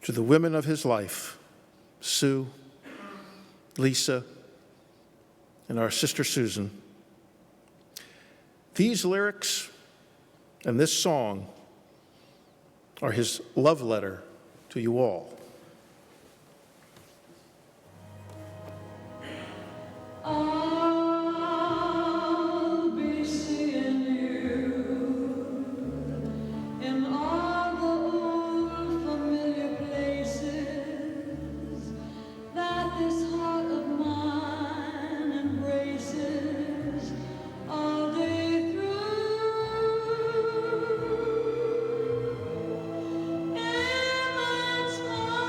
to the women of his life, Sue, Lisa, and our sister Susan. These lyrics and this song are his love letter to you all. I'll be seeing you in all the old familiar places that this heart of mine embraces all day through. In my small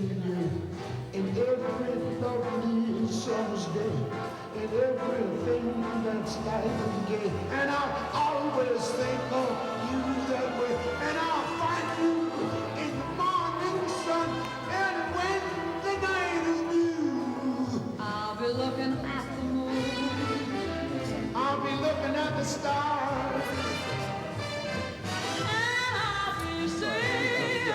yesterday, and every lovely summer's day, and everything that's light and gay. And I'll always think of you that way, and I'll find you in the morning sun, and when the night is blue, I'll be looking at the moon, I'll be looking at the stars, and I'll be seeing you.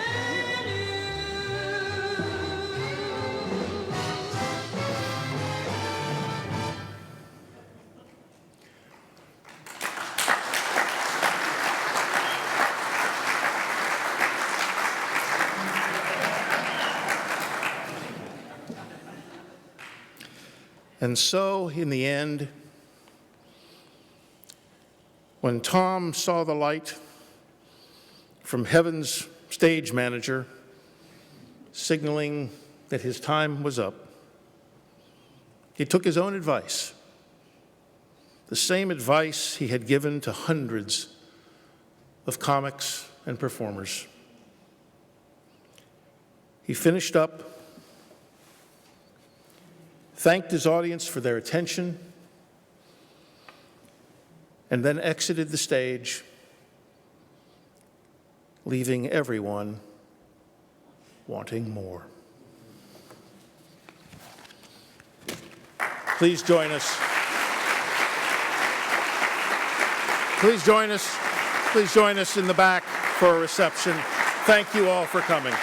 And so, in the end, when Tom saw the light from heaven's stage manager signaling that his time was up, he took his own advice, the same advice he had given to hundreds of comics and performers. He finished up, thanked his audience for their attention, and then exited the stage, leaving everyone wanting more. Please join us. Please join us in the back for a reception. Thank you all for coming.